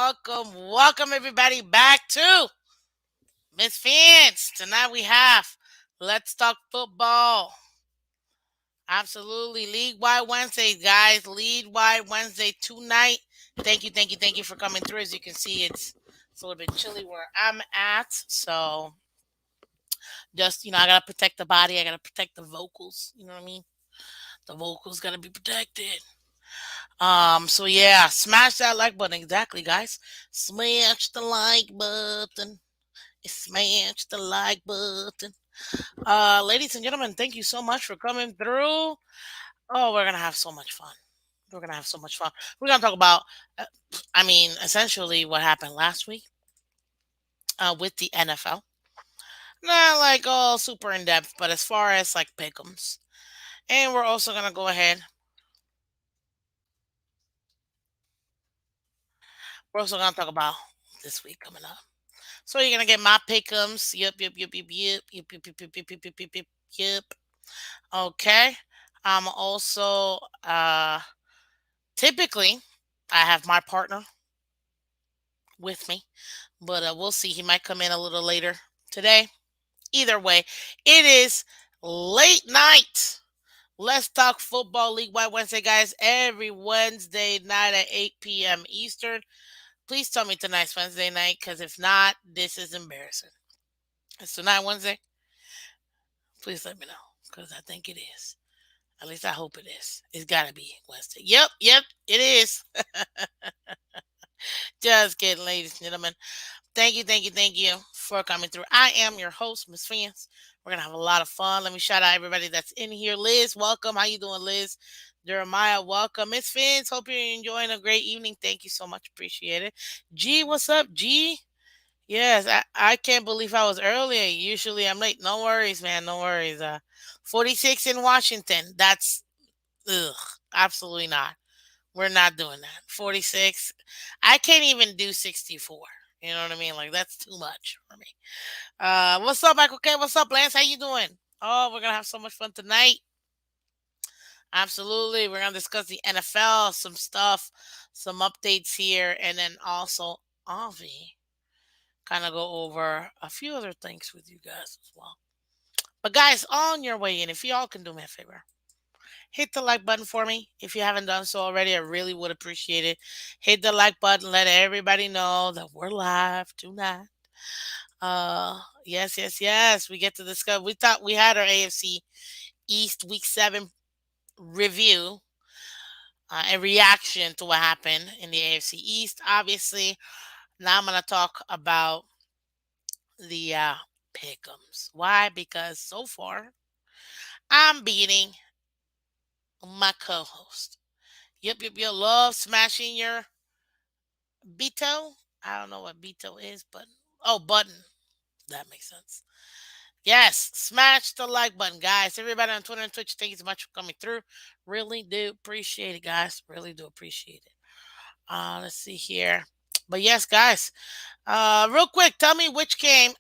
Welcome everybody back to Miss Phins. Tonight we have Let's Talk Football. Absolutely. League Wide Wednesday, guys. League Wide Wednesday tonight. Thank you for coming through. As you can see, it's a little bit chilly where I'm at. So just, I gotta protect the body. I gotta protect the vocals. You know what I mean? The vocals gotta be protected. So yeah, smash that like button. Exactly, guys. Smash the like button. Smash the like button. Ladies and gentlemen, thank you so much for coming through. Oh, we're gonna have so much fun. We're gonna have so much fun. We're gonna talk about, uh, essentially what happened last week with the NFL. Not like all super in depth, but as far as like pick'ems, and we're also gonna go ahead. We're also gonna talk about this week coming up. So you're gonna get my pick'ems. Yep. Okay. I'm also typically I have my partner with me, but we'll see. He might come in a little later today. Either way, it is late night. Let's talk football league wide Wednesday, guys. Every Wednesday night at 8 p.m. Eastern. Please tell me tonight's Wednesday night, because if not, this is embarrassing. It's tonight Wednesday. Please let me know, because I think it is. At least I hope it is. It's gotta be Wednesday. Yep, it is. Just kidding, ladies and gentlemen. Thank you for coming through. I am your host, Miss Fans. We're gonna have a lot of fun. Let me shout out everybody that's in here. Liz, welcome. How you doing, Liz? Jeremiah, welcome. Miss Fans, hope you're enjoying a great evening. Thank you so much. Appreciate it. G, what's up, G? Yes, I can't believe I was earlier. Usually I'm late. No worries, man. No worries. 46 in Washington. That's ugh, absolutely not. We're not doing that. 46. I can't even do 64. You know what I mean? Like that's too much for me. What's up, Michael K? What's up, Lance? How you doing? Oh, we're gonna have so much fun tonight. Absolutely. We're gonna discuss the NFL, some stuff, some updates here, and then also Avi. Kind of go over a few other things with you guys as well. But guys, on your way in, if y'all can do me a favor, hit the like button for me. If you haven't done so already, I really would appreciate it. Hit the like button, let everybody know that we're live tonight. Yes. We get to discuss. We thought we had our AFC East Week 7 review and reaction to what happened in the AFC East. Obviously, now I'm going to talk about the pick'ems. Why? Because so far, I'm beating my co host. Yep. Love smashing your Beto. I don't know what Beto is, but oh, button. That makes sense. Yes, smash the like button, guys. Everybody on Twitter and Twitch, thank you so much for coming through. Really do appreciate it, guys. Really do appreciate it. Let's see here. But yes, guys. Real quick, tell me which game,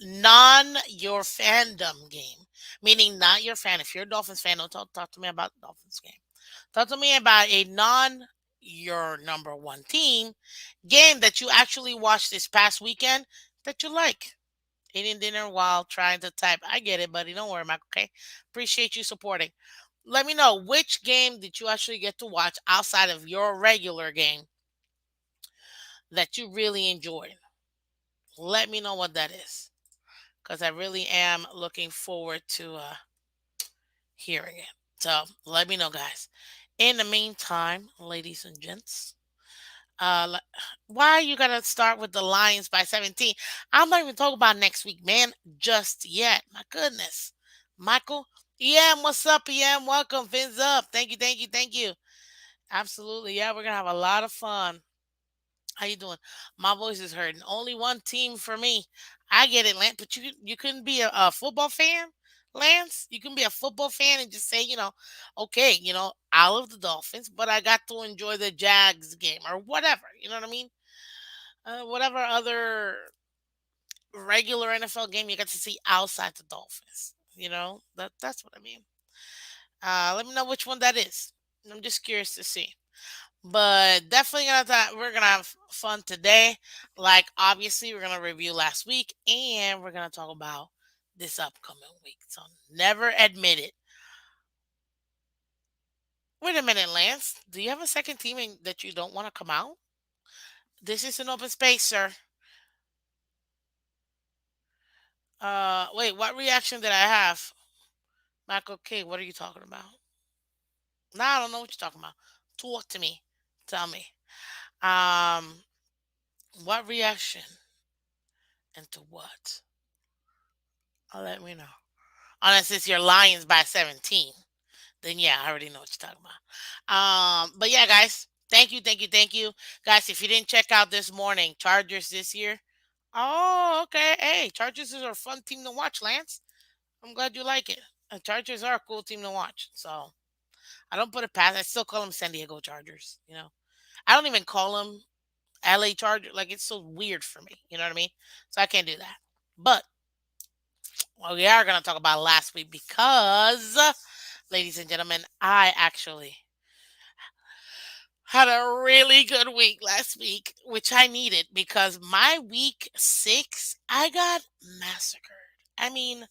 non your fandom game, meaning not your fan. If you're a Dolphins fan, don't talk to me about the Dolphins game. Talk to me about a non your number one team game that you actually watched this past weekend that you like. Eating dinner while trying to type. I get it, buddy. Don't worry, Michael. Okay. Appreciate you supporting. Let me know which game did you actually get to watch outside of your regular game that you really enjoyed. Let me know what that is, because I really am looking forward to hearing it. So let me know, guys. In the meantime, ladies and gents, Uh, l- why you gotta start with the Lions by 17? I'm not even talking about next week, man, just yet. My goodness. Michael? EM, what's up, EM? Welcome. Fins up. Thank you. Absolutely. Yeah, we're gonna have a lot of fun. How you doing? My voice is hurting. Only one team for me. I get it, Lance, but you couldn't be a football fan, Lance. You can be a football fan and just say, okay, I love the Dolphins, but I got to enjoy the Jags game or whatever. You know what I mean? Whatever other regular NFL game you got to see outside the Dolphins. That's what I mean. Let me know which one that is. I'm just curious to see. But definitely we're gonna have fun today. Like obviously we're gonna review last week and we're gonna talk about this upcoming week. So never admit it. Wait a minute, Lance. Do you have a second team that you don't want to come out? This is an open space, sir. Wait, what reaction did I have? Michael K, what are you talking about? No, I don't know what you're talking about. Talk to me. Tell me. Um, what reaction into what? Let me know. Unless it's your Lions by 17. Then yeah, I already know what you're talking about. But yeah, guys, thank you, guys. If you didn't check out this morning, Chargers this year. Oh, okay. Hey, Chargers are a fun team to watch, Lance. I'm glad you like it. Chargers are a cool team to watch. So I don't put it past. I still call them San Diego Chargers. I don't even call them LA Chargers. Like it's so weird for me. You know what I mean? So I can't do that. But well, we are going to talk about last week because, ladies and gentlemen, I actually had a really good week last week, which I needed because my week 6, I got massacred. I mean,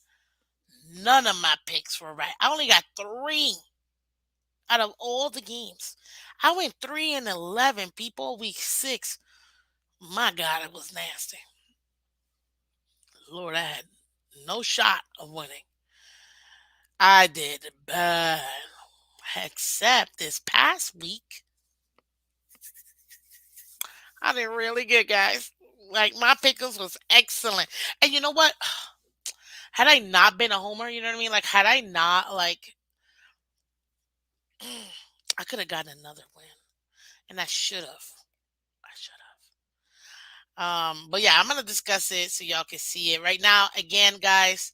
none of my picks were right. I only got 3 out of all the games. I went 3-11, people, week 6. My God, it was nasty. Lord, I had no shot of winning. I did bad. Except this past week, I did really good, guys. Like my pickles was excellent. And you know what? Had I not been a homer, you know what I mean? Like had I not I could have gotten another win. And I should have. I should have. But yeah, I'm gonna discuss it so y'all can see it. Right now, again, guys,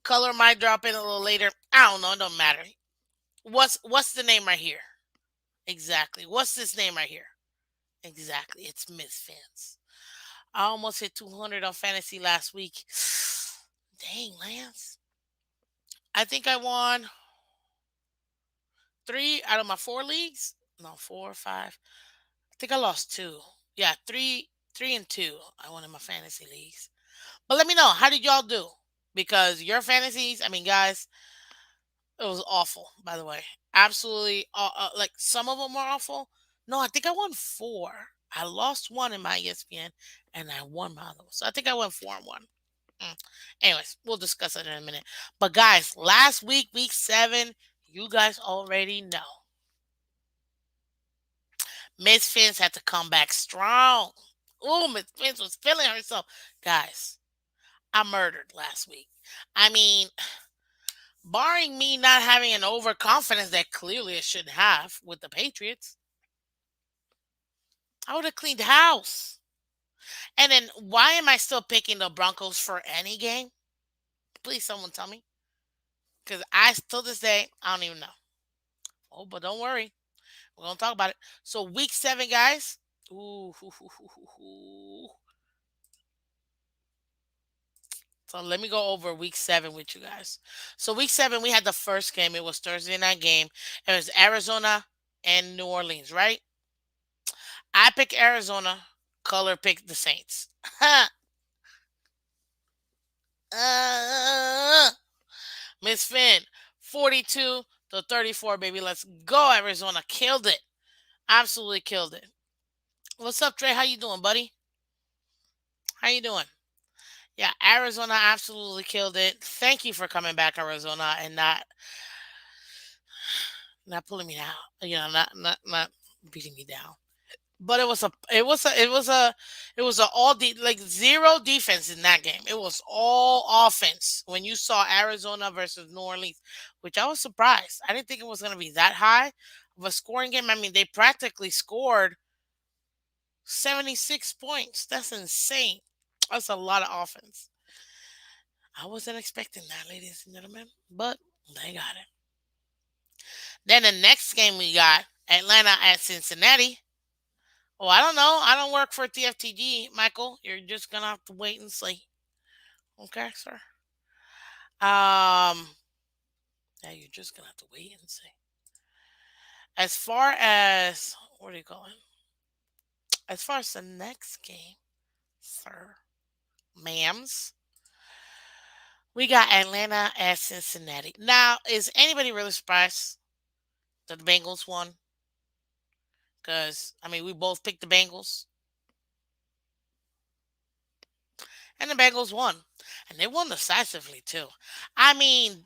color might drop in a little later. I don't know, it don't matter. What's the name right here? Exactly. What's this name right here? Exactly. It's Miss Phins. I almost hit 200 on fantasy last week. Dang, Lance. I think I won 3 out of my 4 leagues. No, 4 or 5. I think I lost 2. Yeah, 3 and 2. I won in my fantasy leagues. But let me know, how did y'all do? Because your fantasies, I mean, guys, it was awful, by the way. Absolutely. Like some of them were awful. No, I think I won 4. I lost 1 in my ESPN and I won my other one. So I think I went 4-1. Mm. Anyways, we'll discuss it in a minute. But guys, last week, week 7, you guys already know. Miss Fins had to come back strong. Ooh, Miss Fins was feeling herself. Guys, I murdered last week. I mean, barring me not having an overconfidence that clearly I shouldn't have with the Patriots, I would have cleaned house. And then why am I still picking the Broncos for any game? Please, someone tell me. Because I still this day, I don't even know. Oh, but don't worry. We're gonna talk about it. So week 7, guys. Ooh, hoo, hoo, hoo, hoo, hoo. So let me go over week 7 with you guys. So week 7, we had the first game. It was Thursday night game. It was Arizona and New Orleans, right? I picked Arizona. Color picked the Saints. uh, Miss Finn, 42-34, baby. Let's go, Arizona. Killed it. Absolutely killed it. What's up, Trey? How you doing, buddy? How you doing? Yeah, Arizona absolutely killed it. Thank you for coming back, Arizona, and not pulling me down. Not beating me down. But it was a like zero defense in that game. It was all offense when you saw Arizona versus New Orleans, which I was surprised. I didn't think it was going to be that high of a scoring game. I mean, they practically scored 76 points. That's insane. That's a lot of offense. I wasn't expecting that, ladies and gentlemen, but they got it. Then the next game we got Atlanta at Cincinnati. Oh, I don't know. I don't work for TFTG, Michael. You're just gonna have to wait and see. Okay, sir. Um, yeah, you're just gonna have to wait and see. As far as what do you call it? As far as the next game, sir, ma'ams, we got Atlanta at Cincinnati. Now, is anybody really surprised that the Bengals won? Because, I mean, we both picked the Bengals, and the Bengals won. And they won decisively, too. I mean,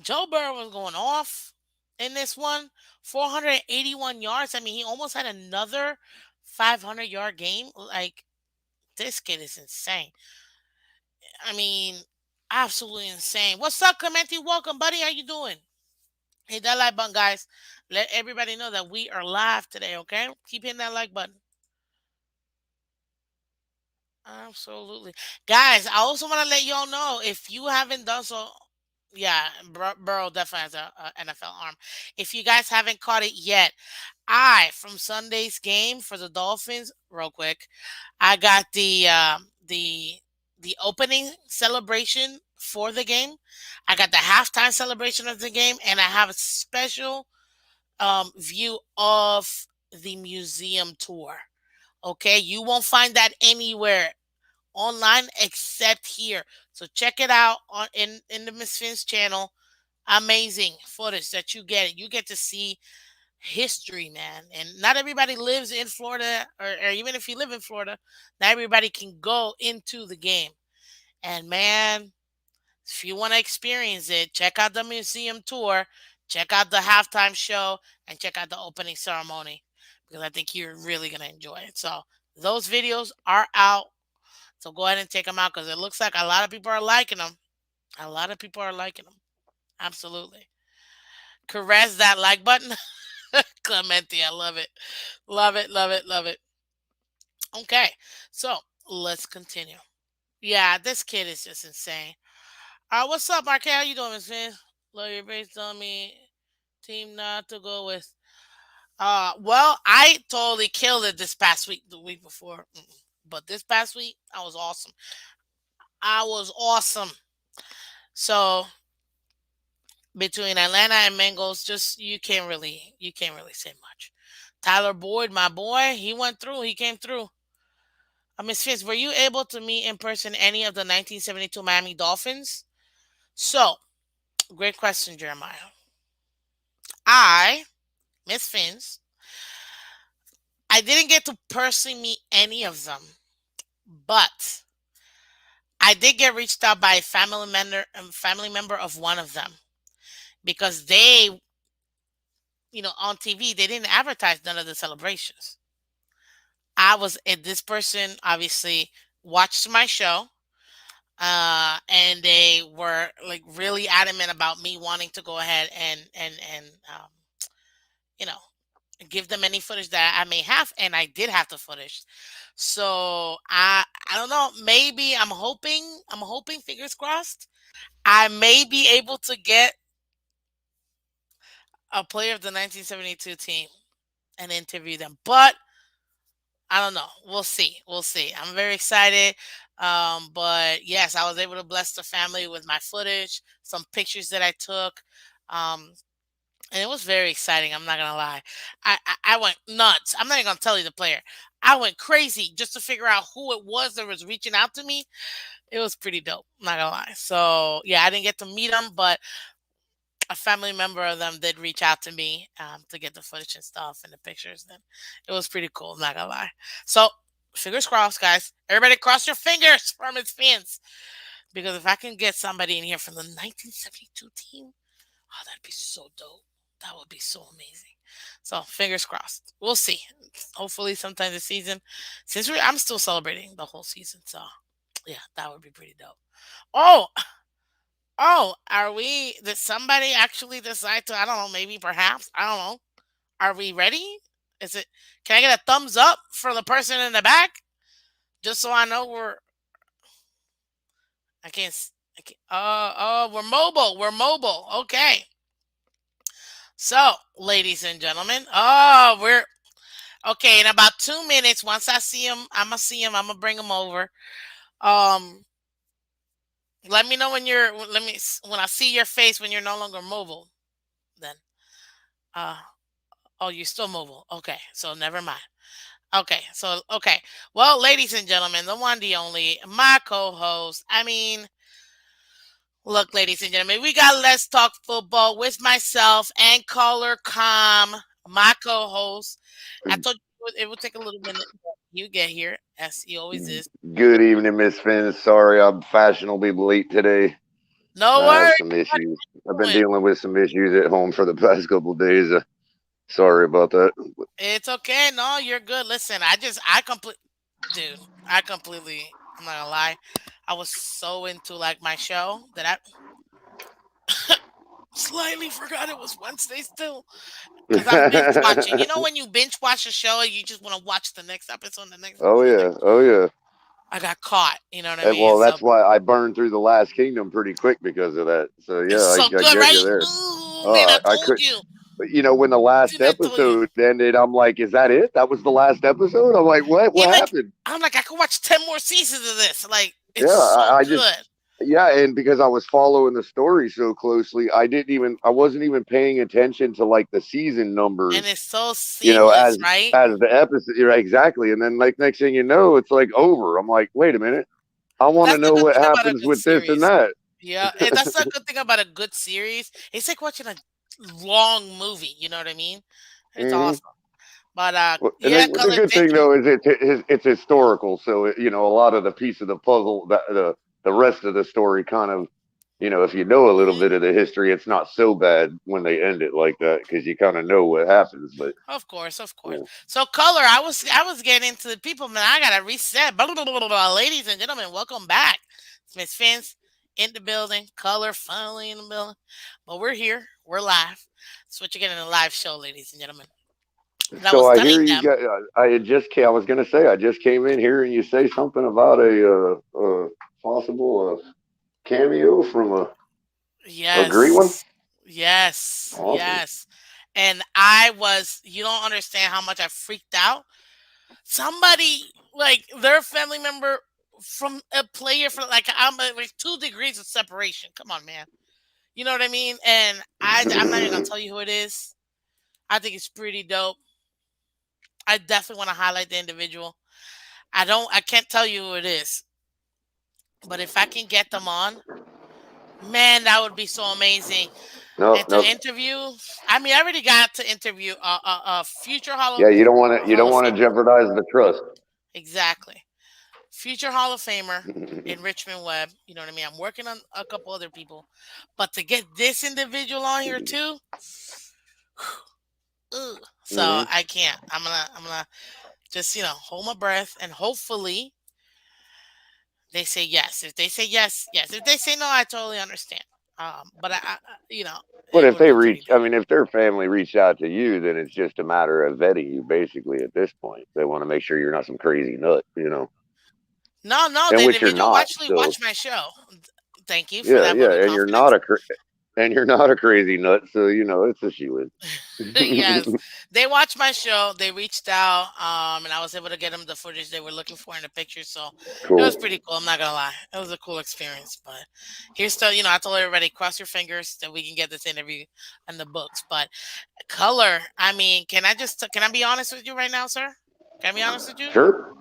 Joe Burrow was going off in this one, 481 yards. I mean, he almost had another 500-yard game. Like, this kid is insane. I mean, absolutely insane. What's up, Clemente? Welcome, buddy. How you doing? Hit that like button, guys. Let everybody know that we are live today, okay? Keep hitting that like button. Absolutely. Guys, I also want to let y'all know if you haven't done so. Yeah, Burrow definitely has a NFL arm. If you guys haven't caught it yet, from Sunday's game for the Dolphins, real quick, I got the opening celebration for the game. I got the halftime celebration of the game, and I have a special view of the museum tour. Okay, you won't find that anywhere online except here. So check it out on in the Miss Finn's channel. Amazing footage that you get. You get to see history, man. And not everybody lives in Florida, or even if you live in Florida, not everybody can go into the game. And man, if you want to experience it, check out the museum tour, check out the halftime show, and check out the opening ceremony because I think you're really going to enjoy it. So those videos are out. So go ahead and check them out because it looks like a lot of people are liking them. A lot of people are liking them. Absolutely. Caress that like button. Clementi, I love it. Love it, love it, love it. Okay, so let's continue. Yeah, this kid is just insane. What's up, Mark? How you doing, Miss Finn? Love your based on me. Team not to go with. Well, I totally killed it this past week, the week before. But this past week, I was awesome. I was awesome. So between Atlanta and Bengals, just you can't really say much. Tyler Boyd, my boy, he went through. He came through. Miss Fitz, were you able to meet in person any of the 1972 Miami Dolphins? So, great question, Jeremiah. I, Miss Fins, I didn't get to personally meet any of them, but I did get reached out by a family member of one of them because they, on TV, they didn't advertise none of the celebrations. This person obviously watched my show, and they were like really adamant about me wanting to go ahead and you know give them any footage that I may have, and I did have the footage. So I don't know. Maybe I'm hoping, fingers crossed, I may be able to get a player of the 1972 team and interview them. But I don't know. We'll see. We'll see. I'm very excited. But yes, I was able to bless the family with my footage, some pictures that I took. Um, and it was very exciting. I'm not gonna lie. I went nuts. I'm not even gonna tell you the player. I went crazy just to figure out who it was that was reaching out to me. It was pretty dope. I'm not gonna lie. So yeah, I didn't get to meet them, but a family member of them did reach out to me to get the footage and stuff and the pictures. Then it was pretty cool. I'm not gonna lie. So fingers crossed, guys. Everybody, cross your fingers from its fans because if I can get somebody in here from the 1972 team, oh, that'd be so dope. That would be so amazing. So fingers crossed. We'll see. Hopefully, sometime this season. I'm still celebrating the whole season, so yeah, that would be pretty dope. Oh, oh, did somebody actually decide to? I don't know. Maybe, perhaps. I don't know. Are we ready? Is it? Can I get a thumbs up for the person in the back, just so I know we're? I can't. I can't we're mobile. We're mobile. Okay. So, ladies and gentlemen, we're okay. In about 2 minutes, once I see him, I'm gonna see him. I'm gonna bring him over. Um, let me know when when I see your face when you're no longer mobile. Then, uh, Oh, you're still mobile. Okay, so never mind. Okay, so okay. Well, ladies and gentlemen, the one, the only, my co-host. I mean, look, ladies and gentlemen, we got Let's Talk Football with myself and caller Calm, my co-host. I told you it would take a little minute. But you get here, as he always is. Good evening, Miss Phins. Sorry, I'm fashionably late today. No I had worries. some How issues. I've you been doing? dealing with some issues at home for the past couple of days. Sorry about that. It's okay. No, you're good. Listen, dude, I completely, I'm not gonna lie. I was so into like my show that I slightly forgot it was Wednesday still. Because I'm binge watching. You know when you binge watch a show and you just want to watch the next episode, the next Oh episode, like yeah, oh yeah. I got caught. You know what I mean? Well, So that's why I burned through the Last Kingdom pretty quick because of that. So it's yeah, so I good, get you right? there. Oh man, Oh, I I told could. you. But when the last Didn't I tell you? episode ended, I'm like, is that it? That was the last episode? I'm like, what? What Yeah, like happened? I'm like I could watch 10 more seasons of this. Like it's Yeah, so I just good yeah, and because I was following the story so closely, I wasn't even paying attention to like the season and numbers, it's so as seamless, right? the episode. Right, exactly, and then like next thing you know, it's like over. I'm like, wait a minute, I want to That's the know good what thing about a happens good with this and series. that. Yeah, and that's the good thing about a good series. It's like watching a long movie. You know what I mean? It's hmm awesome. But And yeah, the color. good Thank thing you. though is it's historical, so a lot of the piece of the puzzle, the rest of the story kind of, if you know a little Mhm. bit of the history, it's not so bad when they end it like that because you kind of know what happens. But Of course, of course. yeah. So color, I was getting into the people, man. I gotta reset. Blah, blah, blah, blah, blah. Ladies and gentlemen, welcome back. It's Miss Phins in the building. Color finally in the building. But we're here. We're live. That's what you're getting in a live show, ladies and gentlemen. And I So was I hear telling you them, got. I was gonna say I just came in here and you say something about a possible cameo from a great one. yes, yes, Awesome. yes. And I was, you don't understand how much I freaked out. Somebody like their family member from a player from like I'm like 2 degrees of separation. Come on, man. You know what I mean? And I'm not even gonna tell you who it is. I think it's pretty dope. I definitely want to highlight the individual. I can't tell you who it is, but if I can get them on, man, that would be so amazing. No, And to no. interview, I mean, I already got to interview a future Yeah, you Hall don't of want to Famer. jeopardize the trust. Exactly. Future Hall of Famer in Richmond Webb. You know what I mean? I'm working on a couple other people, but to get this individual on here too, ugh. So hmm I can't. I'm gonna just hold my breath and hopefully they say yes. If they say yes, yes. If they say no, I totally understand. But But it if would they be pretty reach, I dope. mean, if their family reached out to you, then it's just a matter of vetting you. Basically, at this point, they want to make sure you're not some crazy nut, No, no, the and which you're individual not. actually So watched my show. Thank you for yeah, that vote of yeah, confidence. and you're not a crazy nut. So it's a shoe in. Yes, they watched my show. They reached out, and I was able to get them the footage they were looking for in the picture. So it was Cool. pretty cool. I'm not gonna lie, it was a cool experience. But here's still, I told everybody, cross your fingers that we can get this interview in the books. But color, I mean, can I be honest with you right now, sir? Can I be honest with you? Sure.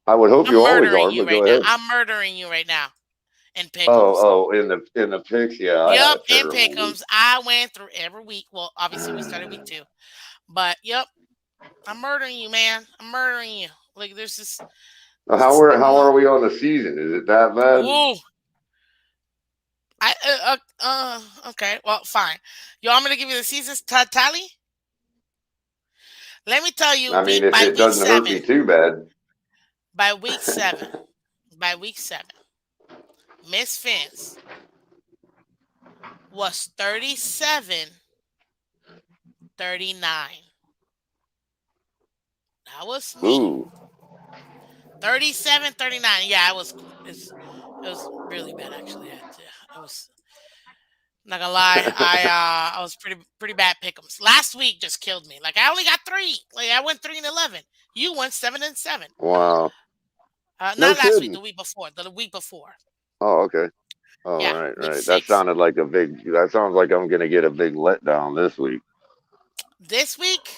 I would hope I'm you always murdering are, you but right go now. ahead. I'm murdering you right now in Oh, pickums. in the pics, yeah, I had Yep, a in terrible week. pickums. I went through every week. Well, obviously we started week 2, but yep, I'm murdering you, man. I'm murdering you. Like there's this. How are we on the season? Is it that bad? Ooh. I okay. Well, fine. Yo, I'm gonna give you the seasons tally. Let me tell you, I mean, week if by it week doesn't hurt me 7. too bad. By week 7. By week 7. Miss Fence was 37-39. That was me. Ooh, 37-39. Yeah, it was really bad actually. It was not gonna lie. I was pretty bad pickums. Last week just killed me. Like I only got 3. Like I went 3-11. You went 7-7. wow, no Not last week. kidding. The week before. The week before. Oh, okay. Oh, Yeah, right, week right. That 6. sounded like a big. That sounds like I'm gonna get a big letdown this week. This week.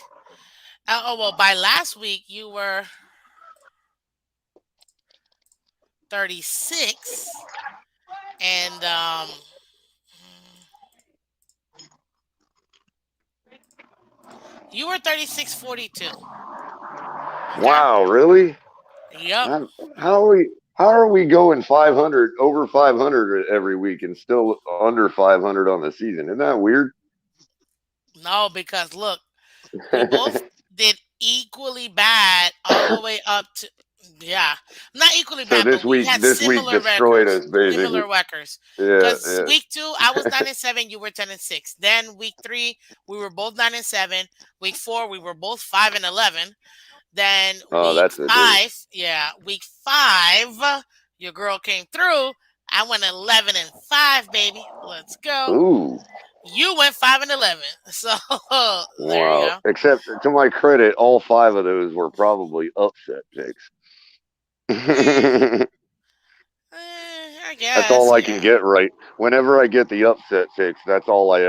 Oh well, by last week you were 36, and you were 36.42. Okay. Wow, really? Yep. How, how are we going 500 over 500 every week and still under 500 on the season? Isn't that weird? No, because look, we both did equally bad all the way up to, yeah, not equally So bad, but we had this week similar destroyed records. us basically. Similar records. Yeah, Because yeah. week 2, I was 9-7, you were 10-6. Then week 3, we were both 9-7. Week 4, we were both 5-11. Then Oh, week that's a dig. 5, yeah, week 5, your girl came through. I went 11-5, baby. Let's go. Ooh, You went 5-11. So there you wow. go. Except to my credit, all five of those were probably upset picks. Eh, I That's all guess, I can yeah. get right. Whenever I get the upset picks, that's all I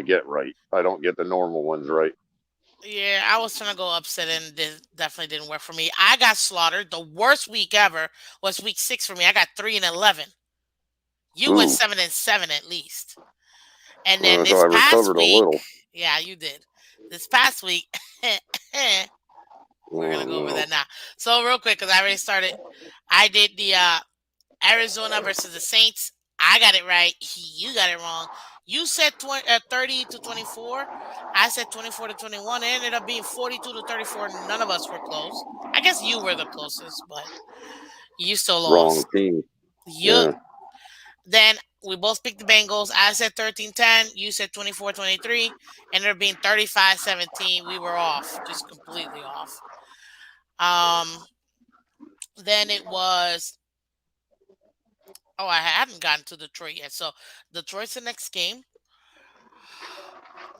get right. I don't get the normal ones right. Yeah, I was trying to go upset and definitely didn't work for me. I got slaughtered. The worst week ever was week 6 for me. I got 3-11. You went Ooh, 7-7 at least. And then so this I past recovered a week, little. yeah, you did. This past week, we're Oh gonna go over no, that now. So real quick, because I already started, I did the Arizona versus the Saints. I got it right. You got it wrong. You said 30-24. I said 24-21. It ended up being 42-34. None of us were close. I guess you were the closest, but you still wrong lost. team. You Yeah. then we both picked the Bengals. I said 13-10. You said 24-23. Ended up being 35-17. We were off, just completely off. Um, then it was, oh, I hadn't gotten to Detroit yet. So Detroit's the next game.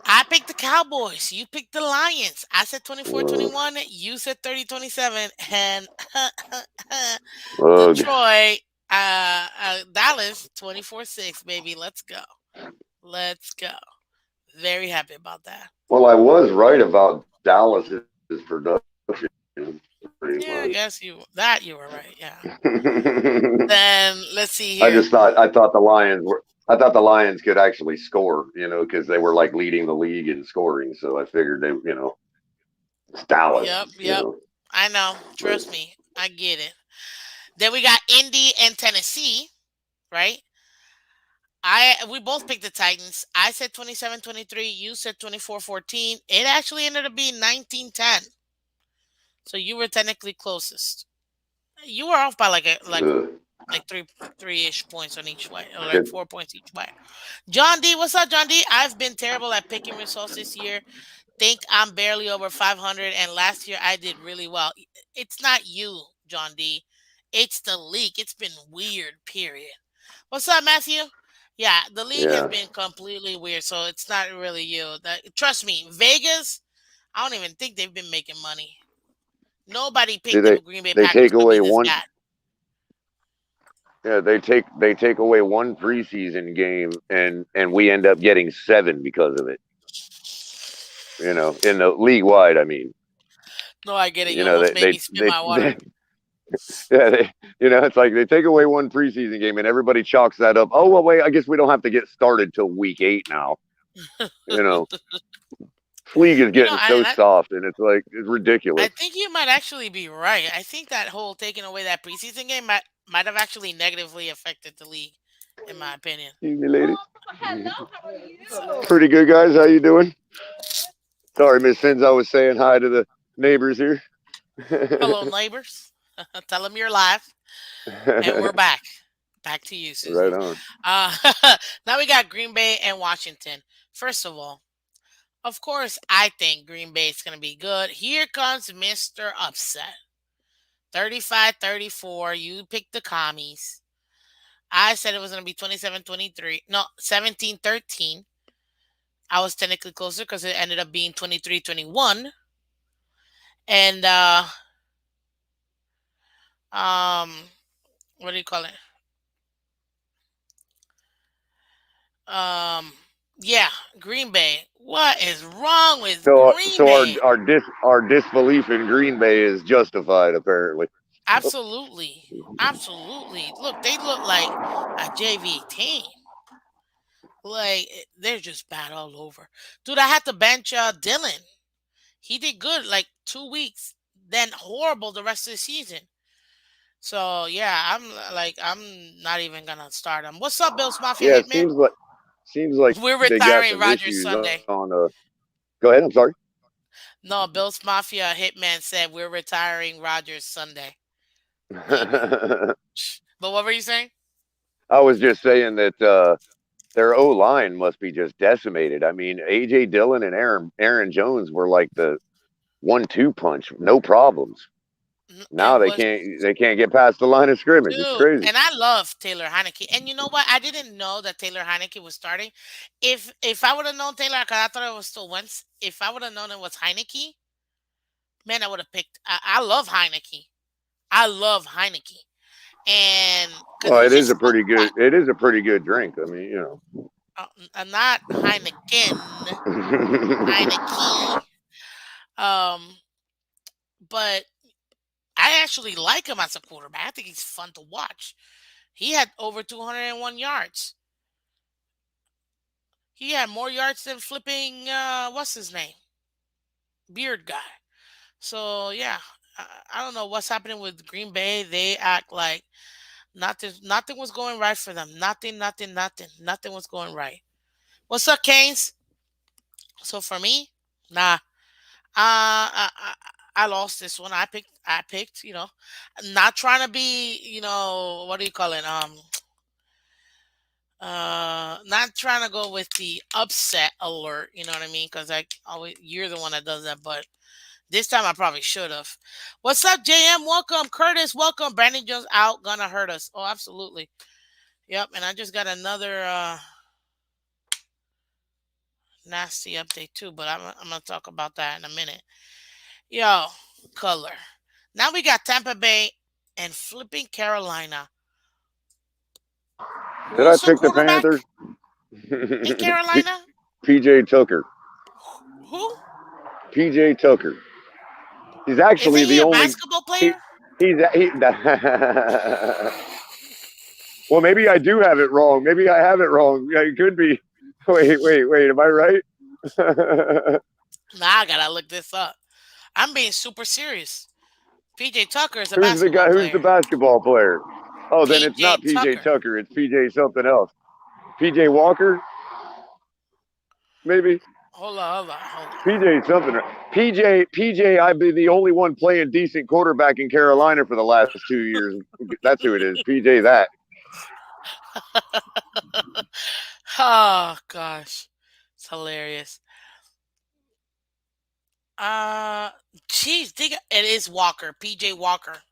I picked the Cowboys. You picked the Lions. I said twenty-four Uh, twenty-one. You said 30-27. And ugh. Detroit, Dallas 24-6, baby. Let's go. Let's go. Very happy about that. Well, I was right about Dallas's production, pretty much. Yeah, I guess you were right. Yeah. I Then let's see just here. I thought the Lions could actually score, because they were like leading the league in scoring. So I figured it's Dallas, Yep, yep. I know. but Trust me. I get it. Then we got Indy and Tennessee, right? We both picked the Titans. I said 27-23. You said 24-14. It actually ended up being 19-10. So you were technically closest. You were off by like three-ish points on each way, or like shit, 4 points each way. John D, what's up, John D? I've been terrible at picking results this year. Think I'm barely over 500, and last year I did really well. It's not you, John D. It's the league. It's been weird. Period. What's up, Matthew? Yeah, the league has yeah. been completely weird, so it's not really you. Trust me, Vegas. I don't even think they've been making money. Nobody See, picked the Green Bay they Packers take to be away this one. bad. Yeah, they take away one preseason game, and we end up getting seven because of it. In the league wide, I mean. No, I get it. You You know, almost made me spit my water. yeah, it's like they take away one preseason game and everybody chalks that up. Oh, well, wait, I guess we don't have to get started till week 8 now. You know, this league is You know, getting so soft and it's I ridiculous. think you might actually be right. I think that whole taking away that preseason game might have actually negatively affected the league, in my opinion. Excuse me, ladies. So, Pretty good, guys. How you doing? Sorry, Miss Fins. I was saying hi to the neighbors here. hello, neighbors. Tell them you're live, and we're back. Back to you, Right Susie. on. Uh, now we got Green Bay and Washington. First of all, of course, I think Green Bay is going to be good. Here comes Mr. Upset. 35-34. You picked the commies. I said it was going to be 27-23. No, 17-13. I was technically closer because it ended up being 23-21. And um what do you call it? Um Yeah, Green Bay. What is wrong with So Green so our Bay? our dis our disbelief in Green Bay is justified apparently. Absolutely. Absolutely. Look, they look like a JV team. Like they're just bad all over. Dude, I had to bench Dylan. He did good like 2 weeks, then horrible the rest of the season. So yeah, I'm not even gonna start him. What's up, Bills Mafia Yeah, it Hitman? seems like We're they got retiring some Rogers issues Sunday. on Go ahead, I'm sorry. No, Bills Mafia Hitman said we're retiring Rogers Sunday. Maybe. But what were you saying? I was just saying that their O line must be just decimated. I mean, AJ Dillon and Aaron Jones were like the 1-2 punch, no problems. Now It was they can't get past the line of scrimmage. It's dude, crazy. and I love Taylor Heineke. And you know what? I didn't know that Taylor Heineke was starting. If I would have known Taylor, because I thought it was still Wentz. If I would have known it was Heineke, man, I would have picked. I love Heineke. I love Heineke, and because Well, he's just fun to watch. it is a pretty good drink. I mean, Not Heineken, Heineke. Um, but I actually like him as a quarterback. I think he's fun to watch. He had over 201 yards. He had more yards than flipping what's his name? Beard guy. So yeah, I don't know what's happening with Green Bay. They act like nothing was going right for them. Nothing was going right. What's up, Canes? So for me, nah. I lost this one. I picked. Not trying to be. What do you call it? Not trying to go with the upset alert. You know what I mean? Because I always you're the one that does that, but this time I probably should have. What's up, JM? Welcome, Curtis. Welcome, Brandon Jones out. Gonna hurt us. Oh, absolutely. Yep. And I just got another nasty update too, but I'm gonna talk about that in a minute. Yo, Color. Now we got Tampa Bay and flipping Carolina. did I Who's the pick the Panthers? quarterback in Carolina? PJ Tucker. Who? PJ Tucker. He's Isn't actually he the a only. basketball He, player? he well, maybe I do have it wrong. Maybe I have it wrong. Yeah, it could be. Wait. Am I right? Nah, I gotta look this up. I'm being super serious. PJ Tucker is a basketball Who's the player. basketball player? Oh, then it's PJ not PJ Tucker. Tucker. It's PJ something else. PJ Walker, maybe. Hold on. PJ something. PJ. I've been the only one playing decent quarterback in Carolina for the last 2 years. That's who it is. PJ that. Oh gosh, it's hilarious. Uh, Jeez, it is Walker, PJ Walker.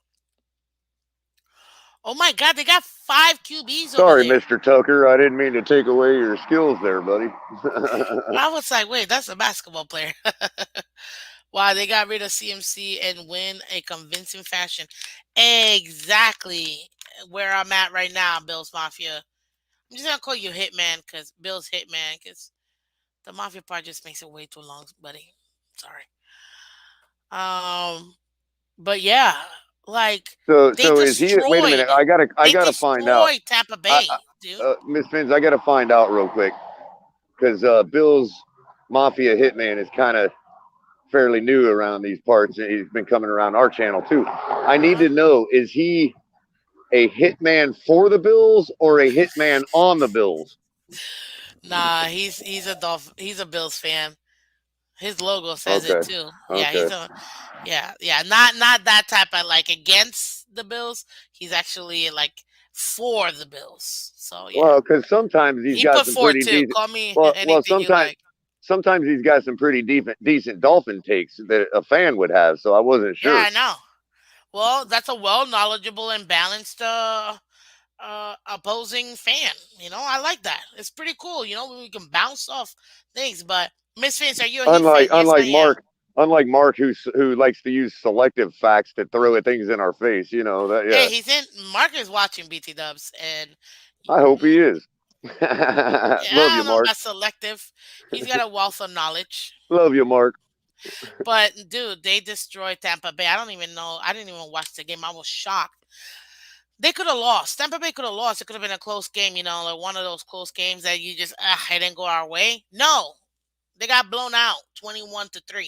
Oh my God, they got five QBs over Sorry, there. Mister Tucker. I didn't mean to take away your skills there, buddy. I was like, wait, that's a basketball player. Wow, they got rid of CMC and win a convincing fashion. Exactly where I'm at right now, Bills Mafia. I'm just gonna call you Hitman because Bill's Hitman because the Mafia part just makes it way too long, buddy. Sorry. Um, but yeah, like they So is he? Wait a minute. destroyed, I they gotta find out. destroyed Tampa I, Bay, dude. Miss Fins, I gotta find out real quick because Bill's Mafia Hitman is kind of fairly new around these parts, and he's been coming around our channel too. I need Uh-huh. to know: is he a hitman for the Bills or a hitman on the Bills? Nah, he's a Bills fan. His logo says it Okay, too. Yeah, okay. yeah. Not that type of like against the Bills. He's actually like for the Bills. So yeah, Well, because sometimes he's he got put some four pretty too. decent. Call me Well, anything you like. sometimes he's got some pretty decent Dolphin takes that a fan would have. So I wasn't Yeah, sure. I know. Well, that's a well knowledgeable and balanced opposing fan. I like that. It's pretty cool. We can bounce off things. But Miss Vince, are you a Heat fan? Yes, I Unlike am. Mark, who likes to use selective facts to throw at things in our face. You know that. Hey, Yeah, he's in. Mark is watching BT Dubs, and I hope he is. Yeah, Love I you, don't know Mark. about selective. He's got a wealth of knowledge. Love you, Mark. But dude, they destroyed Tampa Bay. I don't even know. I didn't even watch the game. I was shocked. They could have lost. Tampa Bay could have lost. It could have been a close game, like one of those close games that you just it didn't go our way. No, they got blown out 21-3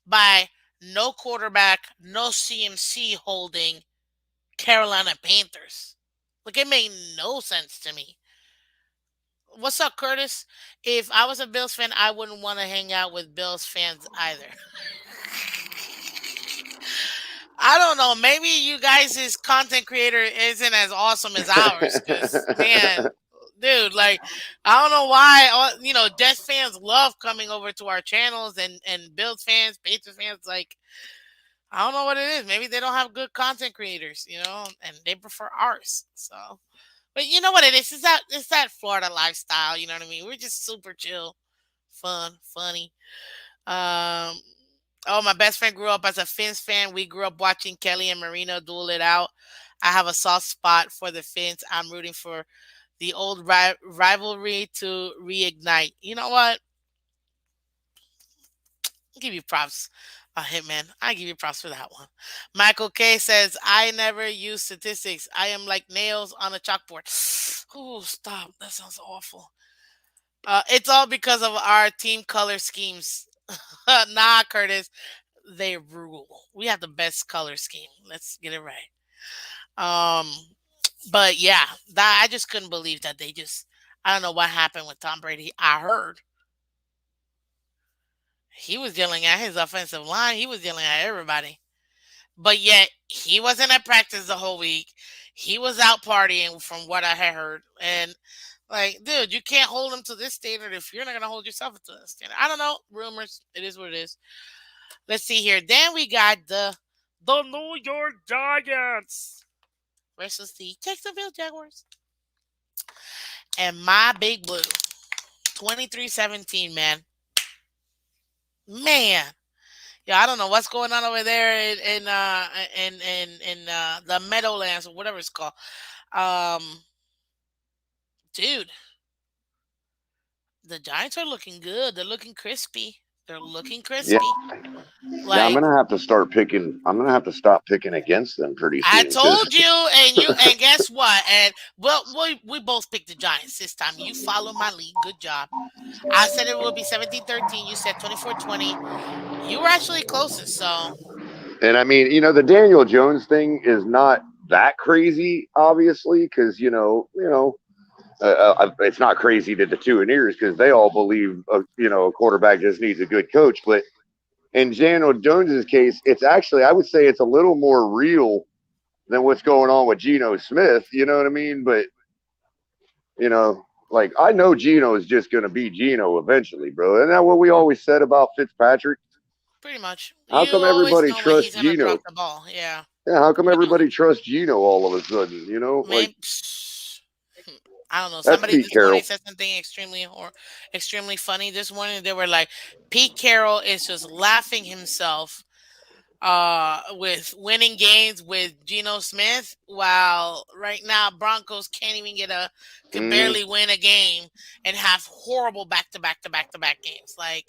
by no quarterback, no CMC holding Carolina Panthers. Like it made no sense to me. What's up, Curtis? If I was a Bills fan, I wouldn't want to hang out with Bills fans either. I don't know. Maybe you guys' content creator isn't as awesome as ours. Cause man, dude, like I don't know why. Death fans love coming over to our channels, and Bills fans, Patriots fans, like I don't know what it is. Maybe they don't have good content creators, and they prefer ours. So, but you know what it is? It's that Florida lifestyle. You know what I mean? We're just super chill, fun, funny. Um, oh, my best friend grew up as a Fins fan. We grew up watching Kelly and Marino duel it out. I have a soft spot for the Fins. I'm rooting for the old rivalry to reignite. You know what? I'll give you props. Hitman, I give you props for that one. Michael K says, I never use statistics. I am like nails on a chalkboard. Oh, stop. That sounds awful. It's all because of our team color schemes. Nah, Curtis. They rule. We have the best color scheme. Let's get it right. Um, but yeah, that I just couldn't believe that they just. I don't know what happened with Tom Brady. I heard he was yelling at his offensive line. He was yelling at everybody. But yet he wasn't at practice the whole week. He was out partying, from what I had heard. And like, dude, you can't hold him to this standard if you're not gonna hold yourself to this standard. I don't know. Rumors. It is what it is. Let's see here. Then we got the New York Giants versus the Jacksonville Jaguars. And my big blue. 23-17, man. Man. Yeah, I don't know what's going on over there in the Meadowlands or whatever it's called. Um dude, the Giants are looking good. They're looking crispy. They're looking Yeah, crispy. yeah. Like I'm gonna have to stop picking against them pretty I soon because told you, and guess what? And well, we both picked the Giants this time. You follow my lead. Good job. I said it would be 17-13. You said 24-20. You were actually closest. So and I mean, the Daniel Jones thing is not that crazy, obviously, because it's not crazy to the two ears because they all believe a quarterback just needs a good coach. But in Daniel Jones's case, it's actually I would say it's a little more real than what's going on with Geno Smith. You know what I mean? But like I know Geno is just going to be Geno eventually, bro. Isn't that what we always said about Fitzpatrick? pretty much, How you come always everybody know when trusts he's gonna drop Geno? the ball. Yeah, Yeah, how come we know. everybody trusts Geno all of a sudden? Like Maybe I don't know. that's Somebody Pete this morning Carroll. said something extremely funny this morning. They were like, Pete Carroll is just laughing himself with winning games with Geno Smith, while right now Broncos can't even could Hmm. barely win a game and have horrible back to back to back to back games. Like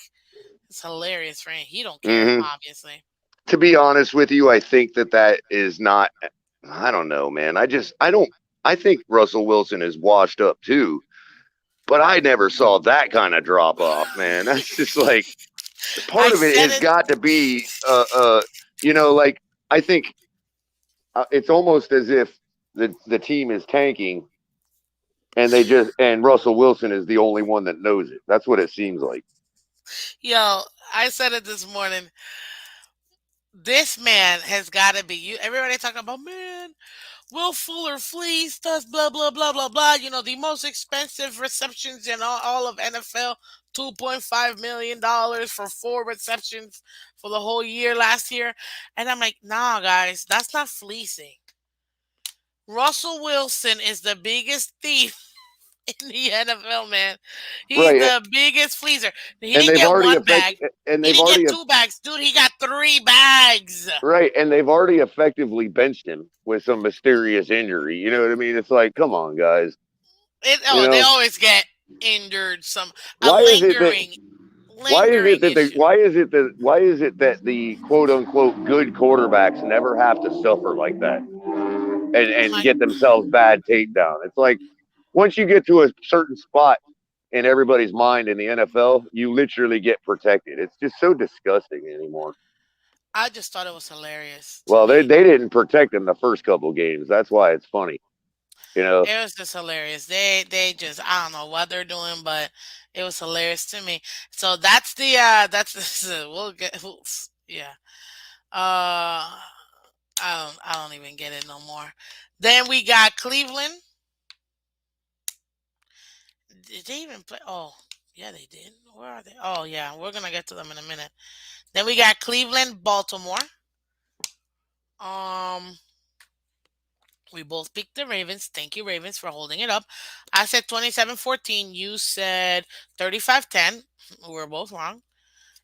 it's hilarious for him. He don't care, Hmm. obviously. To be honest with you, I think that is not. I don't know, man. I don't. I think Russell Wilson is washed up too, but I never saw that kind of drop off, man. That's just like I part of it said has it. got to be, like I think it's almost as if the team is tanking and Russell Wilson is the only one that knows it. That's what it seems like. Yo, I said it this morning. This man has got to be you. Everybody talking about, man, Will Fuller fleeced us, blah, blah, blah, blah, blah. The most expensive receptions in all of NFL, $2.5 million for 4 receptions for the whole year last year. And I'm like, nah, guys, that's not fleecing. Russell Wilson is the biggest thief in the NFL, man. He's Right, the biggest fleecer. He and didn't they've get already one affected, bag. and He they've didn't get already 2 bags. Dude, he got 3 bags. right, and they've already effectively benched him with some mysterious injury. You know what I mean? It's like, come on, guys. You They know, always get injured. Some a why is it that why is it lingering that the issue. why is it that the quote unquote good quarterbacks never have to suffer like that and Like get themselves bad takedown? It's like once you get to a certain spot in everybody's mind in the NFL, you literally get protected. It's just so disgusting anymore. I just thought it was hilarious to Well, me. they didn't protect him the first couple of games. That's why it's funny. You know, It was just hilarious. They just I don't know what they're doing, but it was hilarious to me. So that's the we'll get yeah. I don't even get it no more. Then we got Cleveland. Did they even play? Oh, yeah, they did. Where are they? Oh, yeah, we're gonna get to them in a minute. Then we got Cleveland, Baltimore. Um, we both picked the Ravens. Thank you, Ravens, for holding it up. I said 27-14. You said 35-10. We were both wrong.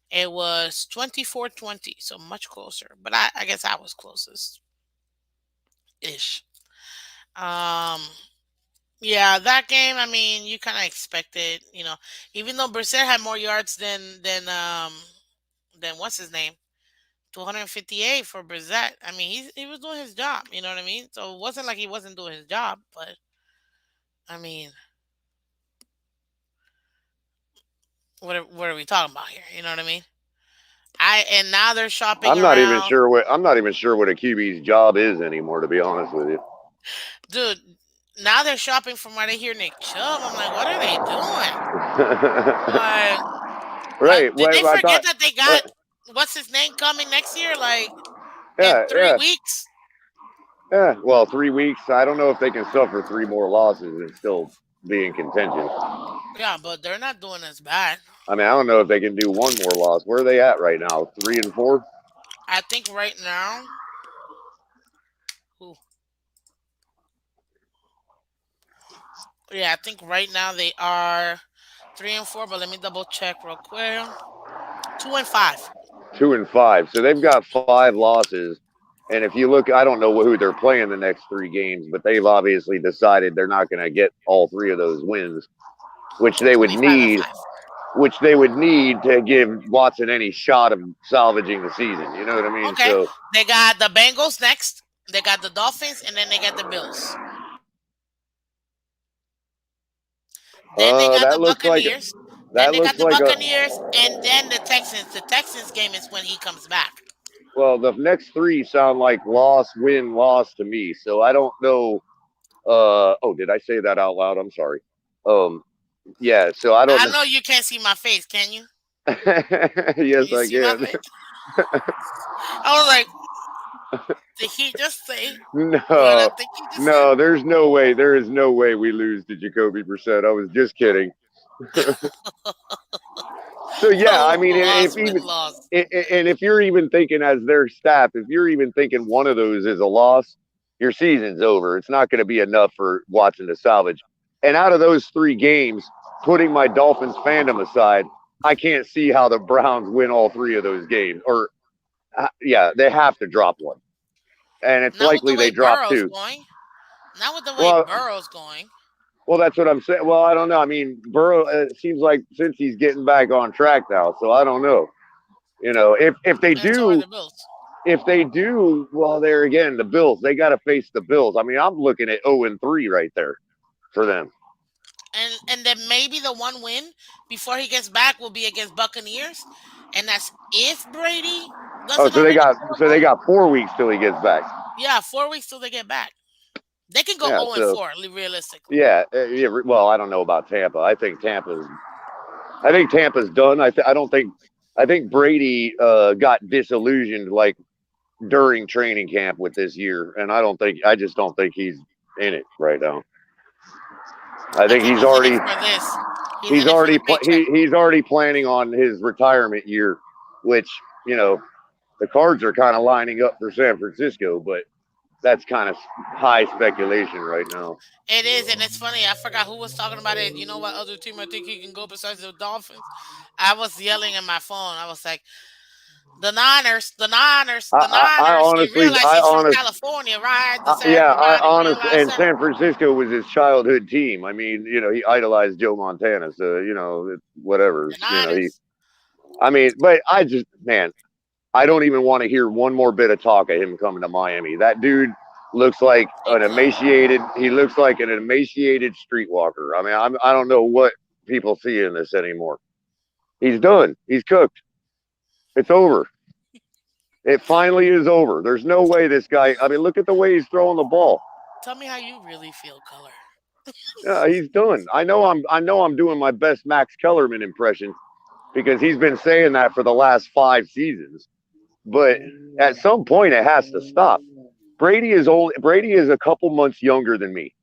It was 24-20, so much closer. But I guess I was closest ish. Um, yeah, that game. I mean, you kind of expected, even though Brissett had more yards than what's his name, 258 for Brissett. I mean, he was doing his job. You know what I mean? So it wasn't like he wasn't doing his job. But I mean, what are we talking about here? You know what I mean? I and now they're shopping around, I'm not even sure what a QB's job is anymore. To be honest with you. dude. Now they're shopping from where they hear Nick Chubb. I'm like, what are they doing? Like, Right. did they Well, I forget thought. that they Uh, got what's his name coming next year? Like in yeah, three yeah, weeks? yeah. Well, 3 weeks. I don't know if they can suffer three more losses and still be in contention. Yeah, but they're not doing as bad. I mean, I don't know if they can do one more loss. Where are they at right now? 3-4. I think right now, ooh, yeah, I think right now they are 3-4. But let me double check real quick. 2-5. 2-5. So they've got 5 losses. And if you look, I don't know who they're playing the next 3 games, but they've obviously decided they're not going to get all 3 of those wins, which they would 25 and need, 5. to give Watson any shot of salvaging the season. You know what I mean? Okay, So they got the Bengals next. They got the Dolphins, and then they got the Bills. Then they got the that looks like Buccaneers. Then that they got looks the like a Buccaneers, and then the Texans. The Texans game is when he comes back. well. The next 3 sound like loss, win, loss to me. So I don't know. Oh, did I say that out loud? I'm sorry. Um, yeah. So I don't I know. know you can't see my face, can you? Yes, You I see my can. face? I was like, did he just say what I No, think he just said? no. There's no way. There is no way we lose to Jacoby Brissett. I was just kidding. So yeah, I mean, if Loss, even win, loss. and if you're even thinking as their staff, if you're even thinking one of those is a loss, your season's over. It's not going to be enough for Watson to salvage. And out of those 3 games, putting my Dolphins fandom aside, I can't see how the Browns win all 3 of those games. Or yeah, they have to drop one, and it's Not with the likely way they drop Burrow's 2. going. Not with the way Well, Burrow's going. Well, that's what I'm saying. Well, I don't know. I mean, Burrow it seems like since he's getting back on track now, so I don't know. If they And so are do, the Bills. well, there again, the Bills they got to face the Bills. I mean, I'm looking at 0-3 right there for them. And then maybe the one win before he gets back will be against Buccaneers. And that's if Brady Oh, doesn't already pull a so they foot. got 4 weeks till he gets back. Yeah, 4 weeks till they get back. They can go Yeah, 0 and so 4 realistically. yeah, yeah. Well, I don't know about Tampa. I think Tampa's done. I don't think. I think Brady got disillusioned like during training camp with this year, and I just don't think he's in it right now. I I think think he's in it for this. He's in it for the paycheck. he's already planning on his retirement year, which the cards are kind of lining up for San Francisco, but that's kind of high speculation right now. It is, and it's funny. I forgot who was talking about it. You know what other team I think he can go besides the Dolphins? I was yelling at my phone. I was like, The Niners, the Niners, the I Niners. You honestly, realize he's from California, right? Does yeah, I everybody honestly, realize and that? San Francisco was his childhood team. I mean, he idolized Joe Montana, so whatever. The Niners. I mean, but I just, man, I don't even want to hear one more bit of talk of him coming to Miami. That dude looks like Big an club. emaciated. He looks like an emaciated streetwalker. I mean, I don't know what people see in this anymore. He's done. He's cooked. It's over. It finally is over. There's no way this guy. I mean, look at the way he's throwing the ball. Tell me how you really feel, Color. Yeah, he's done. I know I'm doing my best Max Kellerman impression because he's been saying that for the last 5 seasons. But at some point, it has to stop. Brady is a couple months younger than me,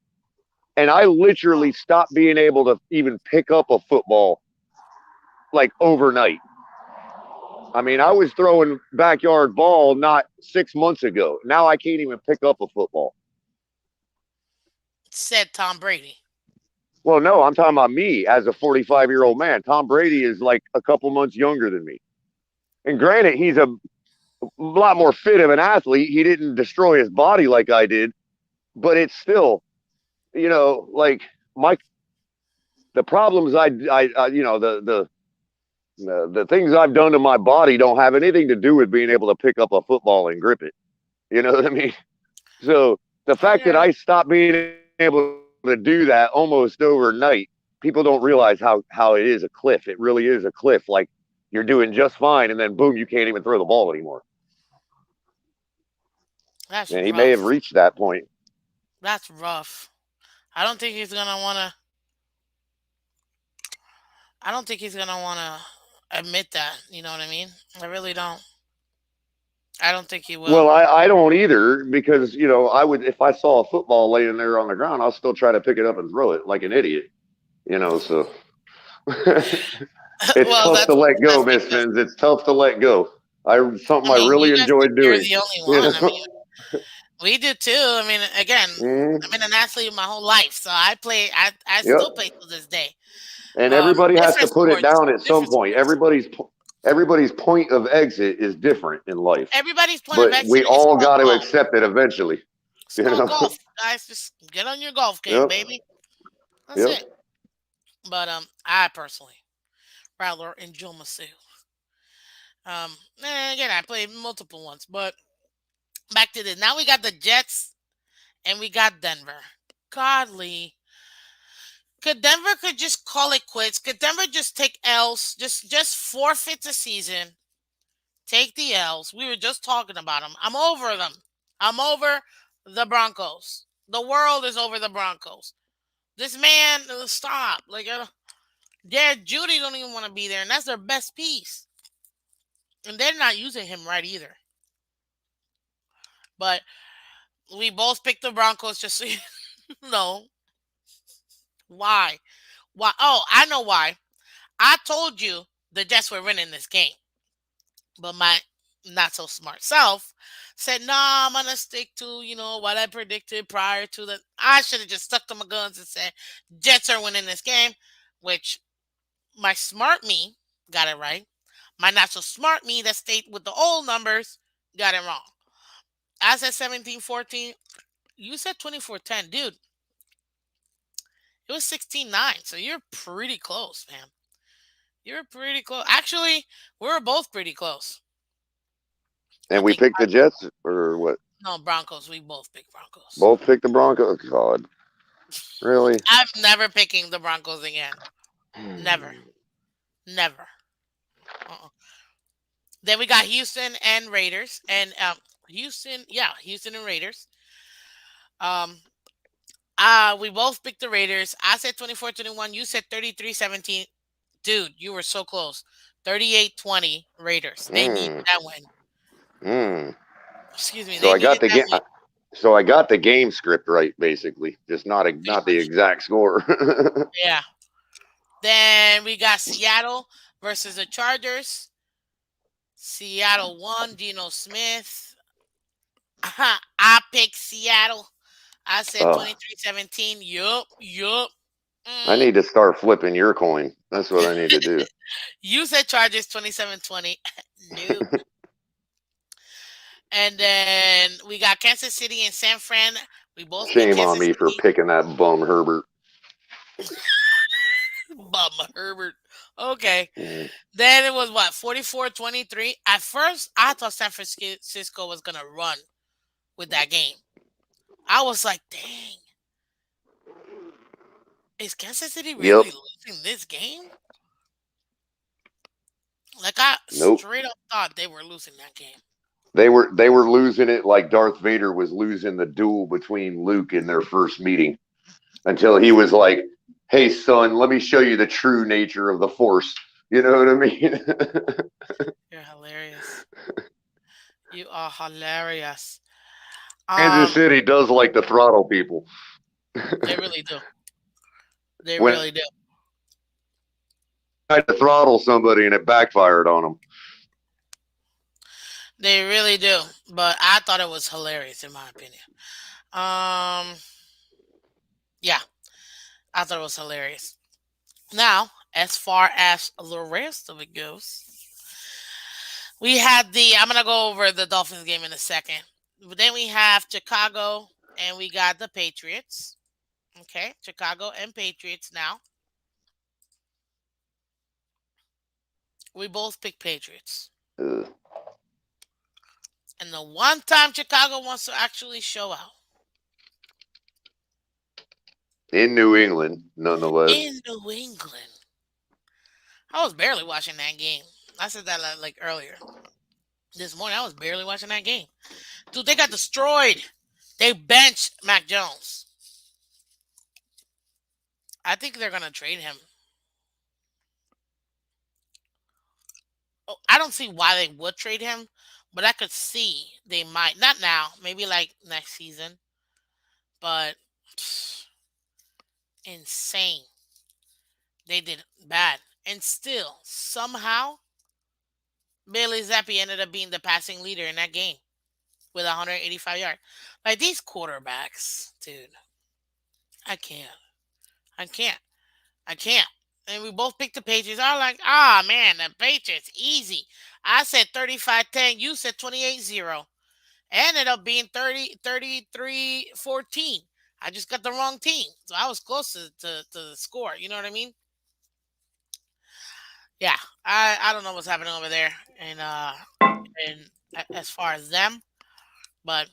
and I literally stopped being able to even pick up a football like overnight. I mean, I was throwing backyard ball not 6 months ago. Now I can't even pick up a football. Said Tom Brady. Well, no, I'm talking about me as a 45-year-old man. Tom Brady is like a couple months younger than me. And granted, he's a lot more fit of an athlete. He didn't destroy his body like I did, but it's still, like my the problems I the things I've done to my body don't have anything to do with being able to pick up a football and grip it. You know what I mean? So the I fact that get it. I stopped being able to do that almost overnight, people don't realize how it is a cliff. It really is a cliff. Like you're doing just fine, and then boom, you can't even throw the ball anymore. That's And he may have rough. reached that point. That's rough. I don't think he's gonna wanna. I don't think he's gonna wanna admit that. You know what I mean? I really don't. I don't think he will. Well, I don't either because I would if I saw a football laying there on the ground, I'll still try to pick it up and throw it like an idiot. So it's Well, tough to let go, that's Miss because Phins. It's tough to let go. Something I I mean you really guys think enjoyed you're doing. the only You one. I know, mean we do too. I mean again, I've mm, been an athlete my whole life, so I play. I still yep. play to this day. And everybody has to Different put it sports. down at some Different point. sports. Everybody's point of exit is different in life, Everybody's point of but exit we is all called got to golf. accept it eventually. It's You called know. golf, guys. Just get on your golf game, Yep. baby. That's Yep. it. But I personally rather enjoy myself. And again, I played multiple ones, but back to this. Now we got the Jets and we got Denver. Godly, could Denver could just call it quits? Could Denver just take L's? Just forfeit the season. Take the L's. We were just talking about them. I'm over them. I'm over the Broncos. The world is over the Broncos. This man, stop. Like, Jared Judy don't even want to be there, and that's their best piece. And they're not using him right either. But we both picked the Broncos just so you know. Why? Why? Oh, I know why. I told you the Jets were winning this game. But my not so smart self said, "Nah, I'm gonna stick to what I predicted prior to the." I should have just stuck to my guns and said Jets are winning this game, which my smart me got it right. My not so smart me that stayed with the old numbers got it wrong. I said 17-14. You said 24-10, dude. It was 16-9, so you're pretty close, man. You're pretty close. Actually, we were both pretty close. I And we think picked the Jets or what? no Broncos. We both picked Broncos. Both picked the Broncos. God, really? I'm never picking the Broncos again. Never. Never. Uh-uh. Then we got Houston and Raiders. And Houston and Raiders. Um, we both picked the Raiders. I said 24-21. You said 33-17. Dude, you were so close. 38-20 Raiders. They needed Mm, that win. mm. Excuse me. So They I got needed the that game. win. So I got the game script right, basically, just Pretty not the much. exact score. Yeah. Then we got Seattle versus the Chargers. Seattle won. Geno Smith. I picked Seattle. I said Oh, 23-17. Yup. Yup. I Mm. need to start flipping your coin. That's what I need to do. You said Chargers 27-20. Nope. And then we got Kansas City and San Fran. We both picked Shame on Kansas me for City. picking that bum Herbert. Bum Herbert. Okay. Mm. Then it was what, 44-23. At first, I thought San Francisco was going to run with that game. I was like, dang, is Kansas City Yep. really losing this game? Like, I Nope. straight up thought they were losing that game. They were losing it like Darth Vader was losing the duel between Luke in their first meeting until he was like, "Hey son, let me show you the true nature of the Force." You know what I mean? You're hilarious. You are hilarious. Kansas Um, City does like to throttle people. they really do. They When really do. tried to throttle somebody and it backfired on them. They really do. But I thought it was hilarious, in my opinion. Um, yeah, I thought it was hilarious. Now, as far as the rest of it goes, we had I'm gonna go over the Dolphins game in a second. But then we have Chicago and we got the Patriots. Okay, Chicago and Patriots now. We both picked Patriots. Ugh. And the one time Chicago wants to actually show out In New England, nonetheless. in New England. I was barely watching that game. I said that like earlier this morning. I was barely watching that game. Dude, they got destroyed. They benched Mac Jones. I think they're gonna trade him. Oh, I don't see why they would trade him, but I could see they might. Not now, maybe like next season. But insane. They did bad. And still, somehow, Bailey Zappi ended up being the passing leader in that game with 185 yards. Like these quarterbacks, dude, I can't. I can't. I can't. And we both picked the Patriots. I was like, ah, man, the Patriots, easy. I said 35-10. You said 28-0. Ended up being 33-14. I just got the wrong team. So I was close to the score. You know what I mean? Yeah. I don't know what's happening over there. And as far as them, but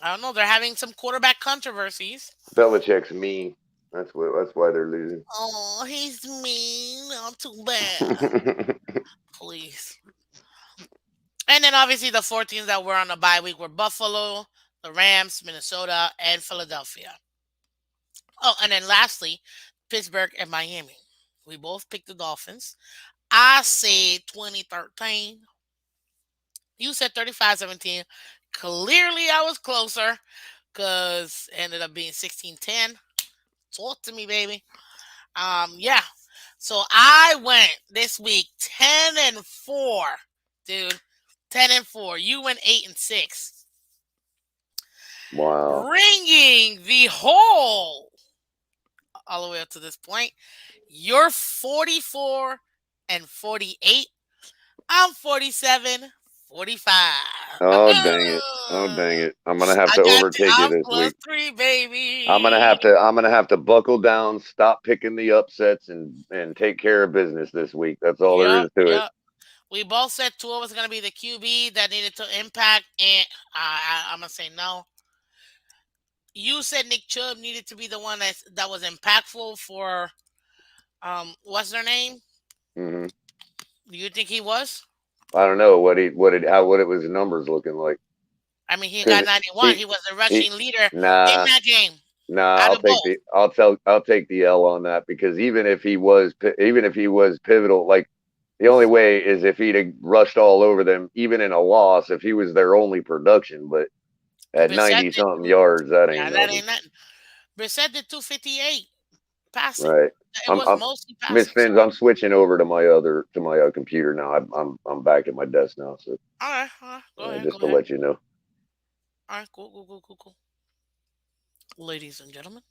I don't know. They're having some quarterback controversies. Belichick's mean. That's why they're losing. Oh, he's mean. Not too bad. Please. And then obviously the four teams that were on the bye week were Buffalo, the Rams, Minnesota, and Philadelphia. Oh, and then lastly, Pittsburgh and Miami. We both picked the Dolphins. I said 2013. You said 35-17. Clearly I was closer because it ended up being 16-10. Talk to me, baby. Yeah. So I went this week 10-4, dude. 10-4. You went 8-6, Wow. bringing the whole all the way up to this point. You're 44-48. I'm 47-45. Oh dang it. Oh dang it. I'm gonna have I to got the overtake you off this plus week. three, I'm gonna baby. have to I'm gonna have to buckle down, stop picking the upsets and take care of business this week. That's all there Yep, is to it. yep. We both said Tua was going to be the QB that needed to impact, and I'm going to say no. You said Nick Chubb needed to be the one that was impactful for what's their name? Hmm. Do you think he was? I don't know what it was his numbers looking like. I mean, he got Because 91. he He was the he rushing leader in nah that game nah out I'll of both. take the I'll take the L on that because even if he was pivotal, like the only way is if he'd have rushed all over them, even in a loss, if he was their only production. But at Brissett 90 did something two. yards, that ain't Yeah, that nothing. ain't nothing. Brissett did 258 passing. Right. It I'm was I'm mostly Miss passing. So, Finns, I'm switching over to my computer now. I'm back at my desk now, so all right, go ahead, go just to ahead. let you know. All right, cool, cool, cool, cool, cool. Ladies and gentlemen,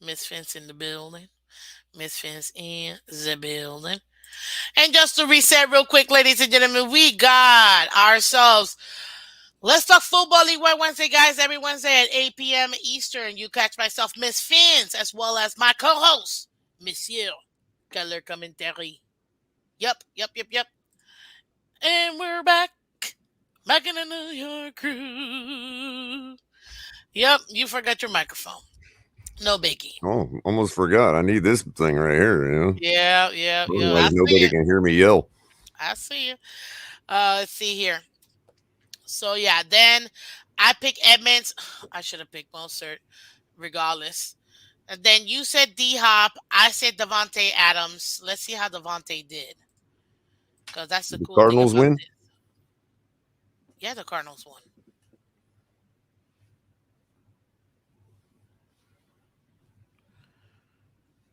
Miss Fence in the building. Miss Fence in the building. And just to reset real quick, ladies and gentlemen, we got ourselves Let's Talk Football League Wide Wednesday, guys, every Wednesday at 8 p.m. Eastern. You catch myself, Miss Phins, as well as my co-host, Monsieur Culler Commentary. Yep. And we're back. Back in the New York crew. Yep, you forgot your microphone. No biggie. Oh, almost forgot. I need this thing right here. I Otherwise see nobody you. can hear me yell. I see you. Let's see here. So yeah, then I pick Edmonds. I should have picked Mostert, regardless. And then you said D Hop. I said Devontae Adams. Let's see how Devontae did, because that's the The cool thing Cardinals about win. this. Yeah, the Cardinals won.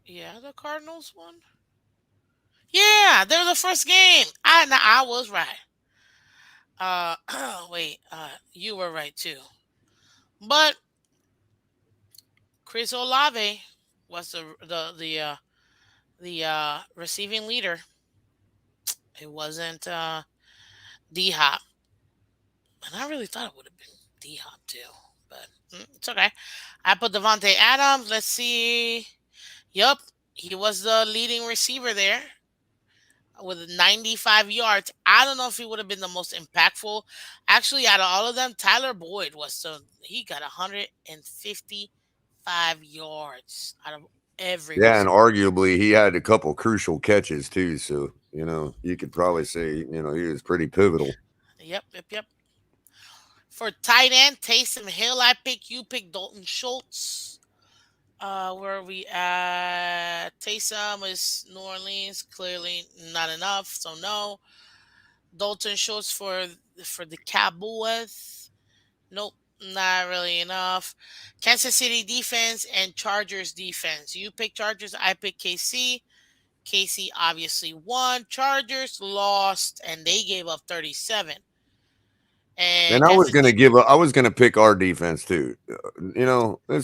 Yeah, the Cardinals won. Yeah, they were the first game. I was right. Wait. You were right too. But Chris Olave was the receiving leader. It wasn't D Hop, and I really thought it would have been D Hop too. But it's okay. I put Devontae Adams. Let's see. Yup, he was the leading receiver there with 95 yards. I don't know if he would have been the most impactful. Actually, out of all of them, Tyler Boyd was he got 155 yards out of every Yeah, and receiver. arguably he had a couple crucial catches too. So you could probably say he was pretty pivotal. Yep. For tight end, Taysom Hill, I pick. You pick Dalton Schultz. Where are we at? Taysom is New Orleans. Clearly not enough, so no. Dalton Schultz for the Cowboys. Nope, not really enough. Kansas City defense and Chargers defense. You pick Chargers. I pick KC. KC obviously won. Chargers lost, and they gave up 37. And And I was Kansas gonna City. give. I was gonna pick our defense too. It's so And you know the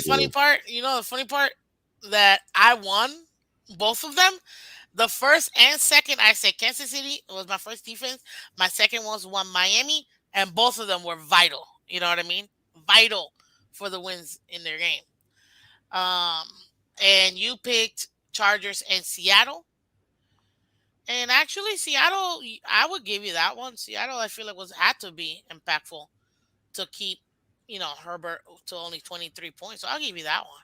funny ridiculous. part? You know the funny part that I won both of them. The first and second, I said Kansas City was my first defense. My second was one Miami, and both of them were vital. You know what I mean? Vital for the wins in their game. Um, and you picked Chargers and Seattle. And actually, Seattle, I would give you that one. Seattle, I feel like was had to be impactful to keep, Herbert to only 23 points. So I'll give you that one.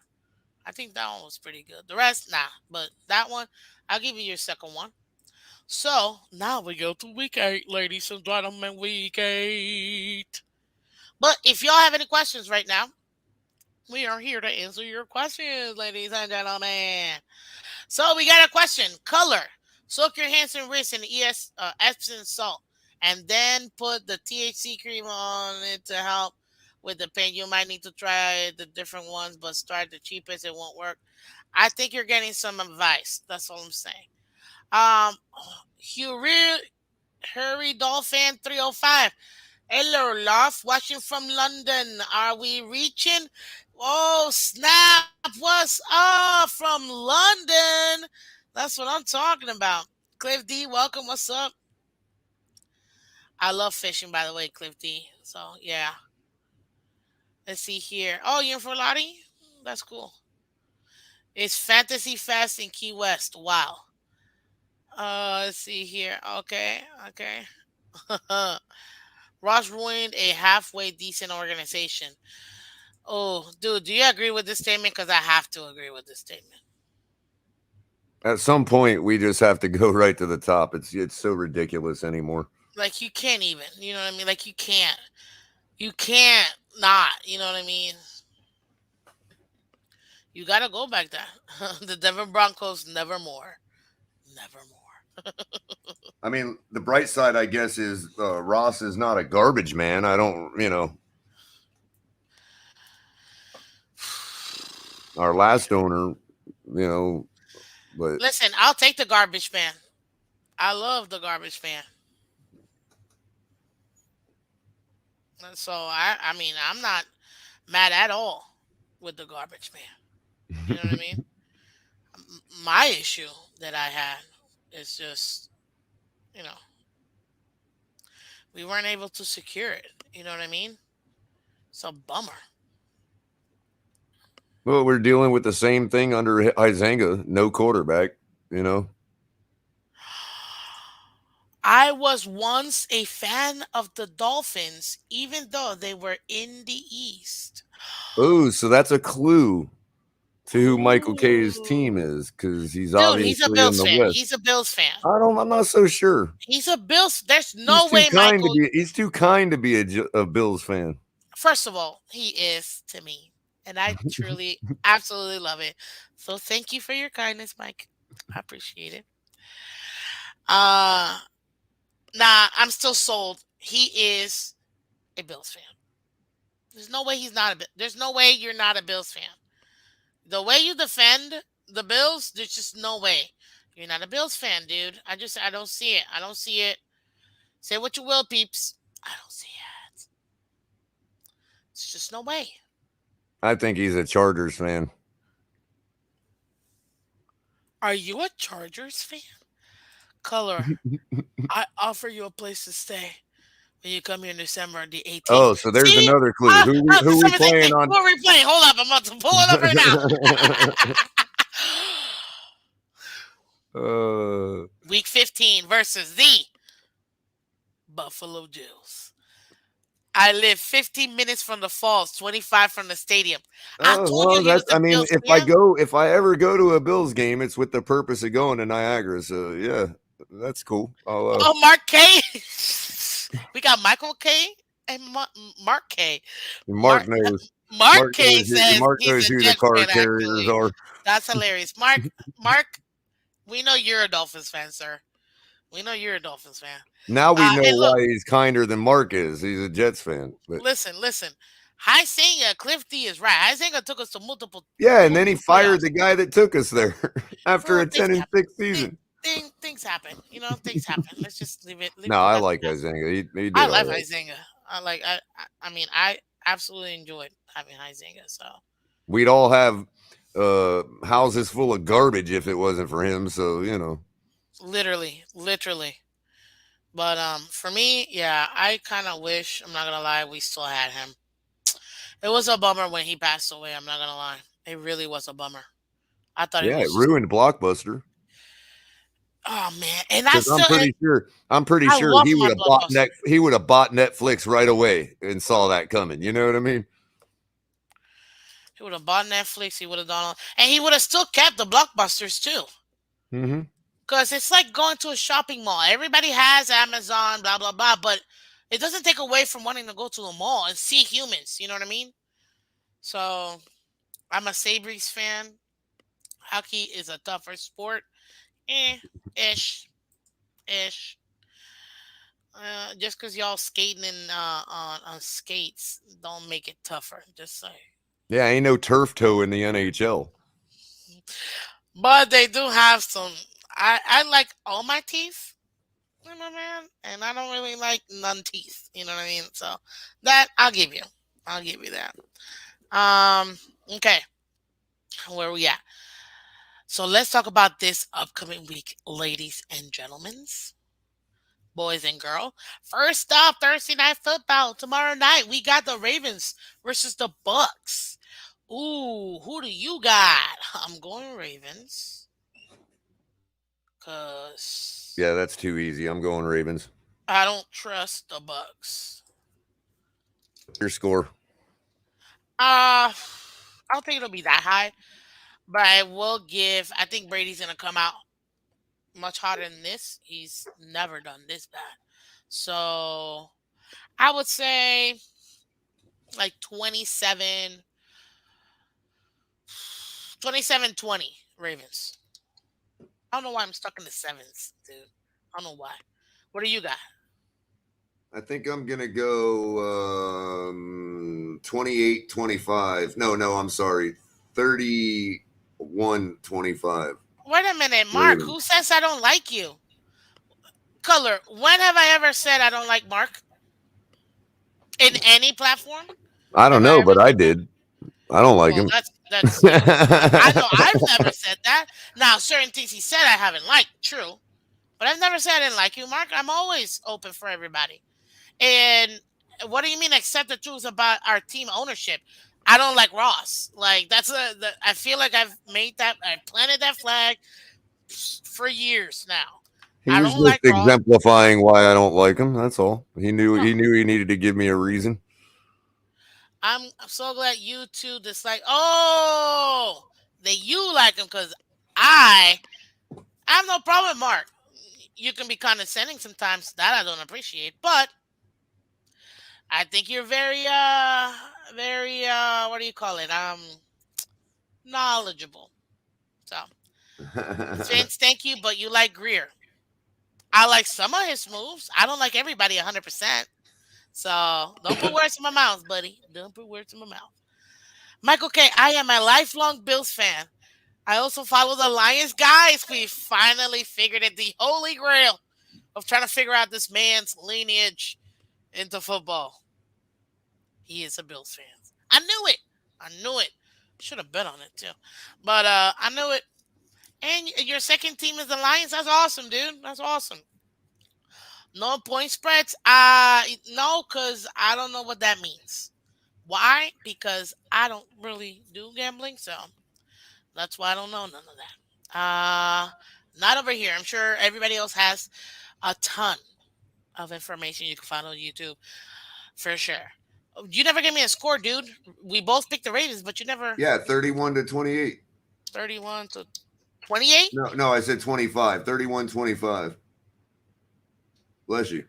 I think that one was pretty good. The rest, nah. But that one, I'll give you your second one. So now we go to week 8, ladies and gentlemen. Week 8. But if y'all have any questions right now, we are here to answer your questions, ladies and gentlemen. So we got a question. Color. Soak your hands and wrists in Epsom salt, and then put the THC cream on it to help with the pain. You might need to try the different ones, but start the cheapest. It won't work. I think you're getting some advice. That's all I'm saying. Um, Hurry, Hurry Dolphin 305. Hello, Love. Watching from London. Are we reaching? Oh, snap. What's up from London? That's what I'm talking about. Cliff D, welcome. What's up? I love fishing, by the way, Cliff D. So, yeah. Let's see here. Oh, you're in Fort Lauderdale? That's cool. It's Fantasy Fest in Key West. Wow. Let's see here. Okay. Ross ruined a halfway decent organization. Oh, dude, do you agree with this statement? Because I have to agree with this statement. At some point, we just have to go right to the top. It's so ridiculous anymore. Like, you can't even. You know what I mean? Like, you can't. You can't not. You know what I mean? You got to go back there. The Denver Broncos, nevermore. Nevermore. I mean, the bright side, I guess, is Ross is not a garbage man. I don't, our last owner, you know, but Listen, I'll take the garbage man. I love the garbage man. So, I mean, I'm not mad at all with the garbage man. You know what I mean? My issue that I had. It's just, you know, we weren't able to secure it. You know what I mean? It's a bummer. Well, we're dealing with the same thing under Izanga, no quarterback. You know. I was once a fan of the Dolphins, even though they were in the East. Oh, so that's a clue to who Michael K's team Ooh. is because he's Dude, he's a obviously in Bills the fan. West. He's a Bills fan. I'm not so sure. He's a Bills. There's He's no too way kind to Michael. be. He's too kind to be a Bills fan. First of all, he is to me, and I truly, absolutely love it. So thank you for your kindness, Mike. I appreciate it. Uh, nah, I'm still sold. He is a Bills fan. There's no way he's not a. There's no way you're not a Bills fan. The way you defend the Bills, there's just no way you're not a Bills fan, dude. I don't see it. I don't see it. Say what you will, peeps. I don't see it. It's just no way. I think he's a Chargers fan. Are you a Chargers fan? Color, I offer you a place to stay when you come here in December the 18th. Oh, so there's See? another clue. Who we Somebody say, playing hey, on? who are we playing? Hold up. I'm about to pull it up right now. Week 15 versus the Buffalo Bills. I live 15 minutes from the falls, 25 from the stadium. I Oh told you well, he was that's. a I mean, Bills fan. if I ever go to a Bills game, it's with the purpose of going to Niagara. So yeah, that's cool. I'll. Oh, Mark K. We got Michael K. and Mark K. Mark Mark knows. Mark K says Mark he's knows a who the Jets car fan. carriers Actually, are. that's hilarious. Mark, we know you're a Dolphins fan, sir. We know you're a Dolphins fan. Now we know And look, why he's kinder than Mark is. He's a Jets fan. But listen. High Singer, Cliff D is right. High Singer took us to yeah, and then he multiple fired playoffs. the guy that took us there after Well, a things 10-6 happen. season. Things happen. You know, things happen. Let's just leave No, it the I past. like Izanga. He I did all love right. Huizenga. I mean, I absolutely enjoyed having Huizenga. So We'd all have houses full of garbage if it wasn't for him. So literally. But for me, yeah, I kind of wish. I'm not gonna lie, we still had him. It was a bummer when he passed away. I'm not gonna lie. It really was a bummer. I thought he yeah, it was just. ruined Blockbuster Oh man, and I because still. I'm pretty I sure love my blockbuster. he would have bought Netflix right away and saw that coming. You know what I mean? He would have bought Netflix. He would have done all, and he would have still kept the blockbusters too. Mm-hmm. Because it's like going to a shopping mall. Everybody has Amazon, blah blah blah, but it doesn't take away from wanting to go to the mall and see humans. You know what I mean? So I'm a Sabres fan. Hockey is a tougher sport. Eh, ish, ish. Just because y'all skating on skates don't make it tougher. Just say. Yeah, ain't no turf toe in the NHL. But they do have some. I like all my teeth, you know, man, and I don't really like none teeth. You know what I mean? So that I'll give you. I'll give you that. Okay, where we at? So let's talk about this upcoming week, ladies and gentlemen, boys and girls. First off, Thursday night football tomorrow night. We got the Ravens versus the Bucks. Ooh, who do you got? I'm going Ravens. Cause Yeah, that's too easy. I'm going Ravens. I don't trust the Bucks. Your score. I don't think it'll be that high, but I will give. I think Brady's gonna come out much hotter than this. He's never done this bad. So I would say like 27-20 Ravens. I don't know why I'm stuck in the sevens, dude. I don't know why. What do you got? I think I'm going to go 28-25. No, I'm sorry. 31-25. Wait a minute, Mark. Ravens. Who says I don't like you? Color. When have I ever said I don't like Mark? In any platform? I don't Have I know, ever but I said that? did. I don't like Well, him. that's you. I know I've never said that. Now, certain things he said I haven't liked. True. But I've never said I didn't like you, Mark. I'm always open for everybody. And what do you mean accept the truth about our team ownership? I don't like Ross. Like I feel like I've made that I planted that flag for years now. He I was don't just like Ross. exemplifying why I don't like him. That's all. No, He needed to give me a reason. I'm so glad you two dislike. Oh, that you like him because I I have no problem with Mark. You can be condescending sometimes. That I don't appreciate, but I think you're very what do you call it? Knowledgeable. So, Vince, thank you, but you like Greer. I like some of his moves. I don't like everybody 100%. So, don't put words in my mouth, buddy. Don't put words in my mouth. Michael K, I am a lifelong Bills fan. I also follow the Lions. Guys, we finally figured it. The holy grail of trying to figure out this man's lineage into football. He is a Bills fan. I knew it. I knew it. Should have bet on it too. But I knew it. And your second team is the Lions. That's awesome, dude. That's awesome. No point spreads. No, because I don't know what that means. Why? Because I don't really do gambling, so that's why I don't know none of that. Not over here. I'm sure everybody else has a ton of information you can find on YouTube for sure. You never gave me a score, dude. We both picked the Ravens, but you never Yeah, 31 to 28. 31 to 28. No, no, I said 25. 31 25. Bless you.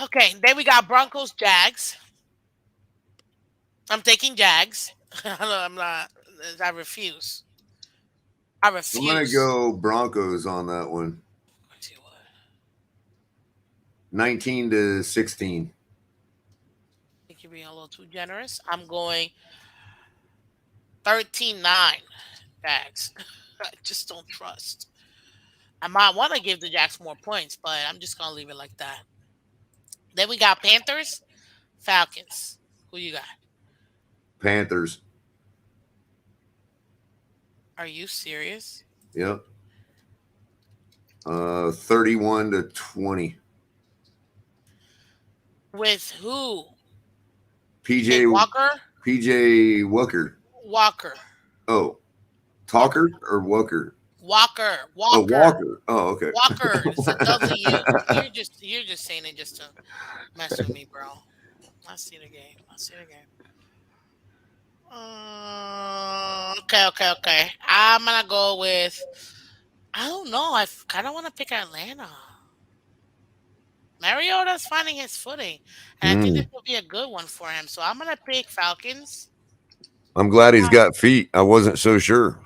Okay, then we got Broncos, Jags. I'm taking Jags. I'm not. I refuse. I I'm going to refuse. go Broncos on that one. Let's see what. 19 to 16. I think you're being a little too generous. I'm going 13-9 Jags. I just don't trust. I might want to give the Jacks more points, but I'm just gonna leave it like that. Then we got Panthers, Falcons. Who you got? Panthers. Are you serious? Yep. 31 to 20. With who? PJ Hey, Walker. PJ Walker. Walker. Oh, Walker. Talker or Walker? Walker. Oh, Walker. Walker. Oh, okay. Walker. It's a W. You're just saying it just to mess with me, bro. I see the game. I see the game. Okay. I'm gonna go with. I don't know. I kind of want to pick Atlanta. Mariota's finding his footing, and I think this Mm. will be a good one for him. So I'm gonna pick Falcons. I'm glad he's got feet. I wasn't so sure.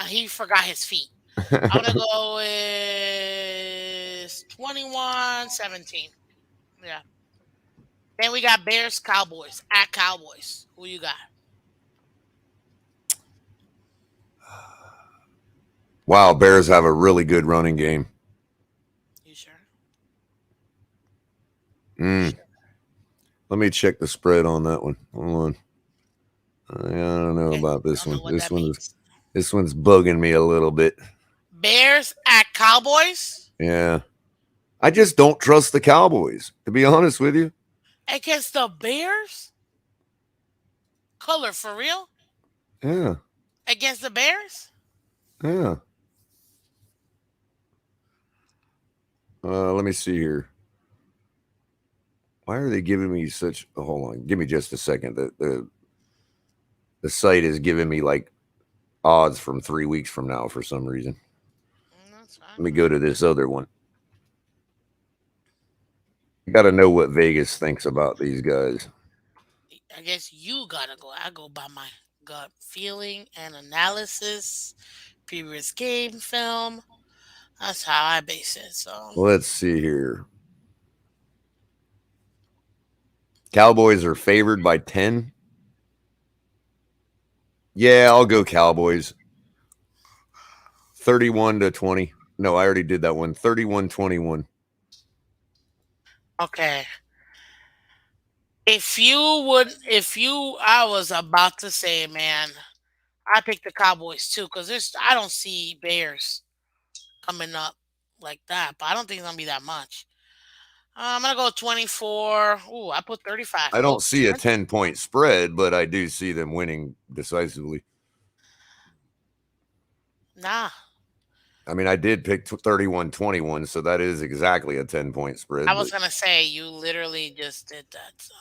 He forgot his feet. I'm gonna go with 21-17. Yeah. Then we got Bears, Cowboys at Cowboys. Who you got? Wow, Bears have a really good running game. You sure? You Mm. sure? Let me check the spread on that one. Hold on. I don't know Okay. about I this don't know one. what that means. This one's bugging me a little bit. Bears at Cowboys Yeah. I just don't trust the Cowboys, to be honest with you. against the Bears. Culler for real Yeah. against the Bears. Yeah. Let me see here. Why are they giving me such? Oh, hold on. Give me just a second. The site is giving me like odds from 3 weeks from now for some reason. That's Let fine. me go to this other one. I got to know what Vegas thinks about these guys. I guess you gotta go. I go by my gut feeling and analysis, previous game film. That's how I base it. So Let's see here. Cowboys are favored by 10. Yeah, I'll go Cowboys. 31 to 20. No, I already did that one. 31-21. okay, I was about to say, man, I picked the Cowboys too because I don't see Bears coming up like that, but I don't think it's gonna be that much. I'm gonna go 24. Ooh, I put 35. I don't Oh, see a 10-point spread, but I do see them winning decisively. nah. I mean, I did pick 31-21, so that is exactly a 10-point I spread, but was gonna say you literally just did that. So,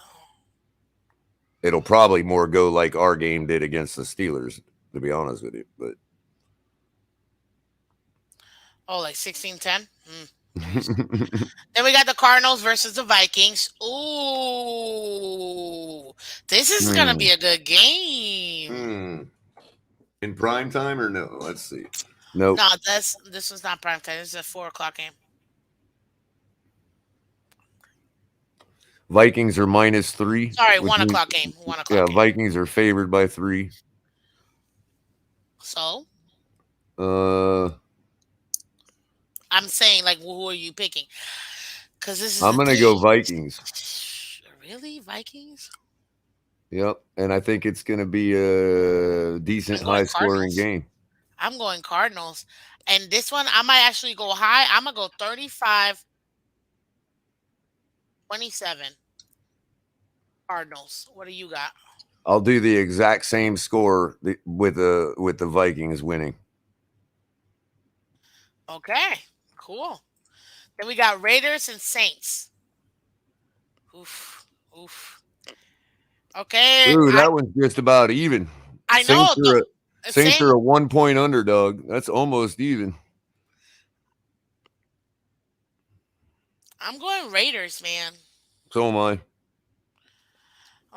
it'll probably more go like our game did against the Steelers, to be honest with you. But oh, like 16-10. Jeez. Then we got the Cardinals versus the Vikings. Ooh, this is gonna Hmm. be a good game. Hmm. In prime time or no? Let's see. Nope. No, this was not prime time. This is a 4 o'clock game. Vikings are -3, Sorry, which one means o'clock game. 1 o'clock yeah, game. Vikings are favored by 3. So Uh, I'm saying, like, who are you picking? Because this is I'm the gonna thing. go Vikings. Really, Vikings? Yep, and I think it's gonna be a I'm decent, going high-scoring Cardinals. game. I'm going Cardinals. And this one, I might actually go high. I'm gonna go 35-27 Cardinals. What do you got? I'll do the exact same score with the Vikings winning. Okay, cool. Then we got Raiders and Saints. Oof, oof. Okay, Ooh, I that one's just about even. I Saints know are a the Saints are same. a 1-point underdog. That's almost even. I'm going Raiders, man. So am I.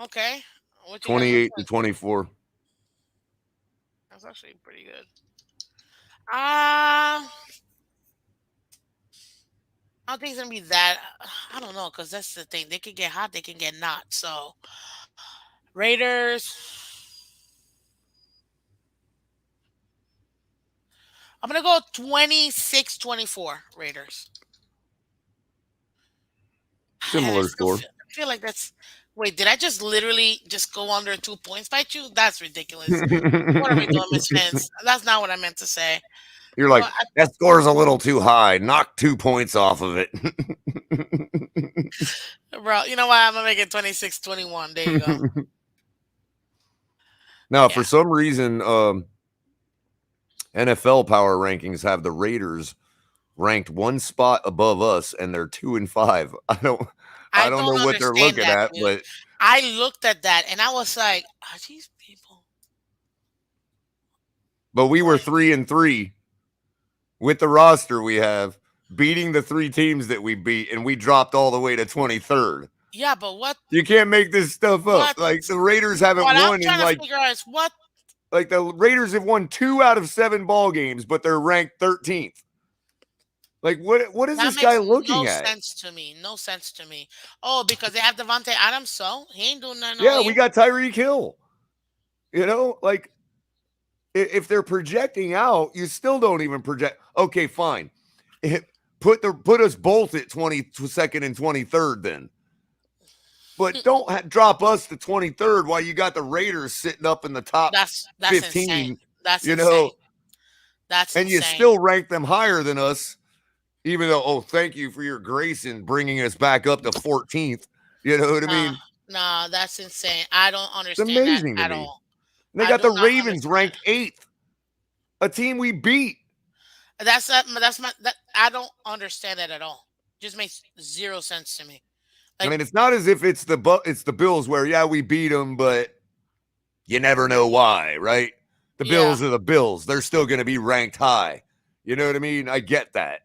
Okay, what you got? Looks 28 to like 24. that's actually pretty good. Uh, I don't think it's gonna be that. I don't know, cause that's the thing. They can get hot, they can get not. So Raiders. I'm gonna go 26-24 Raiders. And I Similar still score. feel like that's. Wait, did I just literally just go under 2 points by you? That's ridiculous. What are we doing, Miss Phins? That's not what I meant to say. You're You know, like, that score's a little too high. Knock 2 points off of it. bro, you know what? I'm gonna make it 26-21. There you go. Now, Yeah, for some reason, NFL power rankings have the Raiders ranked one spot above us, and they're 2-5. I I don't don't know what they're understand looking that, at, dude. but I looked at that and I was like, are these people we were like? 3-3 with the roster we have, beating the 3 teams that we beat, and we dropped all the way to 23rd. Yeah, but what? You can't make this stuff up. What? Like the Raiders haven't What I'm won in trying to figure out is what. the Raiders have won 2 out of 7 ball games, but they're ranked 13th. Like what is That this guy makes looking no at? sense to me. No sense to me. Oh, because they have Devontae Adams, so he ain't doing nothing all Yeah, we year. got Tyreek Hill. Like if they're projecting out, you still don't even project. Okay, fine. Put us both at 22nd and 23rd then. But don't drop us to 23rd while you got the Raiders sitting up in the top That's insane. 15, That's you insane. know, That's and you insane. still rank them higher than us, even though, oh, thank you for your grace in bringing us back up to 14th. You know what I Nah, mean? nah, that's insane. I don't It's understand that amazing to at me. all. And they I got do the not Ravens understand ranked 8th, a team we beat. that's my that I don't understand that at all. Just makes zero sense to me. I Like mean, it's not as if it's the Bills where, yeah, we beat them, but you never know why, right? The yeah, Bills are the Bills. They're still going to be ranked high. You know what I mean? I get that.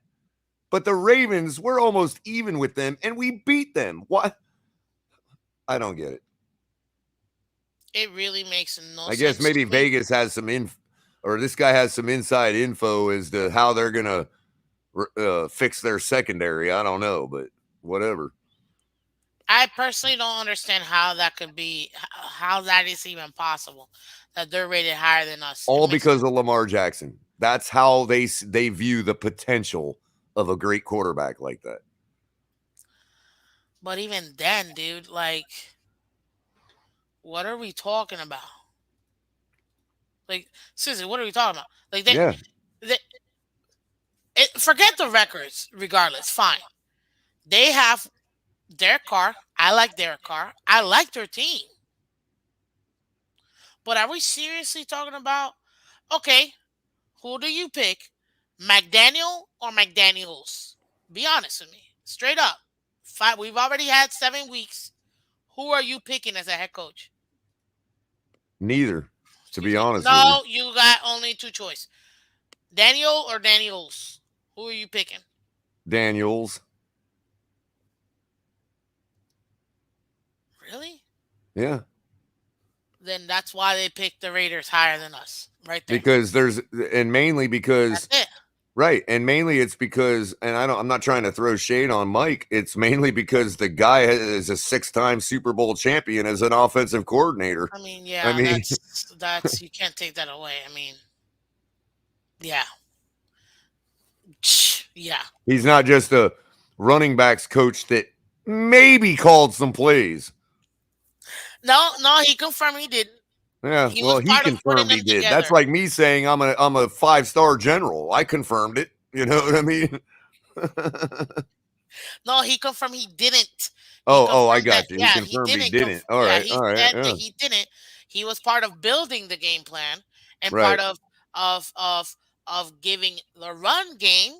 But the Ravens, we're almost even with them, and we beat them. What? I don't get it. it really makes no I guess sense to maybe me. Vegas has some or this guy has some inside info as to how they're going to fix their secondary. I don't know, but whatever. I personally don't understand how that could be, how that is even possible. That they're rated higher than us. It All makes, because of Lamar Jackson. That's how they view the potential of a great quarterback like that. but even then, dude, like, what are we talking about? Like, seriously, what are we talking about? Like, Yeah. they Forget the records. Regardless, fine. They have Derek Carr. I like Derek Carr. I like their team. But are we seriously talking about? Okay, who do you pick, McDaniel or McDaniel's? Be honest with me, straight up. Five. We've already had 7 weeks. Who are you picking as a head coach? Neither, to Excuse be me. honest with you. No, you got only two choice: Daniel or Daniels. Who are you picking? Daniels. Really? Yeah. Then that's why they picked the Raiders higher than us, right there. Because there's and mainly That's because it. right, and mainly it's because and I'm not trying to throw shade on Mike. It's mainly because the guy is a six-time Super Bowl champion as an offensive coordinator. I mean, I yeah, mean, that's you can't take that away. I mean, yeah, yeah. he's not just a running backs coach that maybe called some plays. No, no, he confirmed he didn't. Yeah, He well, was he part of putting confirmed he them did. That's together. like me saying I'm a five-star general. I confirmed it. You know what I mean? No, he confirmed he didn't. He Oh, I confirmed that, got you. He yeah, he confirmed he didn't. didn't. All Yeah, right, he all right, said that yeah, he didn't. He was part of building the game plan and part right. of of of giving the run game,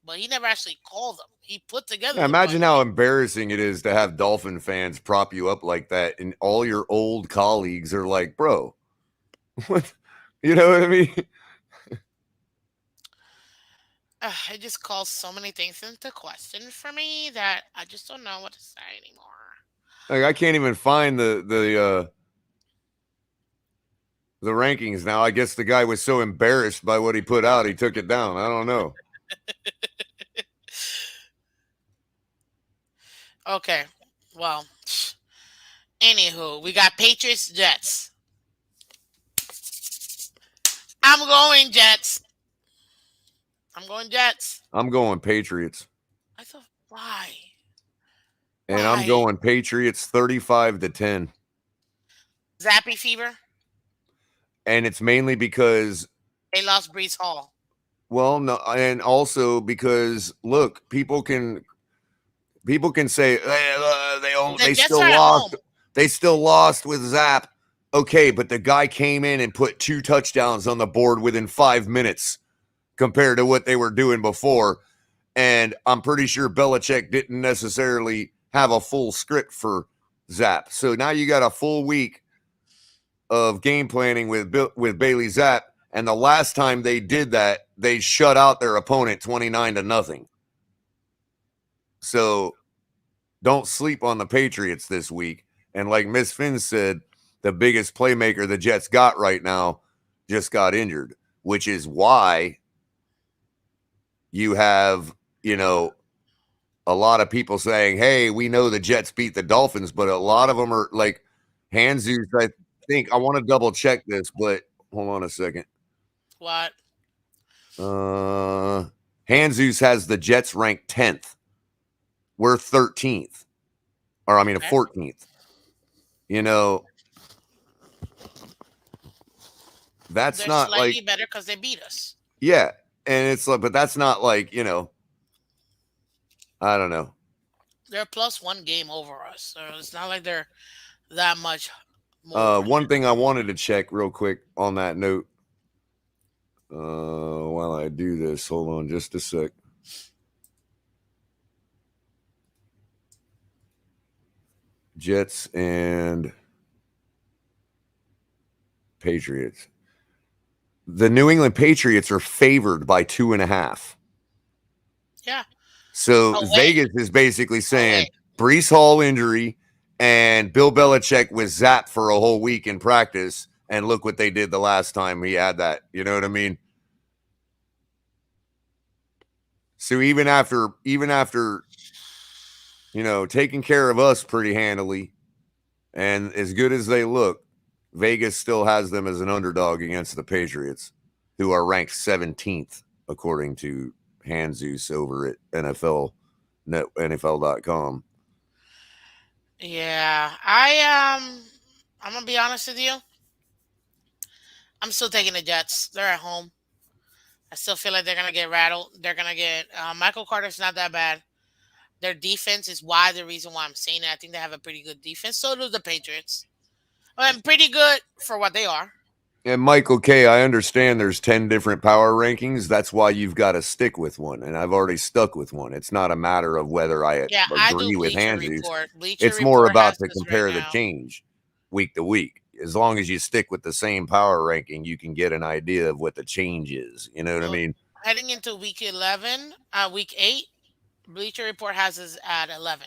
but he never actually called them. He put together Yeah, the run imagine how game. embarrassing it is to have Dolphin fans prop you up like that, and all your old colleagues are like, "Bro, what?" You know what I mean? It just calls so many things into question for me that I just don't know what to say anymore. Like, I can't even find the rankings now. I guess the guy was so embarrassed by what he put out, he took it down. I don't know. Okay, well, anywho, we got Patriots Jets. I'm going Jets. I'm going Jets. I'm going Patriots, I thought, why? and I'm Why? going Patriots 35-10. Zappy fever. And it's mainly because, They lost Brees Hall. well, no, and also because look, people can say The they Jets still are at lost. home. They still lost with Zap. Okay, but the guy came in and put two touchdowns on the board within 5 minutes compared to what they were doing before. And I'm pretty sure Belichick didn't necessarily have a full script for Zap. So now you got a full week of game planning with Bailey Zapp, and the last time they did that, they shut out their opponent 29-0. So don't sleep on the Patriots this week. And like Miss Phins said, the biggest playmaker the Jets got right now just got injured, which is why you have, you know, a lot of people saying, "Hey, we know the Jets beat the Dolphins," but a lot of them are like Hanzus. I think I want to double check this, but hold on a second. What? Uh, Hanzus has the Jets ranked 10th. We're 13th, or I mean Okay. 14th. You know, that's They're not like slightly better because they beat us. yeah, and it's like, but that's not like I don't know. They're plus one game over us. So it's not like they're that much more. One thing I wanted to check real quick on that note. While I do this, hold on just a sec. Jets and Patriots. The New England Patriots are favored by 2.5. Yeah. So Away. Vegas is basically saying Away. Brees Hall injury and Bill Belichick was zapped for a whole week in practice. And look what they did the last time he had that. You know what I mean? So even after taking care of us pretty handily and as good as they look, Vegas still has them as an underdog against the Patriots, who are ranked 17th according to Hanzus over at NFL.com. Yeah. I'm gonna be honest with you. I'm still taking the Jets. They're at home. I still feel like they're gonna get rattled. They're gonna get Michael Carter's not that bad. Their defense is why the reason why I'm saying it. I think they have a pretty good defense. So do the Patriots. I mean, pretty good for what they are. And Michael K, I understand there's 10 different power rankings. That's why you've got to stick with one. And I've already stuck with one. It's not a matter of whether I Yeah, I do agree with Bleacher Handzus. Report. Bleacher It's more Report about has to this right compare the now. change week to week. As long as you stick with the same power ranking, you can get an idea of what the change is. You know what I Well, mean? heading into week 11, week 8, Bleacher Report has us at 11,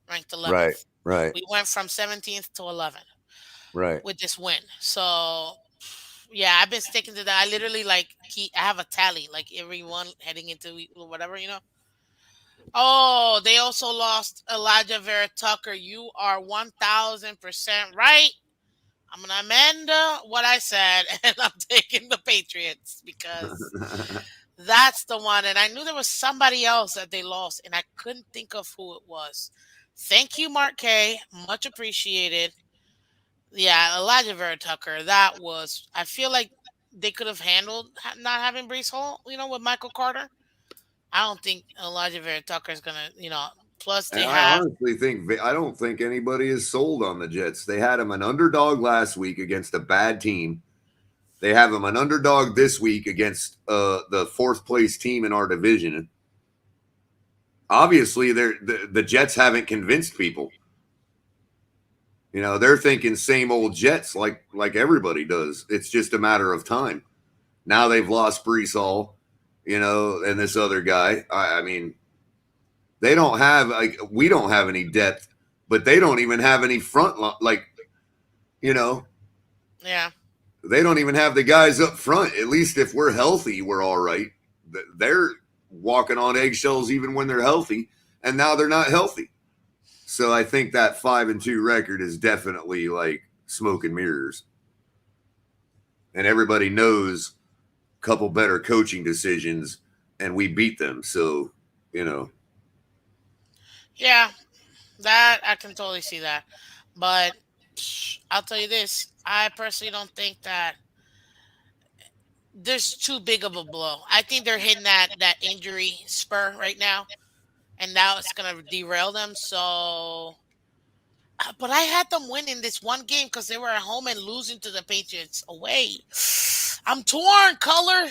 ranked Right, 11th. right, We went from 17th to 11th right. with this win. So, yeah, I've been sticking to that. I literally I have a tally like every one heading into whatever, you know. Oh, they also lost Elijah Vera Tucker. You are 1000% right. I'm gonna amend what I said, and I'm taking the Patriots because that's the one. And I knew there was somebody else that they lost, and I couldn't think of who it was. Thank you, Mark K. Much appreciated. Yeah, Elijah Vera Tucker. That was. I feel like they could have handled not having Brees Hall. You know, with Michael Carter. I don't think Elijah Vera Tucker is gonna. You know. Plus, And they I have. honestly think I don't think anybody is sold on the Jets. They had him an underdog last week against a bad team. They have him an underdog this week against the fourth place team in our division. Obviously, the Jets haven't convinced people. You know, they're thinking same old Jets like everybody does. It's just a matter of time. Now they've lost Brees Hall, you know, and this other guy. I mean, they don't have we don't have any depth, but they don't even have any front like you know Yeah. they don't even have the guys up front. At least if we're healthy, we're all right. They're walking on eggshells even when they're healthy, and now they're not healthy. So I think that 5-2 record is definitely like smoke and mirrors, and everybody knows a couple better coaching decisions, and we beat them. So you know, Yeah. That I can totally see that. But I'll tell you this: I personally don't think that there's too big of a blow. I think they're hitting that injury spur right now, and now it's gonna derail them. So, but I had them winning this one game because they were at home and losing to the Patriots away. I'm torn, Color.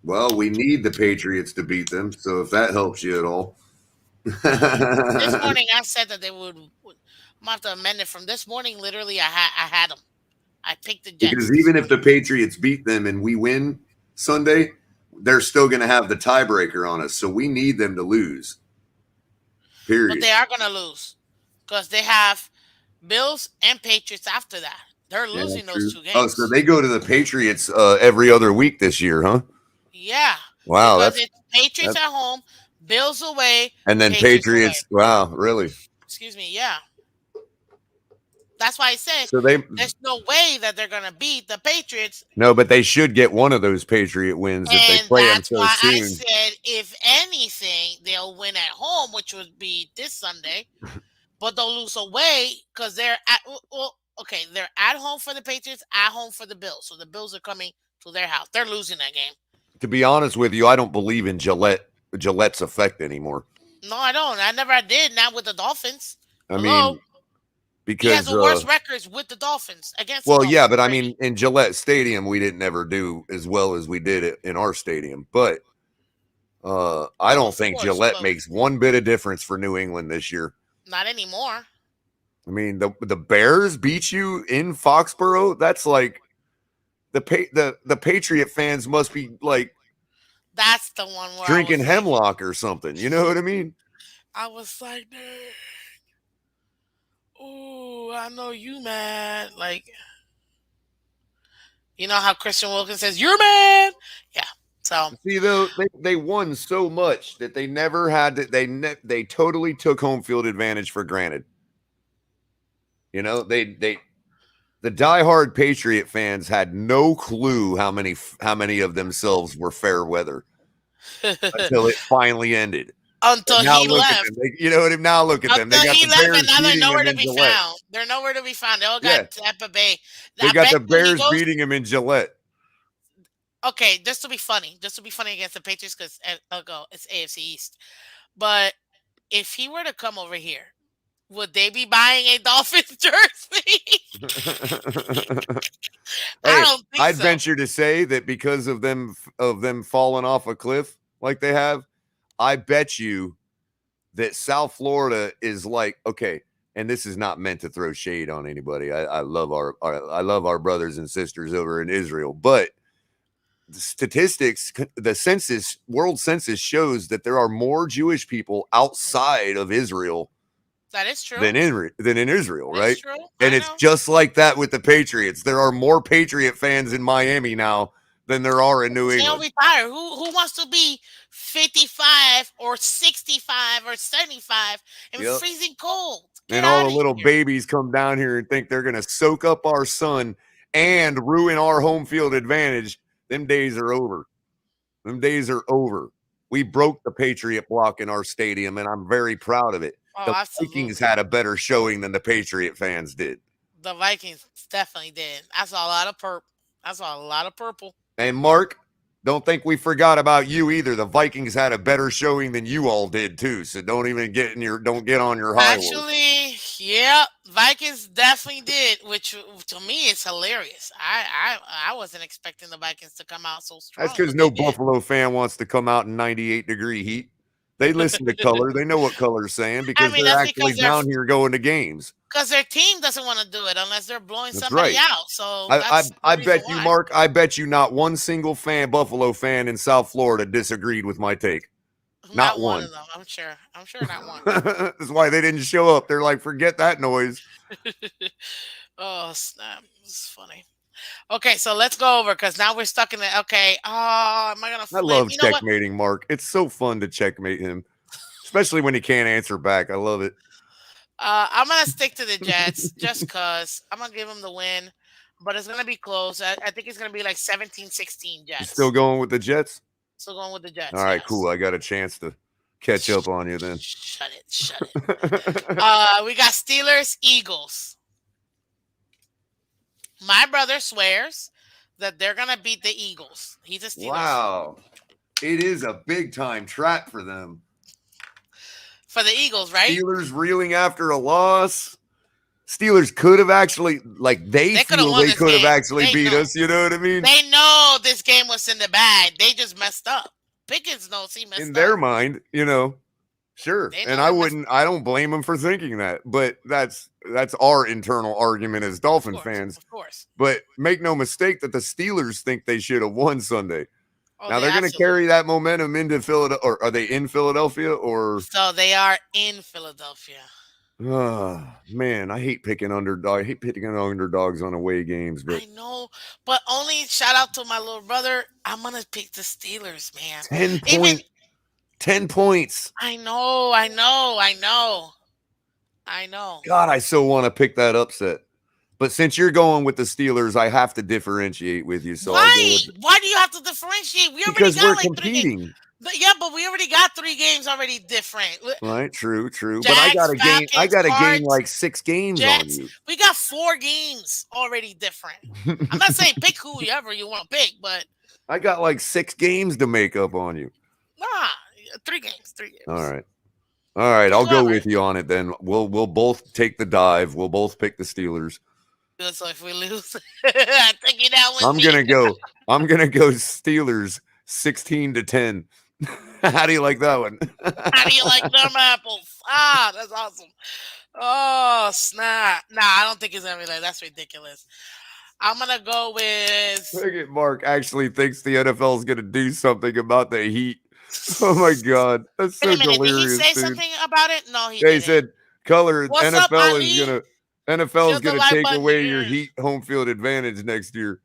well, we need the Patriots to beat them. So if that helps you at all. This morning I said that they would. I'm gonna have to amend it from this morning. Literally, I had them. I picked the Jets Because this even if morning, the Patriots beat them and we win Sunday, they're still going to have the tiebreaker on us. So we need them to lose. but Period. they are gonna lose because they have Bills and Patriots after that. They're Yeah, losing those true. two Oh, so games. they go to the Patriots every other week this year, huh? Yeah, Wow, because that's it's Patriots that. at home, Bills away, And then Patriots away. Patriots. Wow, really? Excuse me. Yeah, that's why I say So they there's no way that they're gonna beat the Patriots, no, but they should get one of those Patriot wins if they and play them that's so why I soon. said if anything they'll win at home, which would be this Sunday, but they'll lose away because they're at well, okay, they're at home for the Patriots, at home for the Bills. So the Bills are coming to their house. They're losing that game. To be honest with you, I don't believe in Gillette's effect anymore. No, I don't. I never did. Not with the Dolphins. I mean, Hello. He has because the worst records with the Dolphins against the well, yeah, Dolphins. but I Brady. mean, in Gillette Stadium, we didn't ever do as well as we did it in our stadium. But I Oh, don't of think course, Gillette but makes one bit of difference for New England this year. not anymore. I mean, the Bears beat you in Foxborough. That's like the Patriot fans must be like That's the one where I drinking was like, hemlock or something. You know what I mean? I was like, oh, I know you mad. Like, you know how Christian Wilkins says, you're mad. Yeah. So See, though, they won so much that they never had to, they totally took home field advantage for granted. You know, they the diehard Patriot fans had no clue how many of themselves were fair weather until it finally ended. And until now he look at left. them. You know what? Now look at them. They Until got he the left, and Bears now they're beating nowhere them to in be Gillette. found. They're nowhere to be found. They all Yeah, got Tampa Bay. they I got bet the when he Bears goes, beating them in Gillette. Okay, just to be funny against the Patriots because I'll go. It's AFC East. But if he were to come over here, would they be buying a Dolphins jersey? I Hey, don't think I'd so. venture to say that because of them falling off a cliff like they have, I bet you that South Florida is like, okay, and this is not meant to throw shade on anybody. I love I love our brothers and sisters over in Israel, but the statistics, the census, world census shows that there are more Jewish people outside of Israel That is true. than in Israel, That's right? true. And I it's know. just like that with the Patriots. There are more Patriot fans in Miami now than there are in New Because they don't England. retire. Who wants to be 55 or 65 or 75 in Yep. freezing cold? Get And all out the of little here. babies come down here and think they're going to soak up our sun and ruin our home field advantage. Them days are over. Them days are over. We broke the Patriot block in our stadium, and I'm very proud of it. Oh, The Vikings absolutely. had a better showing than the Patriot fans did. The Vikings definitely did. I saw a lot of purple. I saw a lot of purple. And Mark, don't think we forgot about you either. The Vikings had a better showing than you all did too. So don't get on your high horse. Actually, yeah, Vikings definitely did, which to me is hilarious. I wasn't expecting the Vikings to come out so That's strong, because but they no did. Buffalo fan wants to come out in 98-degree heat. They listen to Color. They know what Color's saying I because mean, they're that's actually down here going to games. because their team doesn't want to do it unless they're blowing That's somebody right. out. So I, I that's the I reason bet you, why. Mark. I bet you not one single Buffalo fan in South Florida disagreed with my take. Not Not one one. of them, I'm sure. I'm sure not one. That's why they didn't show up. They're like, forget that noise. Oh snap! It's funny. Okay, so let's go over because now we're stuck in the. Okay, oh, am I gonna I flip? love You know what? checkmating Mark. It's so fun to checkmate him, especially when he can't answer back. I love it. I'm gonna stick to the Jets just cause I'm gonna give them the win, but it's gonna be close. I think it's gonna be like 17-16 You still Jets. going with the Jets? Still going with the All Jets, right, cool. yes. I got a chance to catch up on you then. Shut it, shut it. We got Steelers, Eagles. My brother swears that they're gonna beat the Eagles. He's a Steelers fan. Wow. It is a big time trap for them. For the Eagles, right? Steelers reeling after a loss. Steelers could have actually, like, they They could have feel won they this could have game. actually They beat know. us. You know what I mean? They know this game was in the bag. They just messed up. Pickens knows he In messed their up. mind, sure. They And know they messed. I don't blame them for thinking that. But that's our internal argument as Of Dolphin course, fans. of course. But make no mistake that the Steelers think they should have won Sunday. Oh, Now they they're going to absolutely. carry that momentum into Philadelphia. Or are they in Philadelphia? Or So they are in Philadelphia. man, I hate picking underdog. I hate picking underdogs on away games. But I know, but only shout out to my little brother. I'm gonna pick the Steelers, man. 10 Even point, 10 points. I know, I know, I know, I know. God, I so want to pick that upset. But since you're going with the Steelers, I have to differentiate with you. So I'll go Why? with Why do you have to differentiate? We already because we're got like 3 games. competing. Yeah, but we already got 3 games already different. Right? True. But I got Jags, to gain. I Falcons, got to gain Cards, like 6 games on Jets. you. We got 4 games already different. I'm not saying pick whoever you want to pick, but I got like 6 games to make up on you. nah, 3 games, 3 games. All right. Pick I'll go whoever. with you on it then. We'll both take the dive. We'll both pick the Steelers. So if we lose, I think you're down with I'm me. gonna go. I'm gonna go Steelers 16-10. How do you like that one? How do you like them apples? Ah, that's awesome. Oh, snap. Nah, I don't think it's going to be like that's ridiculous. I'm going to go with. Look at Mark actually thinks the NFL is gonna do something about the Heat. Oh my God, that's Wait so a minute. Did he delirious, say dude. something about it? No, he They didn't. said, "Color What's up, Ali? NFL is Feel the gonna like take button. away your Heat home field advantage next year."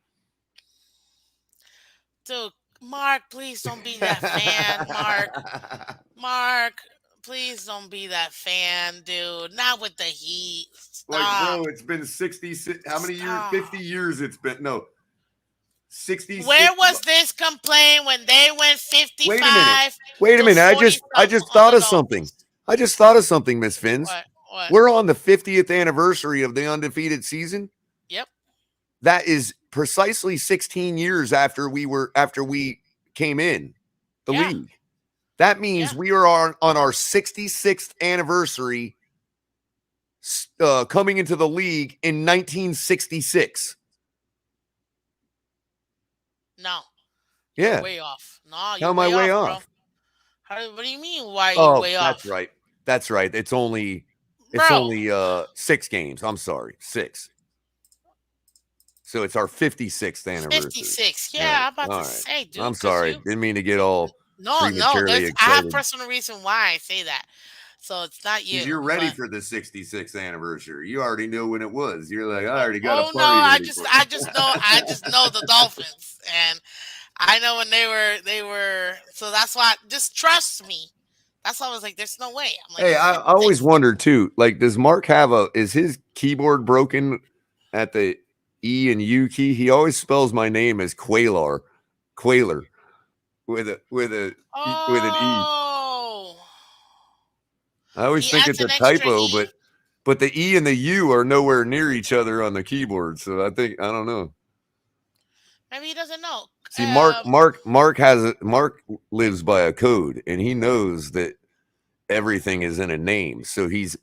Dude, Mark, please don't be that fan. Mark, please don't be that fan, dude. Not with the Heat. Like, Stop. bro, it's been 66. How many years? Stop. 50 years. It's been no 66. Where was this complaint when they went 55? Wait a minute. Wait a to minute. I 40 just something on thought the of something. Dolphins? I just thought of something, Miss Phins. What? We're on the 50th anniversary of the undefeated season. Yep. that is precisely 16 years after we came in the Yeah, league. That means yeah. we are on our 66th anniversary coming into the league in 1966. No, you're Yeah. way off. No, How you're am I way way off, bro. off? What do you mean? Why are you Oh, way that's off, right. That's right. It's bro? only 6 games. I'm sorry. 6. So it's our 56th anniversary. 56. Right. Yeah, I'm about All to right. say, dude, I'm because sorry. you. Didn't mean to get all No, no. prematurely There's. I have excited. personal reason why I say that. So it's not Because you, you're ready but for the 66th anniversary. You already knew when it was. You're like, I oh, already got a oh no, party ready for I it. just know the Dolphins, and I know when they were. So that's why. Just trust me. That's why I was like, "There's no way." I'm like, Hey, "It's I always 56." wondered too. Like, does Mark have is his keyboard broken at the E and U key? He always spells my name as Quailer, with an E. Oh, I always he think adds it's a an extra typo, e. but the E and the U are nowhere near each other on the keyboard. So I don't know. Maybe he doesn't know. See, Mark lives by a code, and he knows that everything is in a name. So he's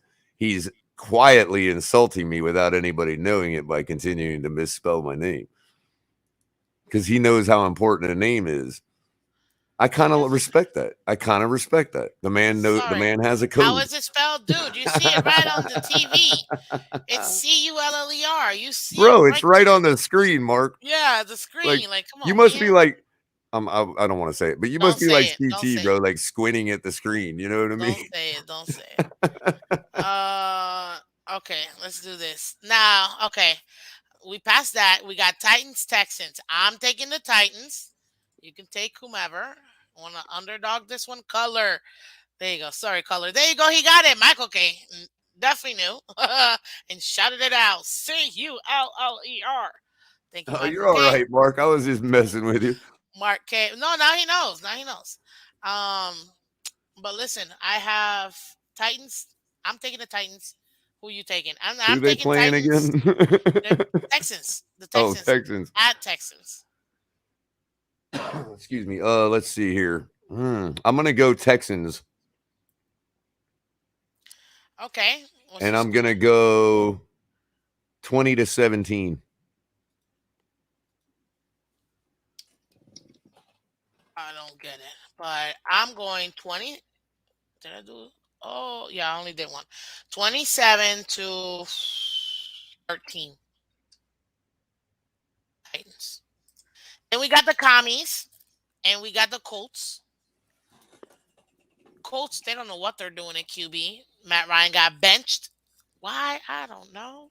quietly insulting me without anybody knowing it by continuing to misspell my name because he knows how important a name is. I kind of Yes. respect that. The Sorry. man has a How code. is it spelled, dude? You see it right on the TV. It's Culler. You see it Bro, it's right right there. on the screen, Mark. Yeah, the Like screen. Like, come you on, must be man. like I don't want to say it, but you must Don't be like say it. Don't CT, say it. bro, like squinting at the screen. You know what I mean? Don't say it. Don't say it. Uh, okay, let's do this now. Okay, we passed that. We got Titans Texans. I'm taking the Titans. You can take whomever. Want to underdog this one? Color. There you go. Sorry, Color. There you go. He got it. Michael K. Definitely knew and shouted it out. Culler. Thank you, Oh, Michael you're all K. right, Mark. I was just messing with you. Mark K. No, now he knows. Now he knows. Um, but listen, I have Titans. I'm taking the Titans. Who you taking? Who I'm they taking playing Titans. again? The Texans. The Oh, Texans Texans. at Texans. Excuse me. Let's see here. I'm gonna go Texans, Okay. What's and your I'm score? gonna go 20-17. I don't get it. But I'm going 20. Did I do? Oh, yeah, I only did one. 27-13 Titans. Then we got the commies and we got the Colts. Colts, they don't know what they're doing at QB. Matt Ryan got benched. Why? I don't know.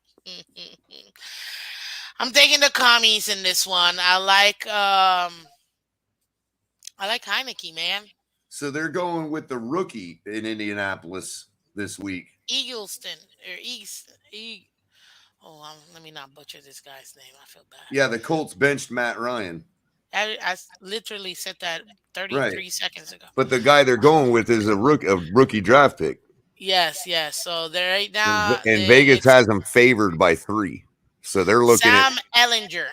I'm taking the commies in this one. I like Heineke, man. So they're going with the rookie in Indianapolis this week. Eagleston or East. Oh, let me not butcher this guy's name. I feel bad. Yeah, the Colts benched Matt Ryan. I literally said that Right. 33 seconds ago. But the guy they're going with is a rookie draft pick. Yes, yes. So they're right now. And Vegas It's has them favored by 3. So they're looking at Sam Ellinger.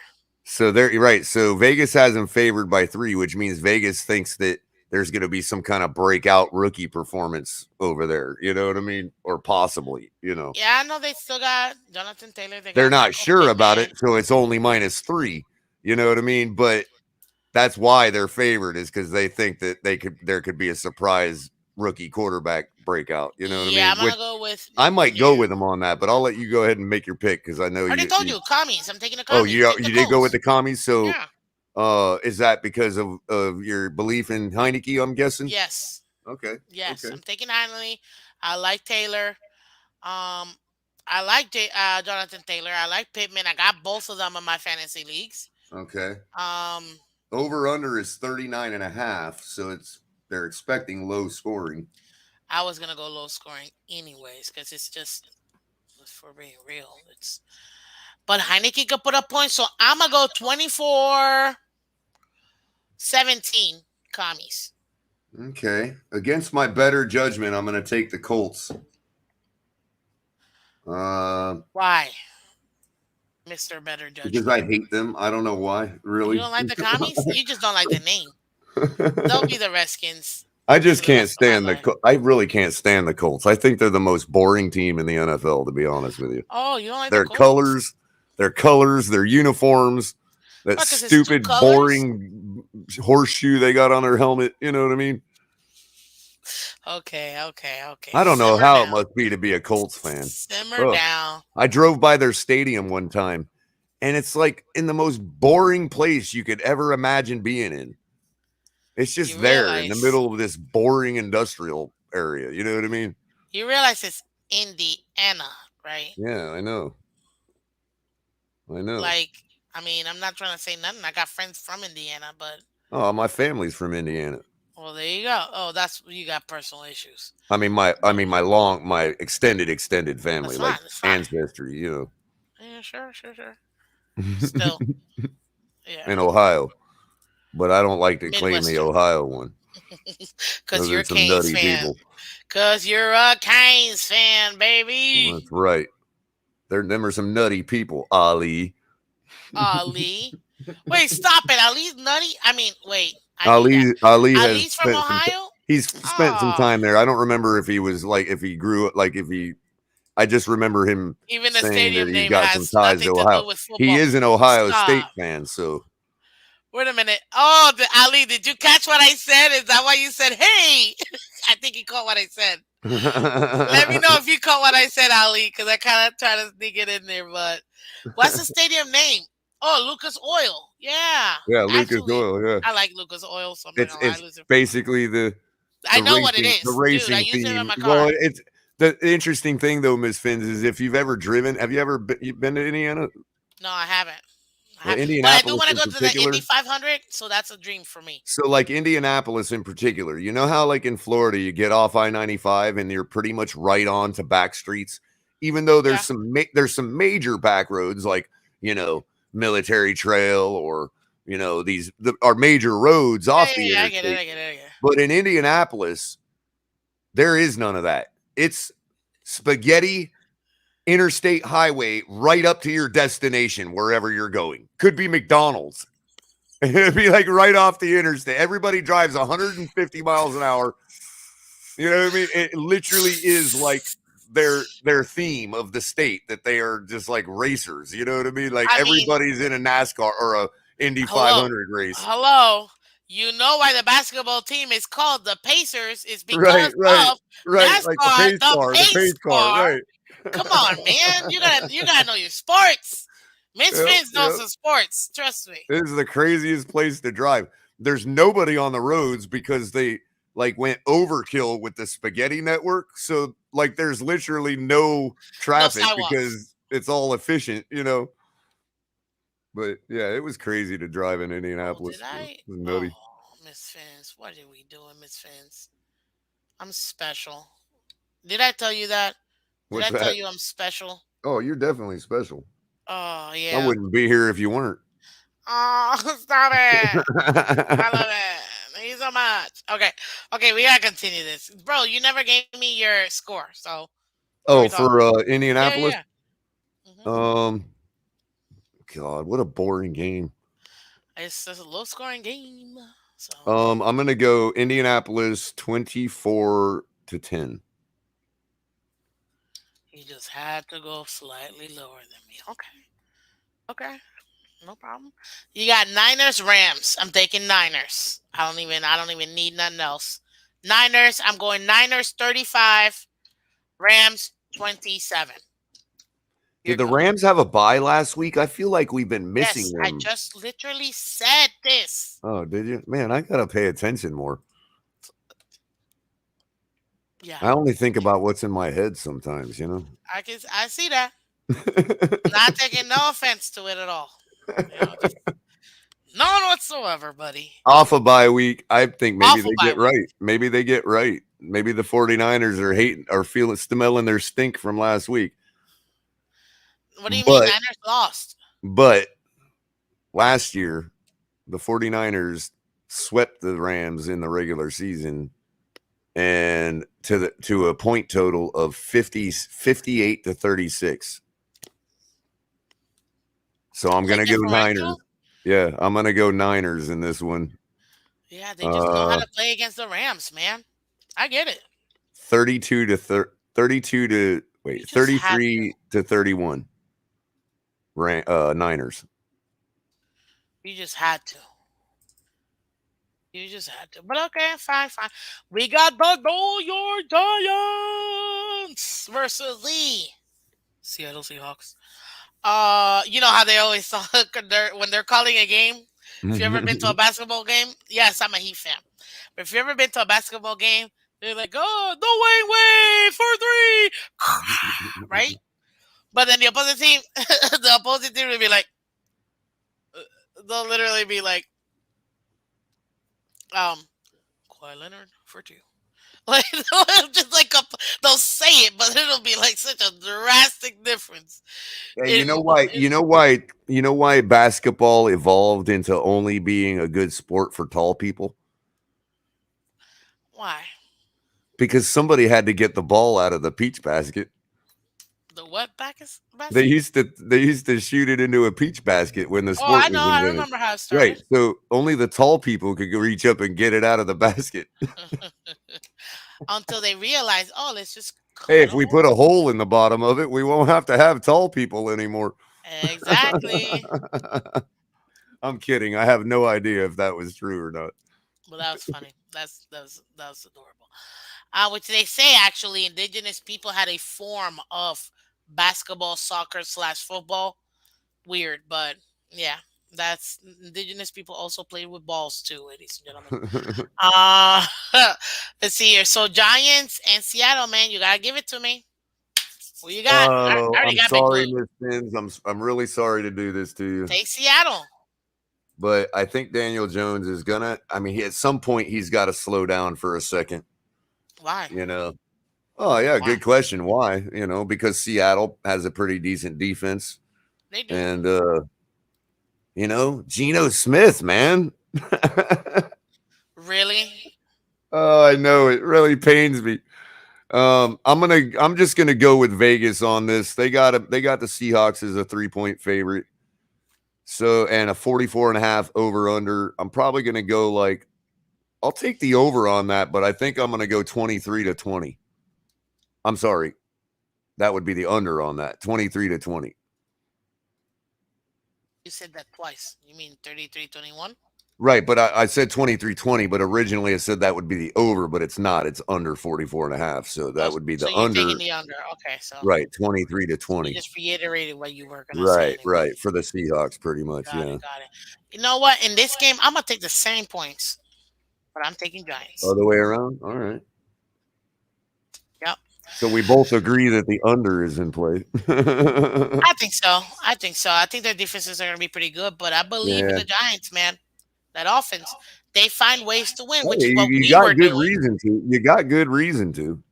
so they're right. So Vegas has them favored by 3, which means Vegas thinks that there's going to be some kind of breakout rookie performance over there. You know what I mean? Or possibly, Yeah, I know they still got Jonathan Taylor. They they're got not Michael sure about Pittman. it. So it's only -3. You know what I mean? But that's why they're favored is because they think that there could be a surprise rookie quarterback breakout. You know what I Yeah, mean? I'm Which gonna go with I might go new. with them on that, but I'll let you go ahead and make your pick because I know I already you, told you. you, commies. I'm taking the Oh, commies. Take the you did go with Colts. the commies. So, Yeah. is that because of your belief in Heineke? I'm guessing. Yes. Okay. Yes. Okay. I'm taking Hanley. I like Taylor. Um, I like Jonathan Taylor. I like Pittman. I got both of them in my fantasy leagues. Okay. Um, Over under is 39.5, so they're expecting low scoring. I was gonna go low scoring anyways because it's just for being real. But Heineke could put up points, so I'm gonna go 24-17 commies. Okay. Against my better judgment, I'm going to take the Colts. Why? Mr. Better because I Judgment. hate them. I don't know why, You really. don't like the commies? You just don't like the name. They'll be the Redskins I for just the can't rest of my stand life. I really can't stand the Colts. I think they're the most boring team in the NFL, to be honest with you. Oh, you don't like the Their Colts? colors, their colors, their uniforms, that What? Because it's two stupid, colors? boring horseshoe they got on their helmet. You know what I mean? Okay, okay, okay. I don't know Simmer how it down. must be to be a Colts fan. Simmer Ugh. down. I drove by their stadium one time, and it's like in the most boring place you could ever imagine being in. It's You just there in the realize middle of this boring industrial area. You know what I mean? you realize it's Indiana, right? Yeah, I know. I know. Like, I mean, I'm not trying to say nothing. I got friends from Indiana, but Oh, my family's from Indiana. well, there you go. Oh, that's you got personal issues. My extended That's family, fine. like That's fine. ancestry, Yeah, sure, sure, sure. know, Still, yeah, in Ohio. But I don't like to claim the Midwestern. Ohio one. Cause Those you're are a some Canes nutty fan. people. Cause you're a Canes fan, baby. That's right. Them are some nutty people, Ali. Ali. Wait, stop it. Ali's nutty. I mean, wait. I knew that. Ali has Ali's from spent Ohio. he's spent some Oh, time there. I don't remember if he was like if he grew up like if he I just remember him even the saying that stadium he's name got some has ties to nothing to Ohio. do with He football. is an Ohio State Stop. fan, so Wait a minute. Oh, Ali, did you catch what I said? Is that why you said, hey? I think you caught what I said. Let me know if you caught what I said, Ali, because I kind of try to sneak it in there. But what's the stadium name? Oh, Lucas Oil. Yeah. yeah, Lucas Actually, Oil, yeah. I like Lucas Oil, so I'm not going to lie. It's basically I know what it the is. Dude, I racing use it in theme. my Well, car. it's the interesting thing though, Miss Finns, is if you've ever driven, have you ever been to Indiana? No, I haven't. Well, But I do Indianapolis want to in go to the Indy particular. 500, so that's a dream for me. So, like Indianapolis in particular, you know how like in Florida you get off I-95 and you're pretty much right on to back streets, even though Yeah. there's some major back roads like Military Trail or are major roads Yeah, off yeah, the yeah. I get it. interstate. I get it. I get it. But in Indianapolis, there is none of that. It's spaghetti interstate highway right up to your destination, wherever you're going. Could be McDonald's. It'd be like right off the interstate. Everybody drives 150 miles an hour. You know what I mean? It literally is like their theme of the state that they are just like racers. You know what I mean? Like I mean, everybody's in a NASCAR or a Indy hello. 500 race. Hello. You know why the basketball team is called the Pacers is Right, because right, of right. Like NASCAR, the the pace pace car, car. right. Come on, man. You gotta know your sports. Miss Yep, Phins knows yep. some sports. Trust me. This is the craziest place to drive. There's nobody on the roads because they like went overkill with the spaghetti network. So like there's literally no No traffic sidewalks. because it's all efficient. But yeah, it was crazy to drive in Oh, did Indianapolis. It I? was Oh, nutty. Miss Phins. What are we doing, Miss Phins? I'm special. Did I tell you that? Did What's I tell that? you I'm special? Oh, you're definitely special. Oh, I yeah. wouldn't be here if you weren't. Oh, stop it. I love it. Thank you so much. Okay. Okay, we gotta continue this. Bro, you never gave me your score, so what are we Oh, talking for about? Yeah, Indianapolis. yeah. Hmm. Um, God, what a boring game. It's just a low scoring game. So I'm gonna go Indianapolis 24-10. you just had to go slightly lower than me. Okay. Okay. No problem. You got Niners, Rams. I'm taking Niners. I don't even need nothing else. Niners, I'm going Niners 35, Rams 27. Did Here the goes. Rams have a bye last week? I feel like we've been missing Yes, I them. just literally said this. Oh, did you? Man, I gotta pay attention more. Yeah, I only think about what's in my head sometimes. I see that. Not taking no offense to it at all. Just none whatsoever, buddy. Off a bye week, I think maybe Awful they bye get week. right. Maybe they get right. Maybe the 49ers are feeling smelling their stink from last week. What do you mean? But Niners lost. but last year, the 49ers swept the Rams in the regular season and to a point total of 58-36. So I'm Play gonna go Niners. differential. Yeah, I'm gonna go Niners in this one. Yeah, they just know how Uh, to play against the Rams, man. I get it. 32 to You wait, just had to. 33 to 31. Niners. You just had to. You just had to. But okay, fine, fine. We got the Know Your Giants versus the Seattle Seahawks. You know how they always talk when they're calling a game. If you ever been to a basketball game, yes, I'm a Heat fan. But if you ever been to a basketball game, they're like, "Oh, no way, for three," right? But then the opposite team, the opposite team will be like, they'll literally be like, um, Kawhi Leonard for two. Like just like they'll say it, but it'll be like such a drastic difference. Hey, It, you know why? it You know why basketball evolved into only being a good sport for tall people? why Because somebody had to get the ball out of the peach basket. the what back is They basket? used to they used to shoot it into a peach basket when the Oh, sport I know. was I invented. remember how it Right. started. So only the tall people could reach up and get it out of the basket. Until they realize, oh, let's just Hey, cut if a we put hole. a hole in the bottom of it, we won't have to have tall people anymore. Exactly. I'm kidding. I have no idea if that was true or not. Well, that was funny. That was adorable. Which they say actually, indigenous people had a form of basketball, soccer slash football. Weird, but yeah, that's indigenous people also played with balls too, ladies and gentlemen. Uh let's see here. So Giants and Seattle, man, you gotta give it to me. What you got? I Oh, already I'm got Big sorry, Blue. Miss Phins. I'm really sorry to do this to you, Take Seattle. but I think Daniel Jones is gonna. I mean, at some point he's got to slow down for a second. Why? You know. Oh yeah, Why? good question. Why? Because Seattle has a pretty decent defense, They do. and Geno Smith, man. Really? Oh, I know it really pains me. I'm just gonna go with Vegas on this. They got the Seahawks as a 3-point favorite. So and a 44 and a half over under. I'm probably gonna go like I'll take the over on that, but I think I'm gonna go 23 to 20. I'm sorry. That would be the under on that. 23 to 20. You said that twice. You mean 33-21? Right, but I said 23-20, but originally I said that would be the over, but it's not. It's under 44 and a half. So Oh, that would be so the you're taking under, the under. Okay, so right, 23 to you 20. just reiterated what you were gonna say Right, anyway. right. For the Seahawks, pretty much. Got Yeah. it, got it. You know what? In this game, I'm gonna take the same points, but I'm taking Giants. Other way around. All right. Yep. So we both agree that the under is in play. I think so. I think so. I think their defenses are going to be pretty good, but I believe in Yeah. the Giants, man. That offense, they find ways to win, which Hey, is what you we got were good doing. reason to. You got good reason to.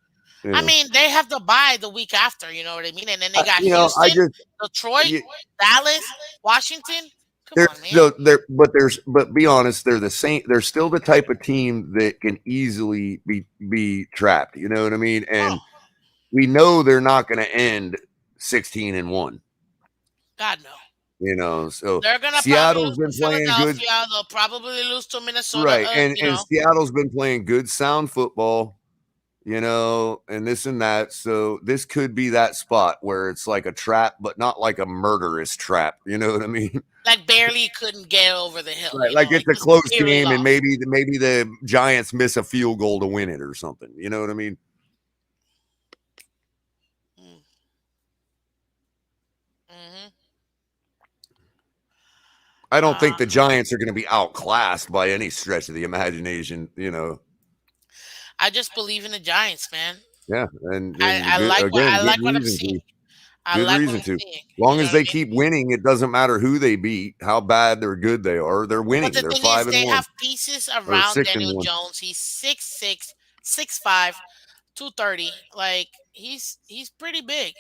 I Yeah. mean, they have to buy the week after, you know what I mean? And then they got I Houston, just Detroit, you, Dallas, Washington. Come there's on, man. no there, but be honest, they're the same. They're still the type of team that can easily be trapped. You know what I mean? Oh, And we know they're not going to end 16-1. God, no. So They're going to probably Seattle's lose to been playing good. Philadelphia. They'll probably lose to Minnesota, Right. And you know. Seattle's been playing good sound football, and this and that. So this could be that spot where it's like a trap, but not like a murderous trap. You know what I mean? Like barely couldn't get over the hill, Right. you know, Like like it's a just close barely game and lost. maybe the Giants miss a field goal to win it or something. You know what I mean? Mm, hmm I don't think Uh, the Giants are going to be outclassed by any stretch of the imagination. I just believe in the Giants, man. Yeah, and I good like what again, I good like what I'm reason seeing. to. I Good like what reason I'm to. seeing. You Long know as what I they mean? keep winning, it doesn't matter who they beat, how bad or good they are. They're But winning. the They're thing five is, and they one have pieces or around six and Daniel one. Jones. He's 6'6", 6'5", 230. Like he's pretty big.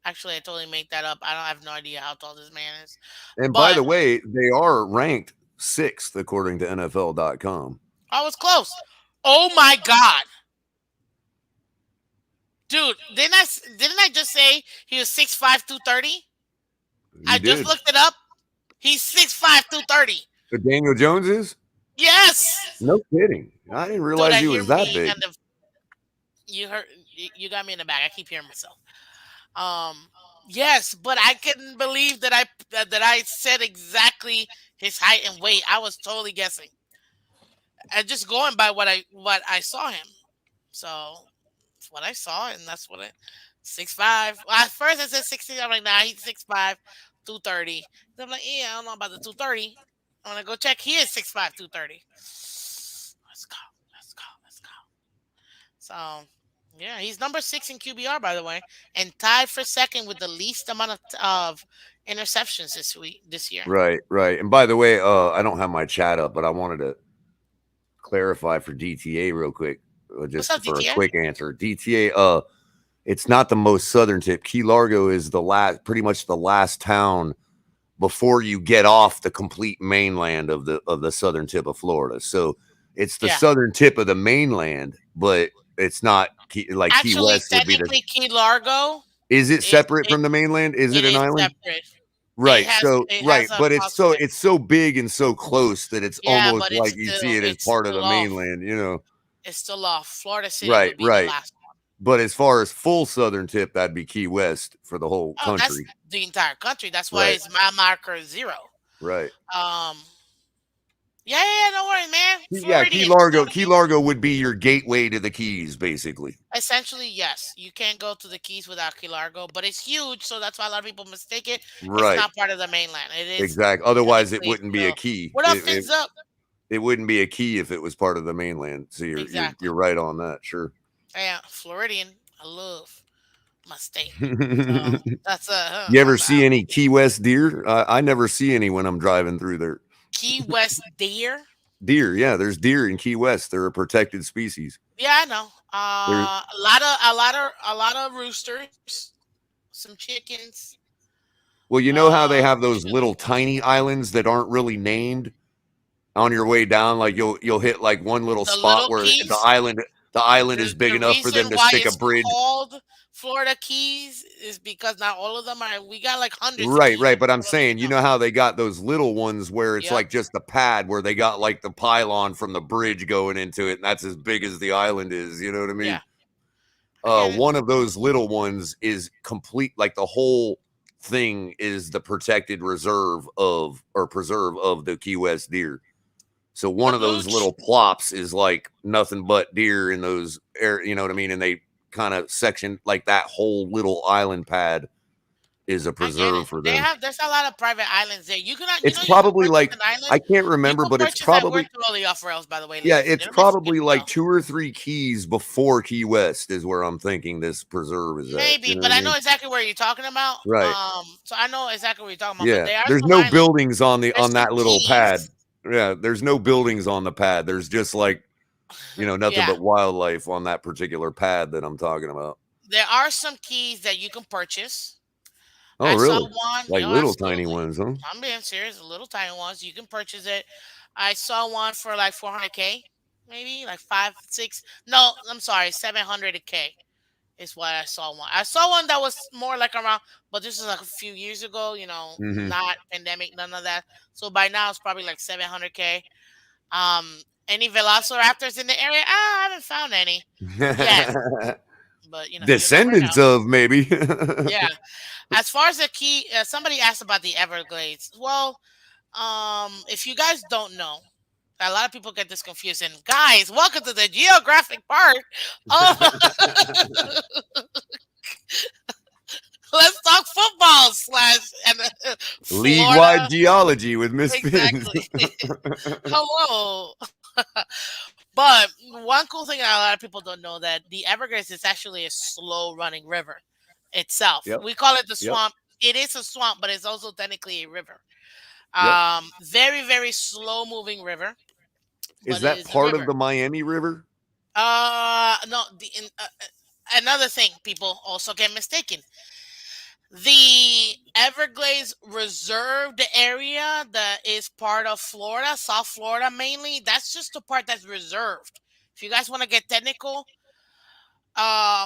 Actually, I totally make that up. I have no idea how tall this man is. And by But the way, they are ranked sixth according to NFL.com. I was close. Oh my god, dude! Didn't I just say he was 6'5", 230? I You just did. looked it up. He's 6'5", 230. But Daniel Jones is? Yes, No kidding. I didn't dude. realize I he hear was that me big. and the you heard you got me in the back. I keep hearing myself. Um, yes, but I couldn't believe that I said exactly his height and weight. I was totally guessing and just going by what I saw him. So that's what I saw, and that's what I 6'5". Well, at first I said 60. I'm like, nah, he's 6'5", 230. Then I'm like, yeah, I don't know about the 230. I'm gonna go check. He is 6'5", 230. Let's go. Let's go. Let's go. So yeah, he's number 6 in QBR, by the way, and tied for second with the least amount of interceptions this year. Right, right. And by the way, I don't have my chat up, but I wanted to clarify for DTA real quick, What's just up, for a DTA? quick answer. DTA, it's not the most southern tip. Key Largo is the last, pretty much the last town before you get off the complete mainland of the southern tip of Florida. So it's the Yeah. southern tip of the mainland, but it's not like Key Actually, West would be the. technically, Key Largo Is it is separate it, from the mainland? Is it it an is island? separate. It Right. has So it right, has a but crossway. it's so big and so close that it's Yeah, almost but it's like you still see it as it's part of still the off. mainland, you know. It's still off. Florida City Right, would be the right. last one. But as far as full southern tip, that'd be Key West for the whole Oh, that's country. the entire country. That's why Right, it's my marker 0. right. Um, yeah, yeah, yeah, no worries, man. Yeah, Floridian, Key totally. Largo would be your gateway to the Keys, basically. Essentially, yes. You can't go to the Keys without Key Largo, but it's huge, so that's why a lot of people mistake it. It's Right, not part of the mainland. It is exactly. Otherwise, it technically wouldn't be a still. key. What up, Fins up? It wouldn't be a key if it was part of the mainland. So Exactly. you're right on that. Sure. Yeah, Floridian. I love my state. So You that's ever see any Key West deer? I never see any when I'm driving through there. Key West deer. Deer, yeah, there's deer in Key West. They're a protected species. Yeah, I know. There, A lot of roosters, some chickens. well, you know how they have those Usually little tiny islands that aren't really named on your way down. Like you'll hit like one little the spot little where keys. the island is big The enough for reason them to why stick a it's bridge. called Florida Keys is because not all of them are. We got like hundreds of Right, keys. right. But I'm You don't even saying, you know. know how they got those little ones where it's Yep. like just the pad where they got like the pylon from the bridge going into it, and that's as big as the island is. You know what I Yeah, mean? I get it. One of those little ones is complete, like the whole thing is the protected reserve of or preserve of the Key West deer. So The one of those hooch. little plops is like nothing but deer in those air, you know what I mean? And they kind of section like that whole little island pad is a I get it. preserve for them. There's a lot of private islands there. It's You can probably purchase like an island. I can't You remember, can but it's purchase that. We're probably totally off rails, by the way, yeah, ladies and it's gentlemen. Skip probably it like though. 2 or 3 keys before Key West is where I'm thinking this preserve is at. You Maybe, know what but I I know mean? exactly where you're talking about. Right. So I know exactly what you're talking about. But Yeah. there are There's some no islands. buildings on the There's on some that little pad. keys. Yeah, there's no buildings on the pad. There's just like, nothing Yeah, but wildlife on that particular pad that I'm talking about. there are some keys that you can purchase. Oh, I saw really? one. Like little tiny Absolutely. ones, huh? I'm being serious. The little tiny ones. You can purchase it. I saw one for like 400K, maybe like 5, 6. No, I'm sorry, 700K is what I saw one. I saw one that was more like around, but this was like a few years ago. Mm-hmm. Not pandemic, none of that. So by now it's probably like 700K. Any Velociraptors in the area? I haven't found any yet, but you never know. Descendants of maybe. Yeah. As far as the key, somebody asked about the Everglades. Well, if you guys don't know, a lot of people get this confused. And guys, welcome to the geographic part. Oh, let's talk football slash and League Florida. wide geology with Miss Phins. Exactly. Hello. But one cool thing that a lot of people don't know that the Everglades is actually a slow running river itself. Yep. We call it the Yep. swamp. It is a swamp, but it's also technically a river. Yep. Very, very slow moving river, Is but it that is a part of river. the Miami River? No. Another thing, people also get mistaken. The Everglades reserved area that is part of Florida, South Florida mainly, that's just the part that's reserved. If you guys want to get technical,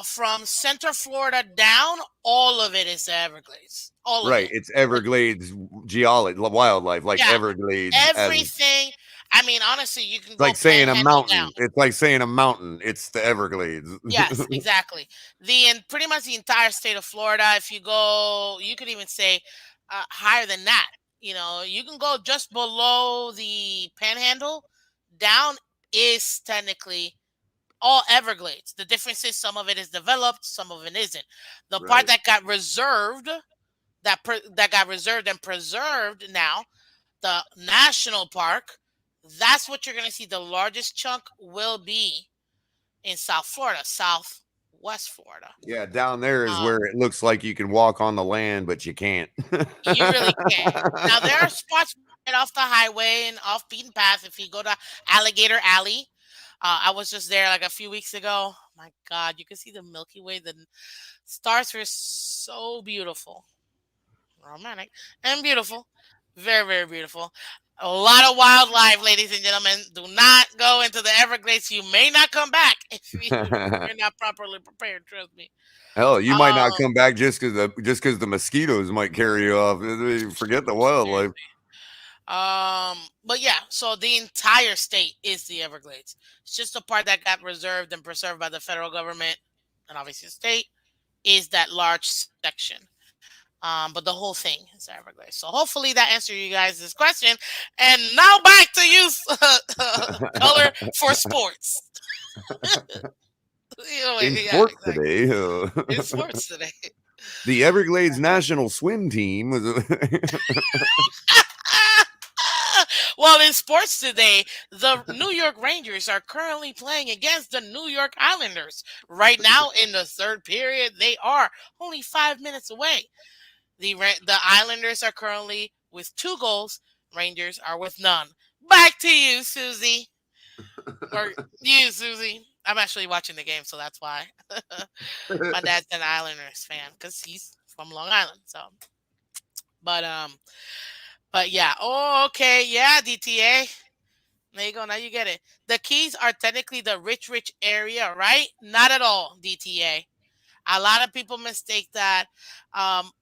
From Center Florida down, all of it is the Everglades. All of Right. it. It's Everglades geology, wildlife, like Yeah, Everglades as everything. I mean, honestly, you can it's go like saying a Panhandle down. mountain. It's like saying a mountain. It's the Everglades. Yes, exactly. Pretty much the entire state of Florida. If you go, you could even say higher than that. You know, you can go just below the Panhandle. Down is technically all Everglades. The difference is some of it is developed, some of it isn't. The part Right. that got reserved, that got reserved and preserved now, the national park. That's what you're going to see. The largest chunk will be in South Florida, Southwest Florida. Yeah, down there is Um, where it looks like you can walk on the land, but you can't. you really can't. Now there are spots right off the highway and off beaten path. If you go to Alligator Alley, I was just there like a few weeks ago. My God, you can see the Milky Way. The stars were so beautiful, romantic, and beautiful. Very, very beautiful. A lot of wildlife, ladies and gentlemen. Do not go into the Everglades. You may not come back if you're not properly prepared. Trust me. Hell, you might not Um, come back just because the mosquitoes might carry you off. Forget the wildlife. seriously. But yeah, so the entire state is the Everglades. It's just the part that got reserved and preserved by the federal government and obviously the state is that large section. But the whole thing is Everglades. So hopefully that answered you guys this question. And now back to you, color for sports. In Yeah, sports exactly. today, In sports today. the Everglades national swim team was. Well, in sports today, the New York Rangers are currently playing against the New York Islanders. Right now, in the third period, they are only 5 minutes away. The Islanders are currently with 2 goals. Rangers are with none. Back to you, Susie. Or you, Susie. I'm actually watching the game, so that's why. My dad's an Islanders fan because he's from Long Island. So, but but yeah. Oh, okay. Yeah, DTA. There you go. Now you get it. The Keys are technically the rich area, right? Not at all, DTA. A lot of people mistake that.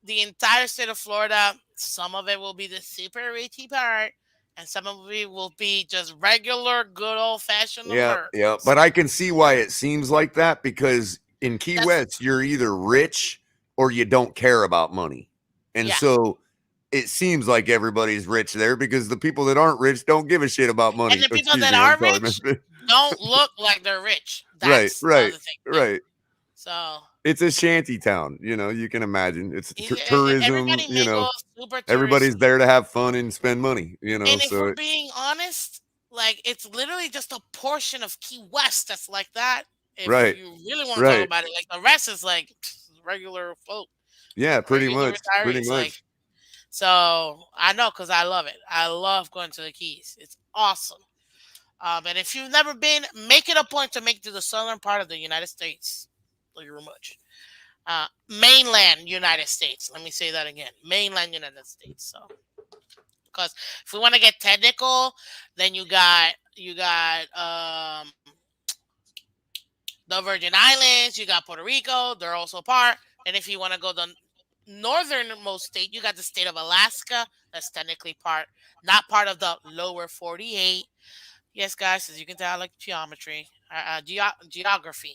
The entire state of Florida, some of it will be the super richy part, and some of it will be just regular, good old fashioned Yeah, yeah. Americans. But I can see why it seems like that because in Key That's West, you're either rich or you don't care about money. And yeah. so it seems like everybody's rich there because the people that aren't rich don't give a shit about And money. the people Excuse that me, I'm are sorry. rich don't look like they're rich. Right, That's the right, other thing too. right. So It's a shanty town, you can imagine. It's tourism, everybody mingles, super everybody's tourist. there to have fun and spend money, And if we're so being honest, like it's literally just a portion of Key West that's like that. If right, you really want to talk right. about it, like the rest is like regular folk, Yeah, pretty regular much, pretty retirees. Like much. so, I know because I love it. I love going to the Keys. It's awesome. And if you've never been, make it a point to make to the southern part of the United States. Thank you very much. Mainland United States. Let me say that again. Mainland United States. So, because if we want to get technical, then you got the Virgin Islands, you got Puerto Rico. They're also part. And if you want to go the northernmost state, you got the state of Alaska. That's technically not part of the lower 48. Yes, guys, as you can tell, I like geometry, geography.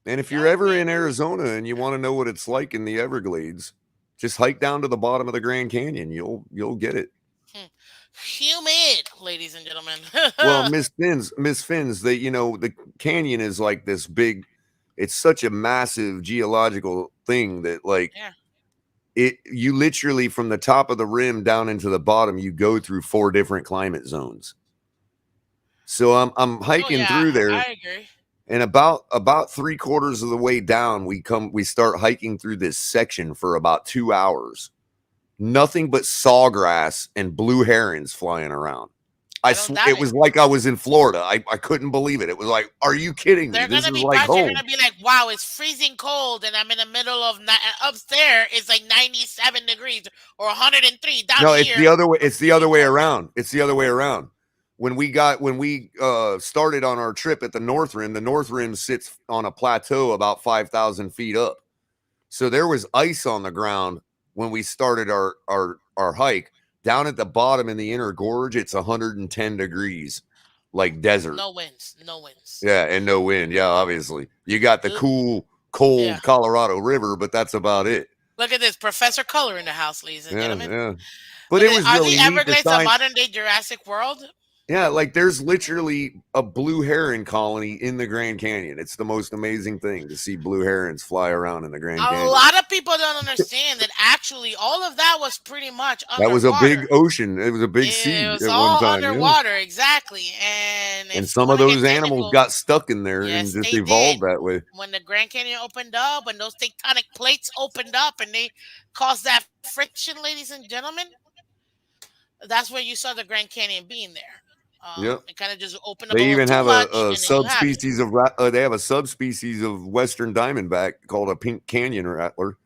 And if you're ever Geography. in Arizona and you want to know what it's like in the Everglades, just hike down to the bottom of the Grand Canyon. You'll get it. Hmm. Humid, ladies and gentlemen. Well, Miss Phins, the canyon is like this big. It's such a massive geological thing that like Yeah. you literally from the top of the rim down into the bottom, you go through 4 different climate zones. So I'm Oh hiking yeah, through there, I agree. and about 3/4 of the way down, we start hiking through this section for about 2 hours. Nothing but sawgrass and blue herons flying around. I don't doubt It it. was like I was in Florida. I couldn't believe it. It was like, are you kidding me? They're This gonna is be like parts. You're home. gonna be like, "Wow, it's freezing cold," and I'm in the middle of upstairs. It's like 97 degrees or 103 down No, it's here. the other way. It's the other Freezing way cold. around. It's the other way around. when we started on our trip at the North Rim sits on a plateau about 5,000 feet up. So there was ice on the ground when we started our hike. Down at the bottom in the inner gorge, it's 110 degrees, like desert. No wins. No wins. Yeah, and no wind. Yeah, obviously. You got the Uh, cool, Yeah. cold Colorado River, but that's about it. Look at this, Professor Culler in the house, ladies and Yeah, gentlemen. yeah. But Look it at it. was Are the really neat to Everglades a sign. modern day Jurassic World? Yeah, like there's literally a blue heron colony in the Grand Canyon. It's the most amazing thing to see blue herons fly around in the Grand A Canyon. lot of people don't understand that actually all of that was pretty much That was a big underwater. ocean. It was a big It sea was at one all time. Yeah. underwater, exactly. And And if you some want of to get those animals technical, got stuck in there and yes, just they did. evolved that way. When the Grand Canyon opened up, when those tectonic plates opened up and they caused that friction, ladies and gentlemen, that's where you saw the Grand Canyon being there. Yep. It kind of just opened up a They little even too have much, a and then you have it. subspecies of they have a subspecies of western diamondback called a pink canyon rattler,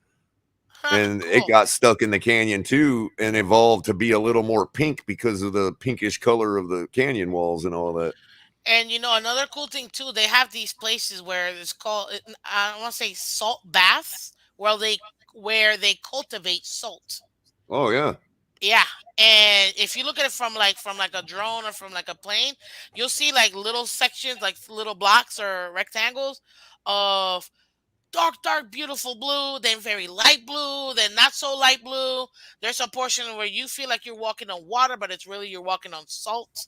and it Cool. got stuck in the canyon too and evolved to be a little more pink because of the pinkish color of the canyon walls and all that. And another cool thing too, they have these places where it's called, I want to say salt baths, where they cultivate salt. Oh yeah. Yeah. And if you look at it from like a drone or from like a plane, you'll see like little sections, like little blocks or rectangles of dark, beautiful blue, then very light blue, then not so light blue. There's a portion where you feel like you're walking on water, but it's really you're walking on salt.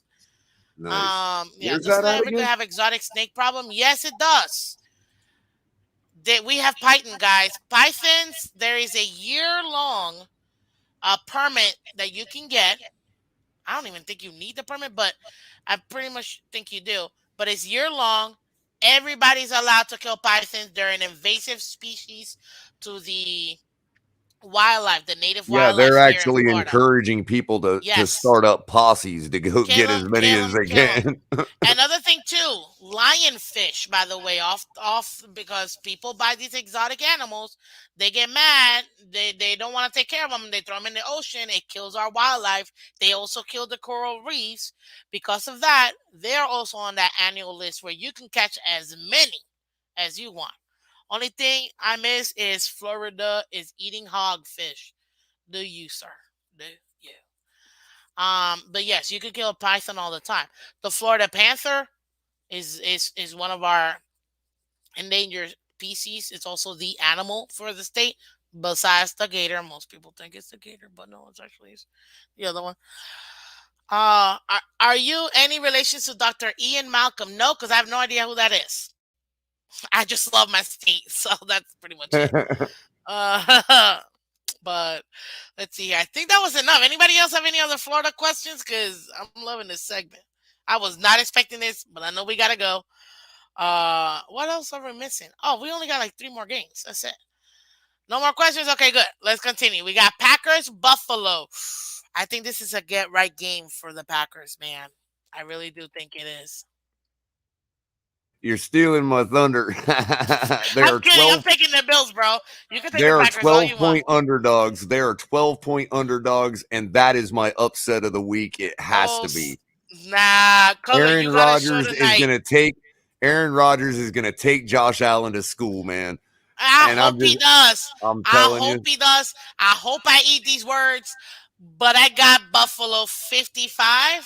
Nice. Yeah, Where's doesn't that at Everglades again? have exotic snake problem? Yes, it does. We have python, guys. Pythons, there is a year-long permit that you can get. I don't even think you need the permit, but I pretty much think you do. But it's year-long. Everybody's allowed to kill pythons. They're an invasive species to the wildlife, the native Yeah, they're wildlife here in actually Florida. encouraging people to Yes. start up posses to go Kill get as them, many kill as them, they kill them. can. Another thing too, lionfish. By the way, off because people buy these exotic animals, they get mad. They don't want to take care of them. They throw them in the ocean. It kills our wildlife. They also kill the coral reefs. Because of that, they're also on that annual list where you can catch as many as you want. Only thing I miss is Florida is eating hogfish. Do you, sir? Do you? But yes, you can kill a python all the time. The Florida panther is one of our endangered species. It's also the animal for the state, besides the gator. Most people think it's the gator, but no, it's actually the other one. Are you any relations to Dr. Ian Malcolm? No, because I have no idea who that is. I just love my state, so that's pretty much it. Uh, but let's see here. I think that was enough. Anybody else have any other Florida questions? Because I'm loving this segment. I was not expecting this, but I know we gotta go. What else are we missing? Oh, we only got like 3 more games. That's it. No more questions. Okay, good. Let's continue. We got Packers Buffalo. I think this is a get right game for the Packers, man. I really do think it is. You're stealing my thunder. they I'm are kidding. I'm 12 taking the Bills, bro. You can take they the are Packers all 12 you want. point underdogs. They are 12-point underdogs, and that is my upset of the week. It has Oh, to be. nah, Color. Aaron You got to show Rodgers is tonight. gonna take Aaron Rodgers is gonna take Josh Allen to school, man. I And hope he does. I'm I telling hope you. he does. I hope I eat these words. But I got Buffalo 55-21.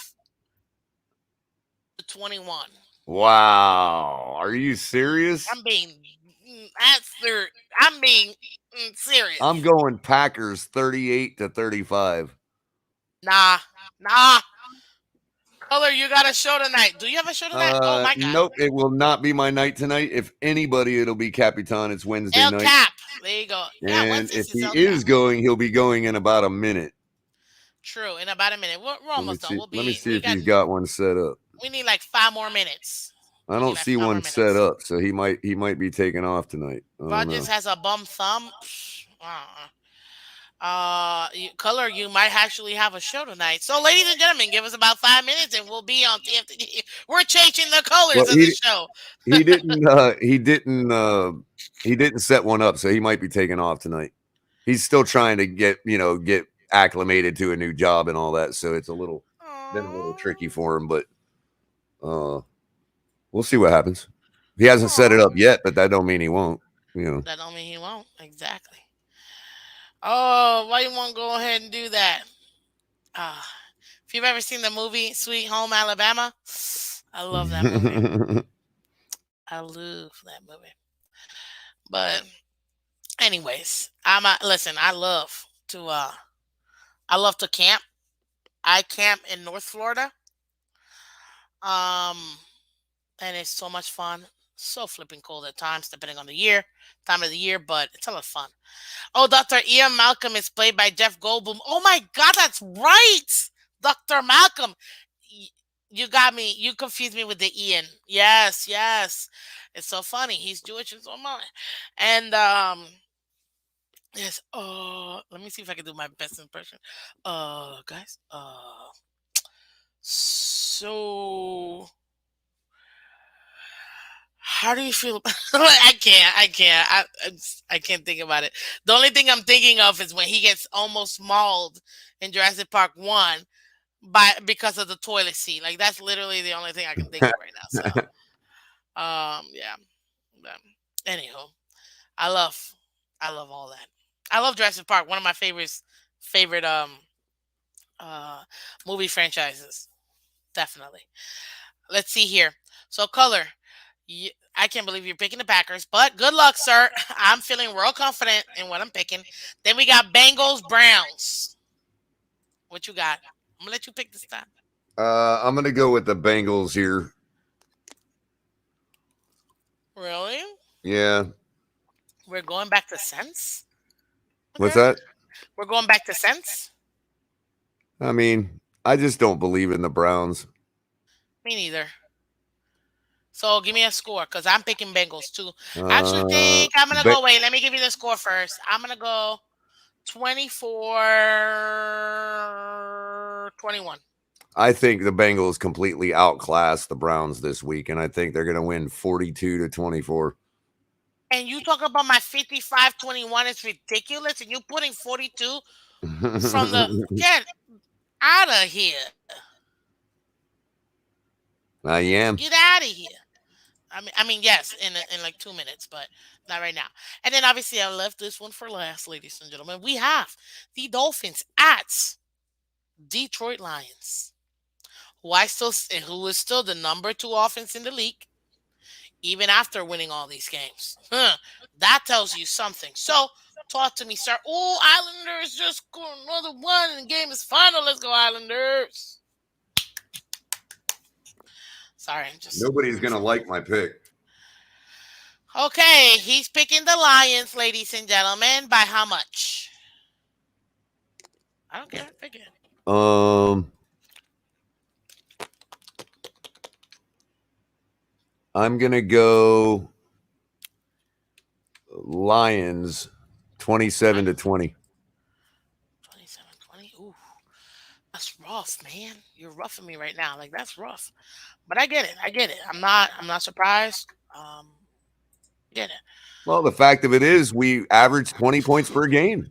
Wow. Are you serious? I'm being that's ser- I'm being I'm serious. going Packers 38-35. Nah, nah. Color, you got a show tonight. Do you have a show tonight? Oh my God. Nope, it will not be my night tonight. If anybody, it'll be Capitan. It's Wednesday El night. Cap. There you go. Yeah, And if Wednesdays is he El Cap. is going, he'll be going in about a minute. True. In about a minute. We're Let me almost done. see. We'll Let me be. see if he's got one set up. We need like 5 more minutes. I We need don't like see five more one set minutes. up, so he might be taking off tonight. I don't Rogers know. has a bum thumb. Color, you might actually have a show tonight. So, ladies and gentlemen, give us about 5 minutes and we'll be on TFT. We're changing the colors Well, of the show. he didn't set one up, so he might be taking off tonight. He's still trying to get acclimated to a new job and all that, so it's a little been a little tricky for him, but uh, we'll see what happens. He hasn't set it Aw. up yet, but that don't mean he won't. You know. That don't mean he won't. Exactly. Oh, why you want to go ahead and do that? Ah, if you've ever seen the movie Sweet Home Alabama, I love that movie. I love that movie. But anyways, listen. I love to camp. I camp in North Florida. Um, and it's so much fun. So flipping cold at times, depending on the time of the year, but it's a lot of fun. Oh, Dr. Ian Malcolm is played by Jeff Goldblum. Oh my God, that's right, Dr. Malcolm. Y- You got me. You confused me with the Ian. Yes, yes. It's so funny. He's Jewish and so am I. And yes. Let me see if I can do my best impression. Guys. So how do you feel? I can't. I can't. I can't think about it. The only thing I'm thinking of is when he gets almost mauled in Jurassic Park One because of the toilet seat. Like that's literally the only thing I can think of right now. So, yeah. Um, Anyhow, I love, I love all that. I love Jurassic Park. One of my favorite uh movie franchises. Definitely. Let's see here. So, Color. I can't believe you're picking the Packers, but good luck, sir. I'm feeling real confident in what I'm picking. Then we got Bengals, Browns. What you got? I'm gonna let you pick this time. I'm gonna go with the Bengals here. Really? Yeah. We're going back to sense? What's Okay. that? We're going back to sense? I mean, I just don't believe in the Browns. Me neither. So give me a score because I'm picking Bengals too. I actually Uh, think I'm gonna but go. Wait, let me give you the score first. I'm gonna go 24-21. I think the Bengals completely outclassed the Browns this week, and I think they're gonna win 42-24. And you talk about my 55-21 is ridiculous, and you putting 42 from the get out of here. I am. Get out of here. Yes, in like 2 minutes, but not right now. And then obviously I left this one for last, ladies and gentlemen. We have the Dolphins at Detroit Lions, who is still the number two offense in the league, even after winning all these games. Huh. That tells you something. So talk to me, sir. Oh, Islanders just scored another one, and the game is final. Let's go, Islanders. Sorry, I'm just Nobody's gonna like my pick. okay. He's picking the Lions, ladies and gentlemen. By how much? I don't care. Pick it. Um, I'm gonna go Lions, 27-20. 27-20. Ooh, that's rough, man. You're roughing me right now. Like that's rough. But I get it. I get it. I'm not surprised. Get it. Well, the fact of it is, we average 20 points per game.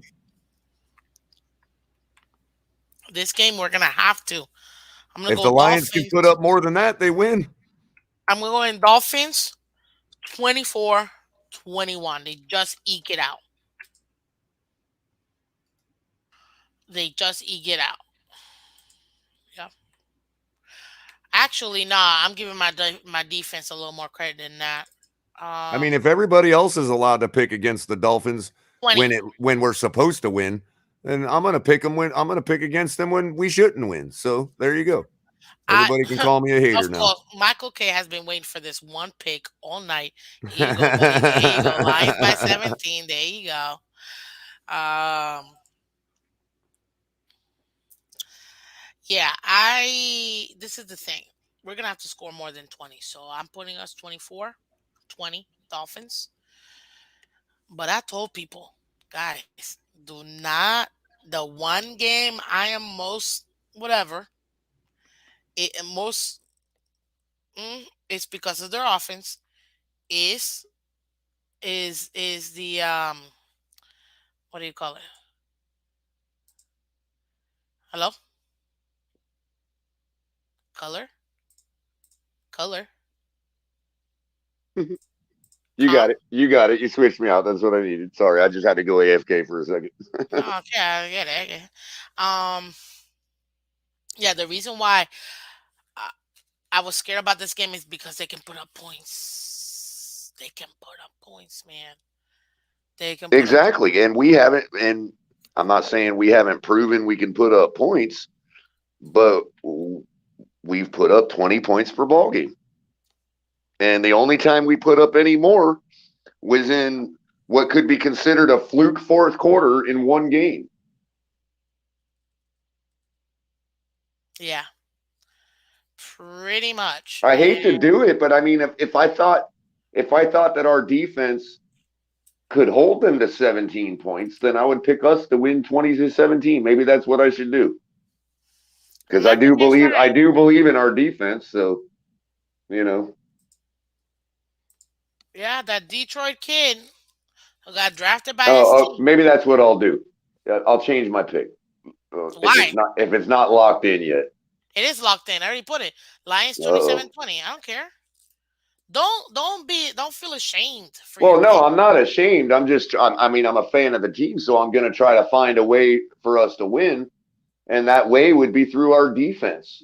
This game we're gonna have to. I'm gonna If go the Lions can Dolphins. put up more than that, they win. I'm going Dolphins 24-21. They just eke it out. They just eke it out. Yeah. Actually, nah. I'm giving my defense a little more credit than that. I mean, Um, if everybody else is allowed to pick against the Dolphins 20. when we're supposed to win, then I'm gonna pick against them when we shouldn't win. So there you go. I Everybody can call me a hater of now. course Michael K has been waiting for this one pick all night. Here you go, buddy. There you go. Lions by 17. There you go. Yeah, I this is the thing. We're gonna have to score more than 20. So I'm putting us 24-20 Dolphins. But I told people, guys, do not the one game I am most whatever. Most it's because of their offense. Is is the what do you call it? Hello? Color, color, You got calm. it. You got it. You switched me out. That's what I needed. Sorry, I just had to go AFK for a second. No, okay, I get it. I get it. Yeah, the reason why I, I was scared about this game is because they can put up points. They can put up points, man. They can put up. Exactly. And we haven't, and I'm not saying we haven't proven we can put up points, but we've put up 20 points per ball game. And the only time we put up any more was in what could be considered a fluke fourth quarter in one game. Yeah, pretty much. I And hate to do it, but I mean, if I thought that our defense could hold them to 17 points, then I would pick us to win 20 to 17. Maybe that's what I should do it because I might be do just believe I right. do believe in our defense. So you know, Yeah, that Detroit kid who got drafted by his oh, team. maybe that's what I'll do. I'll change my pick Why? if it's not locked in yet. It is locked in. I already put it. Lions Oh, 27-20. I don't care. Don't feel ashamed for your well, no, pick. I'm not ashamed. I mean, I'm a fan of the team, so I'm going to try to find a way for us to win, and that way would be through our defense.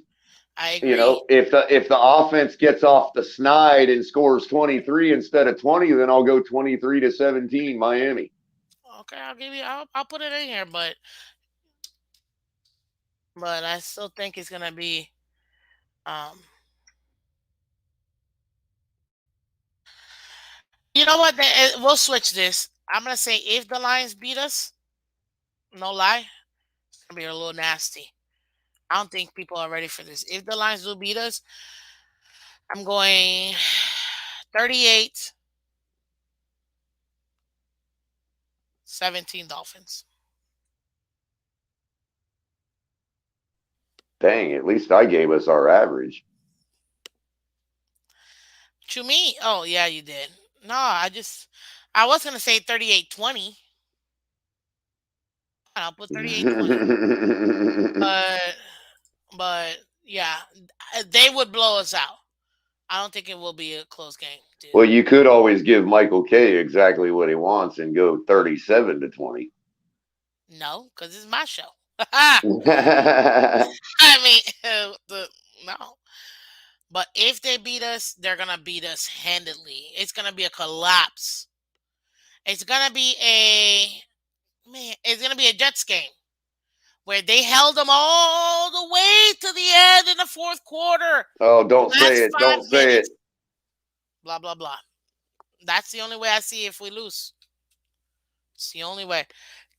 I You agree. know, if the offense gets off the snide and scores 23 instead of 20, then I'll go 23 to 17 Miami. Okay, I'll give you. I'll put it in here, but I still think it's gonna be. Um, you know what? We'll switch this. I'm gonna say if the Lions beat us, no lie, it's gonna be a little nasty. I don't think people are ready for this. If the Lions do beat us, I'm going 38-17 Dolphins. Dang, at least I gave us our average. To me, oh yeah, you did. No, I was gonna say 38-20. I'll put 38-20. But but yeah, they would blow us out. I don't think it will be a close game, dude. Well, you could always give Michael K exactly what he wants and go 37 to 20. No, because it's my show. I mean, no. But if they beat us, they're gonna beat us handedly. It's gonna be a collapse. It's gonna be a man. It's gonna be a Jets game where they held them all the way to the end in the fourth quarter, Oh, don't say last it. five Don't say it. minutes. Blah blah blah. That's the only way I see if we lose. It's the only way.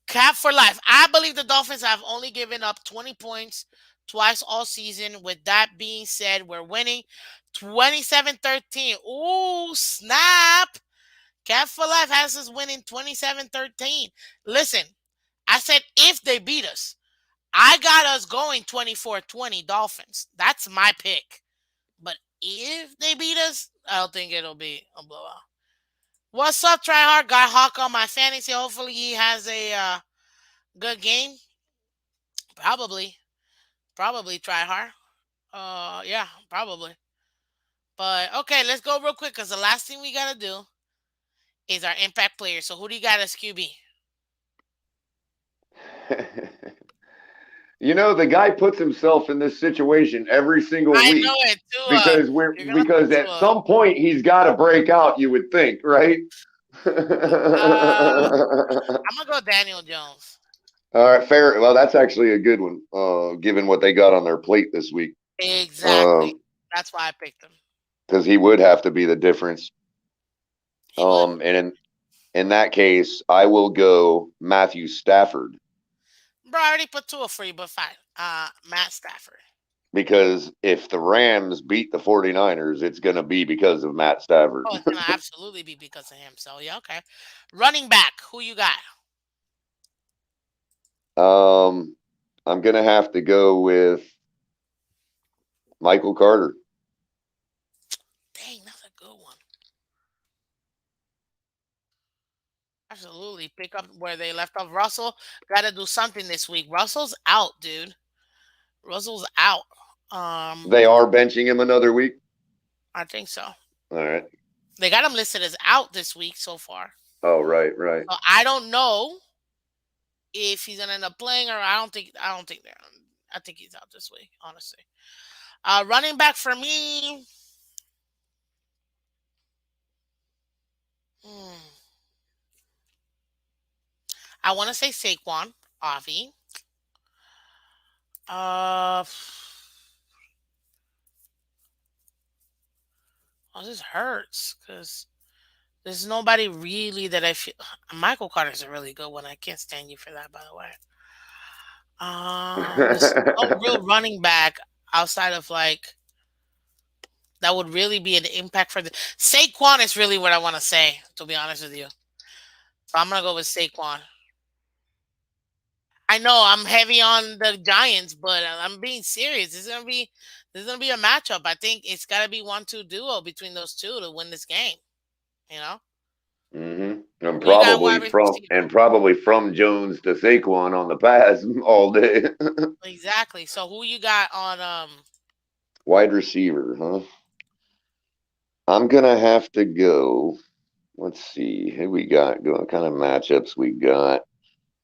Cap for life. I believe the Dolphins have only given up 20 points twice all season. With that being said, we're winning 27-13. Ooh, snap. Cap for life has us winning 27-13. Listen, I said if they beat us, I got us going 24-20 Dolphins. That's my pick. But if they beat us, I don't think it'll be a blowout. What's up, Tryhard? Got Hawk on my fantasy. Hopefully he has a good game. Probably. Probably Tryhard. Yeah, probably. But okay, let's go real quick because the last thing we gotta do is our impact player. So who do you got as QB? You know, the guy puts himself in this situation every single I week know it, Tua. because we're You're gonna put because at Tua. some point he's got to break out, you would think, right? Uh, I'm gonna go Daniel Jones. All right, fair. Well, that's actually a good one, given what they got on their plate this week. Exactly. Um, That's why I picked him. because he would have to be the difference. He would. And in that case, I will go Matthew Stafford Bro, I already put Tua for you, but fine. Matt Stafford. because if the Rams beat the 49ers, it's going to be because of Matt Stafford. Oh, it's gonna absolutely be because of him. So yeah, okay. Running back, who you got? um, I'm going to have to go with Michael Carter. Dang, that's a good one. Absolutely. Pick up where they left off. Russell got to do something this week. Russell's out, dude. Russell's out. They are benching him another week. I think so. All right. They got him listed as out this week so far. Oh, right, right. So I don't know if he's gonna end up playing or I don't think they're. I think he's out this week. Honestly, running back for me. hmm, I want to say Saquon, Avi. Uh, oh, this hurts because there's nobody really that I feel. Michael Carter's a really good one. I can't stand you for that, by the way. There's no real running back outside of like that would really be an impact for the Saquon is really what I want to say. To be honest with you, so I'm gonna go with Saquon. I know I'm heavy on the Giants, but I'm being serious. This is gonna be a matchup. I think it's gotta be 1-2 duo between those two to win this game. You know, And who you got wide receiver? probably from Jones to Saquon on the pass all day. Exactly. So who you got on Wide receiver, huh? I'm gonna have to go. Let's see who we got going. Kind of matchups we got.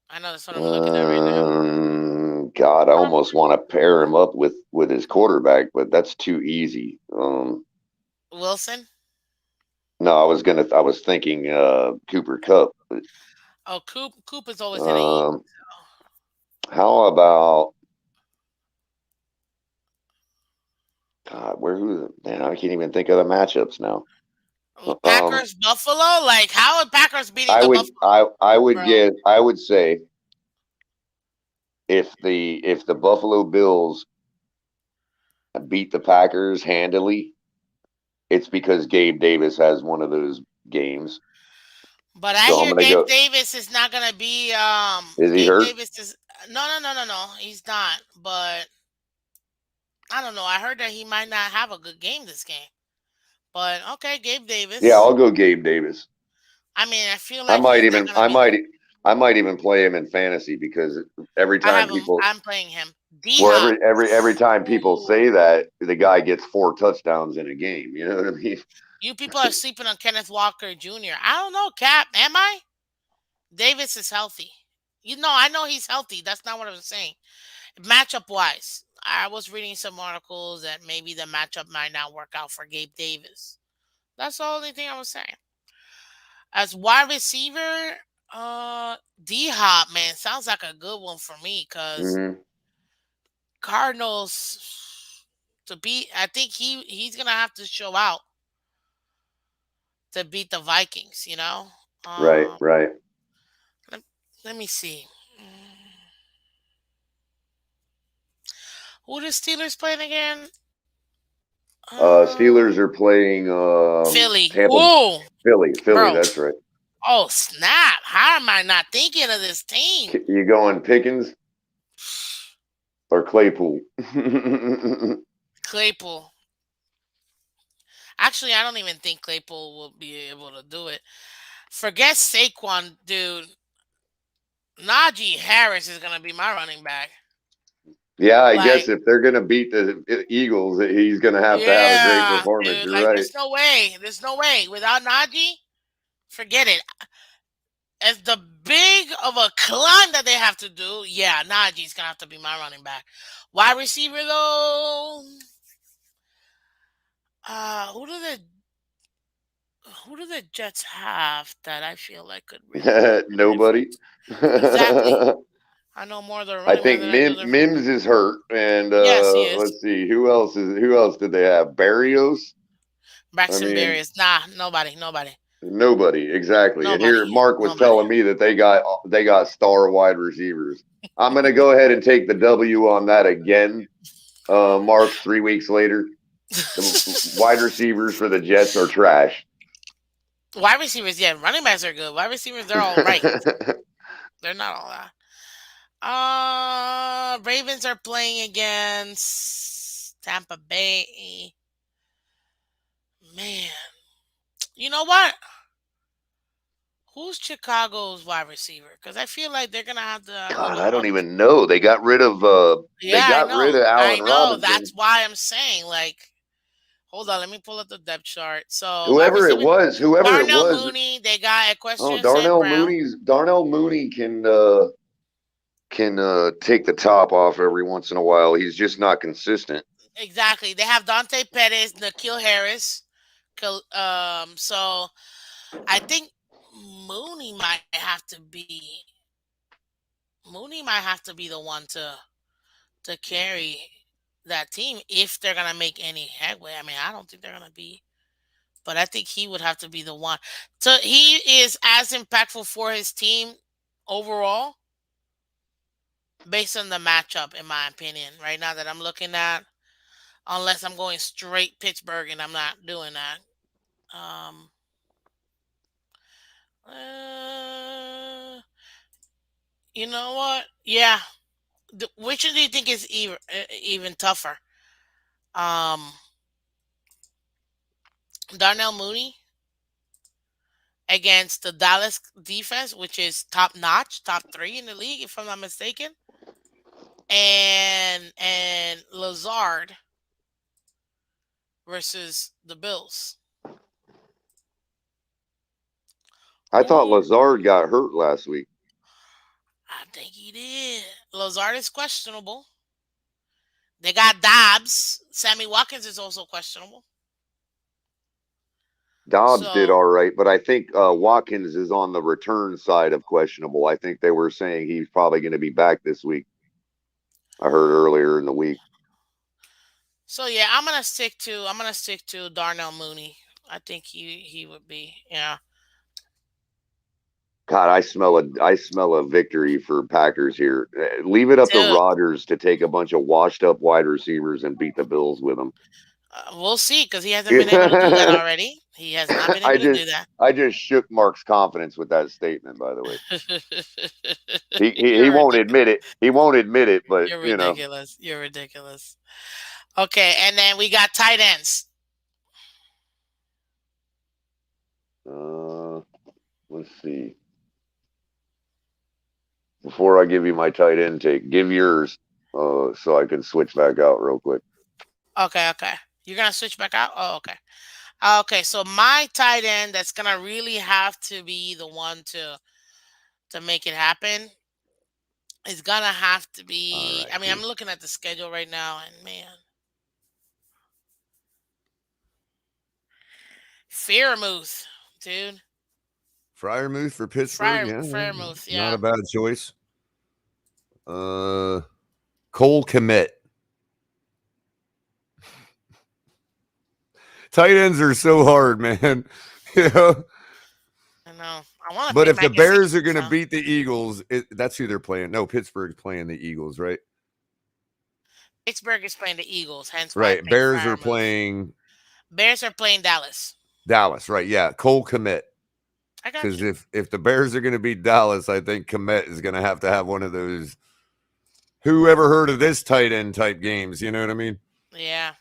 I know that's what I'm looking at right now. God, I almost want to pair him up with his quarterback, but that's too easy. Wilson? No, I was thinking Cooper Cup. But, Oh, Coop is always gonna eat. um, how about God? Who? Man, I can't even think of the matchups now. Um, Packers Buffalo? Like how are Packers beating the Buffalo, I would bro? get I would say if the Buffalo Bills beat the Packers handily, it's because Gabe Davis has one of those games. But I So I'm hear gonna Gabe go. Davis is not gonna be Is he Gabe hurt? Davis is no, he's not. But I don't know. I heard that he might not have a good game this game. But okay, Gabe Yeah, Davis. I'll go Gabe Davis. I mean, I feel I like might he's not even gonna be I might even play him in fantasy because every I time have him people I'm playing him. D well Hop. every time people say Ooh. that the guy gets 4 touchdowns in a game. You know what I mean? You people are sleeping on Kenneth Walker Jr. I don't know, Cap. Am I? Davis is healthy. I know he's healthy. That's not what I was saying. Matchup wise, I was reading some articles that maybe the matchup might not work out for Gabe Davis. That's the only thing I was saying. As wide receiver, D Hop, man, sounds like a good one for me because Hmm. Cardinals to beat. I think he's gonna have to show out to beat the Vikings. Right, Um, right. let, let me see. Who the Steelers playing again? Steelers Um, are playing Philly. Tampa Ooh, Philly. bro. That's right. Oh snap! How am I not thinking of this team? You going Pickens or Claypool? Claypool. Actually, I don't even think Claypool will be able to do it. Forget Saquon, dude. Najee Harris is gonna be my running back. Yeah, I Like, guess if they're gonna beat the Eagles, he's gonna have a great yeah, performance. dude. You're Like, right. there's no way. There's no way without Najee. Forget it. As the big of a climb that they have to do, yeah, Najee's gonna have to be my running back. Wide receiver though, uh, who do the who do the Jets have that I feel like could really make a Nobody. difference? Exactly. I I know more of the running back think than I do the. Mims is hurt, and Yes, he is. let's see who else did they have? Barrios. I Braxton mean, Berrios. Nah, nobody, nobody exactly. And here nobody, Mark was nobody. telling me that they got star wide receivers. I'm gonna go ahead and take the W on that again. Mark, 3 weeks later, the wide receivers for the Jets are trash. Wide receivers, yeah, running backs are good. Wide receivers, they're all right. They're not all that. Ravens are playing against Tampa Bay. Man, you know what? Who's Chicago's wide receiver? Because I feel like they're gonna have to have a God, little I don't up. even know. They Yeah, I got rid know. of I Allen know. That's Robinson. why I'm saying, like, hold on, let me pull up the depth chart. So wide Whoever it receiver, was, whoever it Darnell was. Mooney. They got Oh, Equestrian St. Brown. Darnell Mooney can take the top off every once in a while. He's just not consistent. Exactly. They have Dante Pettis, Nikhil Harris. So I think Mooney might have to be Mooney might have to be the one to carry that team if they're gonna make any headway. I mean, I don't think they're gonna be, but I think he would have to be the one. So he is as impactful for his team overall based on the matchup, in my opinion. Right now that I'm looking at, unless I'm going straight Pittsburgh, and I'm not doing that. Um, uh, you know what? Yeah. Which one do you think is even tougher? Um, Darnell Mooney against the Dallas defense, which is top notch, top three in the league, if I'm not mistaken, and Lazard versus the Bills. I thought Who Lazard got hurt last week. I think he did. Lazard is questionable. They got Dobbs. Sammy Watkins is also questionable. Dobbs did So all right, but I think Watkins is on the return side of questionable. I think they were saying he's probably going to be back this week. I heard earlier in the week. so yeah, I'm gonna stick to Darnell Mooney. I think he would be. Yeah. God, I smell a victory for Packers here. Leave it up to Dude, Rodgers to take a bunch of washed up wide receivers and beat the Bills with them. we'll see because he hasn't been able to do that already. He has not been I able to just do that. I just shook Mark's confidence with that statement. By the way, he You're won't ridiculous. admit it. He won't admit it, but You're ridiculous. You're ridiculous. Okay, and then we got tight ends. uh, let's see. Before I give you my tight end take, give yours, so I can switch back out real quick. Okay, okay. You're gonna switch back out? Oh, okay. Okay, so my tight end that's gonna really have to be the one to make it happen is gonna have to All be. I mean, I'm righty. looking at the schedule right now, and man, Fairmouth, dude, Fryermuth for Pittsburgh. Yeah, Fairmouth, not yeah. a bad choice. Uh, Cole Komet. Tight ends are so hard, man. you know, I know. I want to but pick if the Mike Bears are Gesicki going to now. beat the Eagles, that's who they're playing. No, Pittsburgh's playing the Eagles, right? Pittsburgh is playing the Eagles, hence why I Right. picked Bears are Fairmouth. playing Bears are playing Dallas. Dallas, right? Yeah, Cole Komet. I got Because you. if the Bears are going to beat Dallas, I think Komet is going to have one of those. Who ever heard of this tight end type games? You know what I mean? Yeah.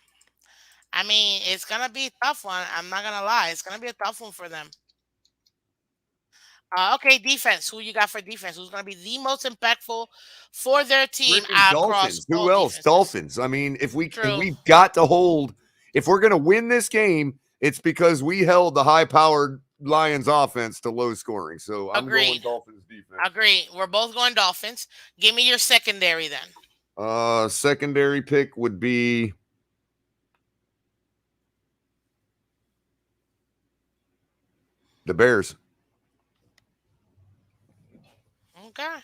I mean, it's gonna be a tough one. I'm not gonna lie. It's gonna be a tough one for them. Okay, defense. Who you got for defense? Who's gonna be the most impactful for their team Freaking across Dolphins. all Who else? defenses? Dolphins. I mean, if True. we've got to hold, if we're going to win this game, it's because we held the high-powered Lions offense to low scoring. So I'm going Agreed. Dolphins defense. Agreed. We're both going Dolphins. Give me your secondary then. Secondary pick would be the Bears. Okay.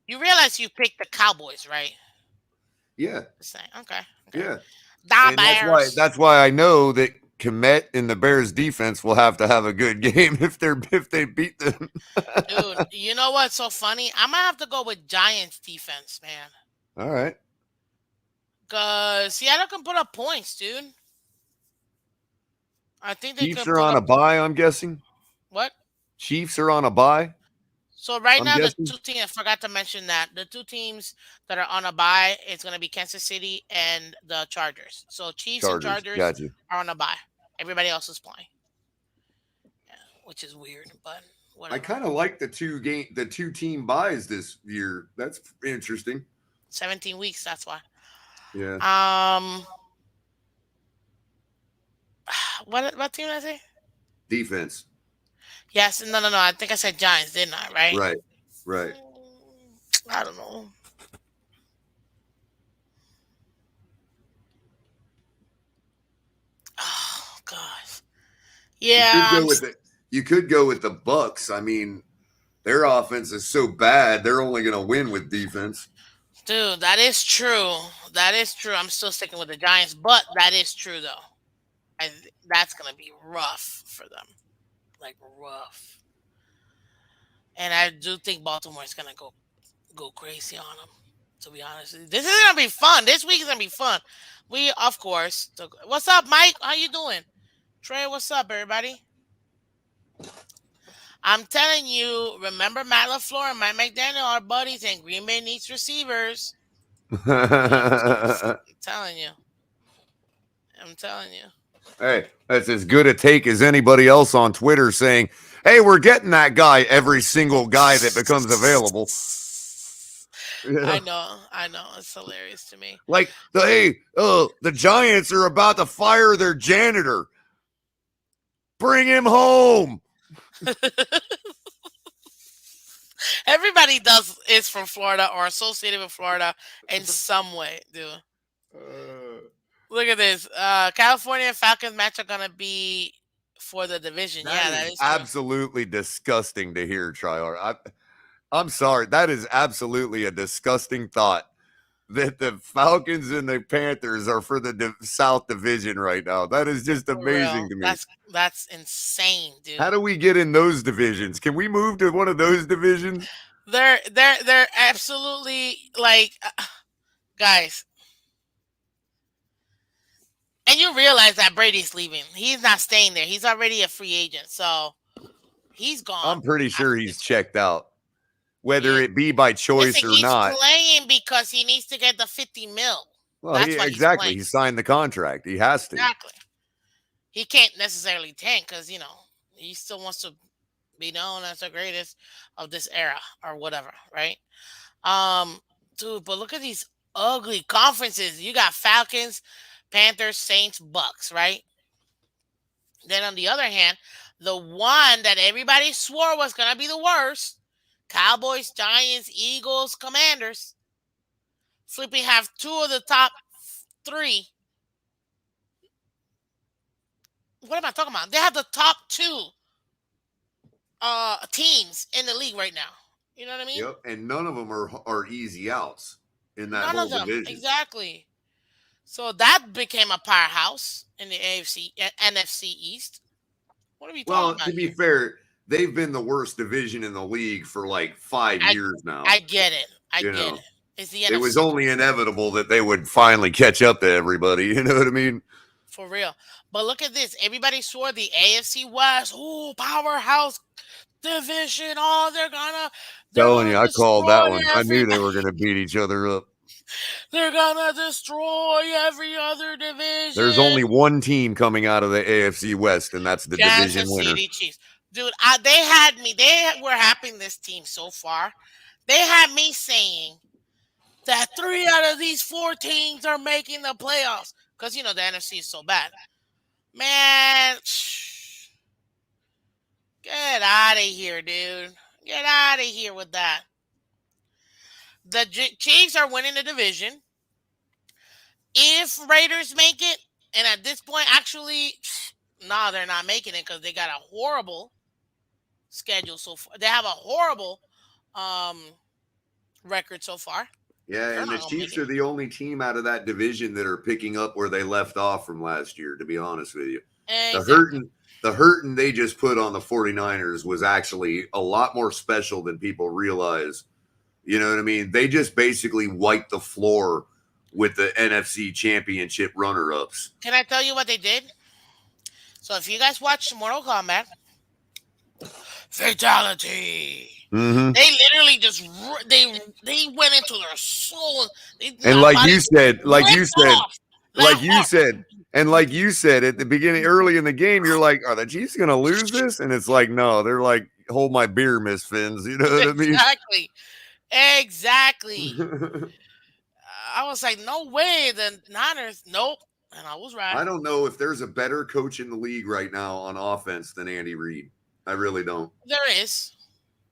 You realize you picked the Cowboys, right? Yeah, Just saying. Okay. Okay. yeah. The And Bears. that's why I know that Komet and the Bears defense will have to have a good game if they beat them. Dude, you know what's so funny? I'm gonna have to go with Giants defense, man. All right. Cause Seattle can put up points, dude. I think they Chiefs could are put on up a bye, I'm guessing. what? Chiefs are on a bye, So right I'm now the guessing. two teams I forgot to mention that the two teams that are on a bye it's gonna be Kansas City and the Chargers. So Chiefs and Chargers. Chargers Got you. are on a bye. Everybody else is playing. which is weird, but I whatever. kind of like the 2 team buys this year. That's interesting. 17 weeks. That's why. Yeah, Um, what team did I say? defense. Yes, no. I think I said Giants, didn't I? Right? Right, right. I don't know. Oh gosh. You could Yeah, go with the you could go with the Bucks. I mean, their offense is so bad; they're only going to win with defense. dude. That is true. That is true. I'm still sticking with the Giants, but that is true though. That's gonna be rough for them, like rough. And I do think Baltimore is gonna go crazy on them. To be honest, this is gonna be fun. This week is gonna be fun. We, of course. What's up, Mike? How you doing? Trey, what's up, everybody? I'm telling you, remember Matt LaFleur and Mike McDaniel are buddies, and Green Bay needs receivers. I'm telling you. I'm telling you. Hey, that's as good a take as anybody else on Twitter saying, "Hey, we're getting that guy." Every single guy that becomes available. I Yeah. know, I know. It's hilarious to me. Like the Giants are about to fire their janitor. Bring him home. Everybody does is from Florida or associated with Florida in some way, dude. Look at this. California and Falcons match are gonna be for the division. That Yeah, that is is true. absolutely disgusting to hear, Triar. I'm sorry. That is absolutely a disgusting thought that the Falcons and the Panthers are for the South Division right now. That is just For real. amazing to me. That's insane, dude. How do we get in those divisions? Can we move to one of those divisions? They're absolutely like guys. And you realize that Brady's leaving. He's not staying there. He's already a free agent. So he's gone I'm pretty sure after he's this year. checked out, He whether is. it be by Listen, choice or he's not. playing because he needs to get the 50 mil. Well, That's why he's exactly. playing. He signed the contract. He has to. Exactly. He can't necessarily tank because, he still wants to be known as the greatest of this era or whatever, right? Um, dude, but look at these ugly conferences. You got Falcons, Panthers, Saints, Bucks, right? Then on the other hand, the one that everybody swore was gonna be the worst, Cowboys, Giants, Eagles, Commanders, flipping have two of the top three. What am I talking about? They have the top two teams in the league right now. You know what I mean? Yep. And none of them are easy outs in that None whole of them. division. Exactly. So that became a powerhouse in the NFC East. What are we talking Well, about to be here? fair, they've been the worst division in the league for like 5 years now. I get it. I You get know, it. It's the it was NFC only inevitable that they would finally catch up to everybody. You know what I mean? for real. But look at this. Everybody swore the AFC West, powerhouse division. Oh, they're Telling you, gonna I called that destroy one. I knew they everybody. were going to beat each other up. They're gonna destroy every other There's only division. one team coming out of the AFC West, and that's the division Kansas winner. City Chiefs. Dude, they had me. They were happing this team so far. They had me saying that 3 out of these 4 teams are making the playoffs because the NFC is so bad. Man, get out of here, dude. Get out of here with that. The Chiefs are winning the division. If Raiders make it, and at this point, actually, no, they're not making it because they got a horrible schedule so far. They have a horrible um, record so far. Yeah, They're and the not gonna make Chiefs it are the only team out of that division that are picking up where they left off from last year, to be honest with you. exactly. The hurting they just put on the 49ers was actually a lot more special than people realize. You know what I mean? They just basically wiped the floor with the NFC championship runner-ups. Can I tell you what they did? So if you guys watch Mortal Kombat, fatality. Mm-hmm. They literally just they went into their soul. And like you Bodies said, ripped off. like you said, And like you said at the beginning, early in the game, you're like, "Are the Chiefs going to lose this?" And it's like, no, they're like, "Hold my beer, Miss Phins." You know what I mean? Exactly. Exactly. I was like, no way. The Niners, nope. And I was right. I don't know if there's a better coach in the league right now on offense than Andy Reid. I really don't. There is.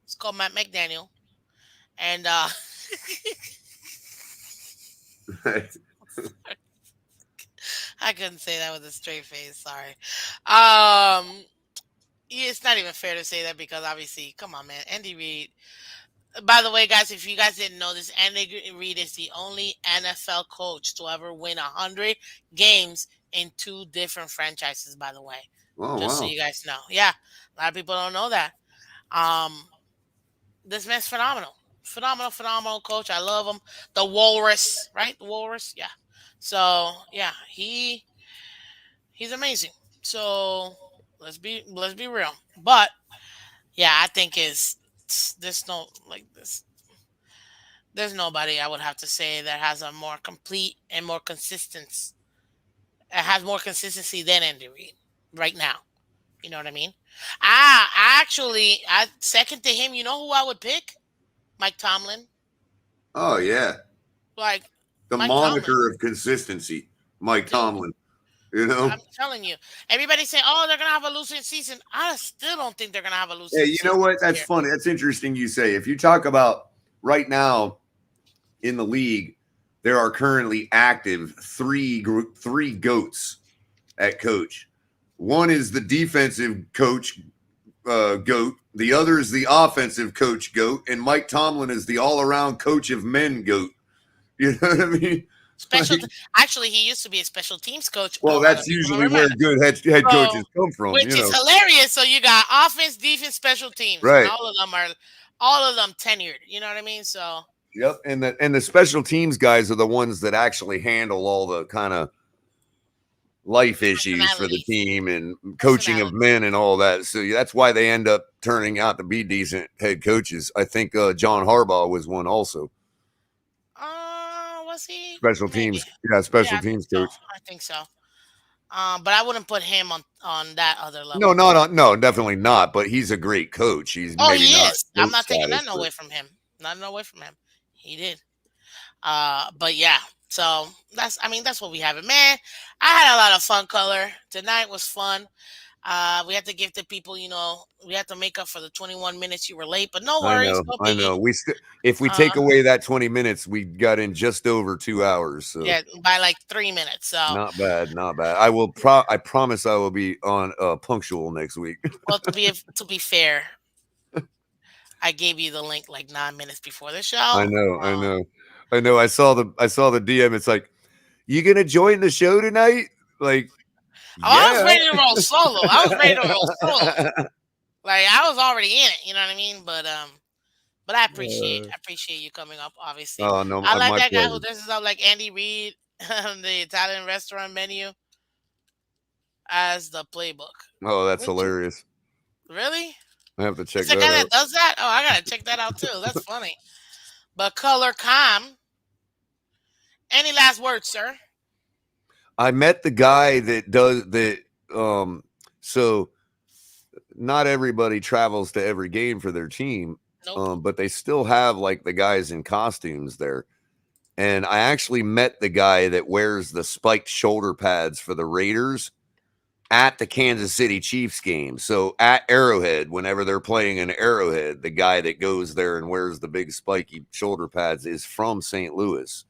It's called Matt McDaniel. And I couldn't say that with a straight face. Sorry. Yeah, it's not even fair to say that because obviously, come on, man. Andy Reid. By the way, guys, if you guys didn't know this, Andy Reid is the only NFL coach to ever win 100 games in two different franchises. By the way, Oh just so wow. you guys know, yeah, a lot of people don't know that. Um, this man's phenomenal, phenomenal coach. I love him. The Walrus, right? The Walrus, yeah. So yeah, he's amazing. So let's be real. But yeah, I think is there's no like this. There's nobody I would have to say that has a more complete and more consistent. Has more consistency than Andy Reid right now. You know what I mean? I second to him. You know who I would pick? Mike Tomlin. Oh yeah. Like The Mike Tomlin, moniker of consistency, Mike dude. Tomlin. You know? I'm telling you. Everybody say, "Oh, they're gonna have a losing season." I still don't think they're gonna have a Yeah, losing you know season what? this That's year. funny. That's interesting you say. If you talk about right now in the league, there are currently active three goats at coach. One is the defensive coach goat. The other is the offensive coach goat, and Mike Tomlin is the all-around coach of men goat. You know what I mean? Special. Like, Actually, he used to be a special teams coach. A well, lot of that's people don't usually where remember. good head So, coaches come from. You which is know, hilarious. So you got offense, defense, special teams, and right? all of them tenured. You know what I mean? So Yep. And the special teams guys are the ones that actually handle all the kind of life issues for the personalities, team and coaching of personalities. men and all that. So that's why they end up turning out to be decent head coaches. I think John Harbaugh was one also. Was he? Special Maybe. teams, yeah, Yeah, special I think teams so. coach. I think so. But I wouldn't put him on that other No, level. not on, no, definitely not. But he's a great coach. He's Oh, maybe he not is. I'm GOAT not taking status, nothing but away from him. Nothing away from him. He did. But yeah. So that's what we have. It, man. I had a lot of fun. Color tonight was fun. We had to give the people, we had to make up for the 21 minutes you were late, but no I worries, know, no I biggie. know. If we take Uh, away that 20 minutes, we got in just over 2 hours. So yeah, by like 3 minutes. So, not bad, not bad. I promise I will be on punctual next week. well, to be fair, I gave you the link like 9 minutes before the I show. know, I know, I know. I saw the DM. It's like, you gonna join the show tonight? Like, I was yeah. ready to roll solo. I was ready to roll solo. Like I was already in it. You know what I mean? But I appreciate you coming up. Obviously, Oh no, I like my that guy who pleasure. dresses up like Andy Reid, the Italian restaurant menu as the playbook. Oh, that's Which hilarious. really? I have to check It's a that guy that out. does that? Oh, I gotta check that out too. That's funny. But Color Calm, any last words, sir? I met the guy that does that. So not everybody travels to every game for their team, Nope. but they still have like the guys in costumes there. And I actually met the guy that wears the spiked shoulder pads for the Raiders at the Kansas City Chiefs game. So at Arrowhead, whenever they're playing in Arrowhead, the guy that goes there and wears the big spiky shoulder pads is from St. Louis,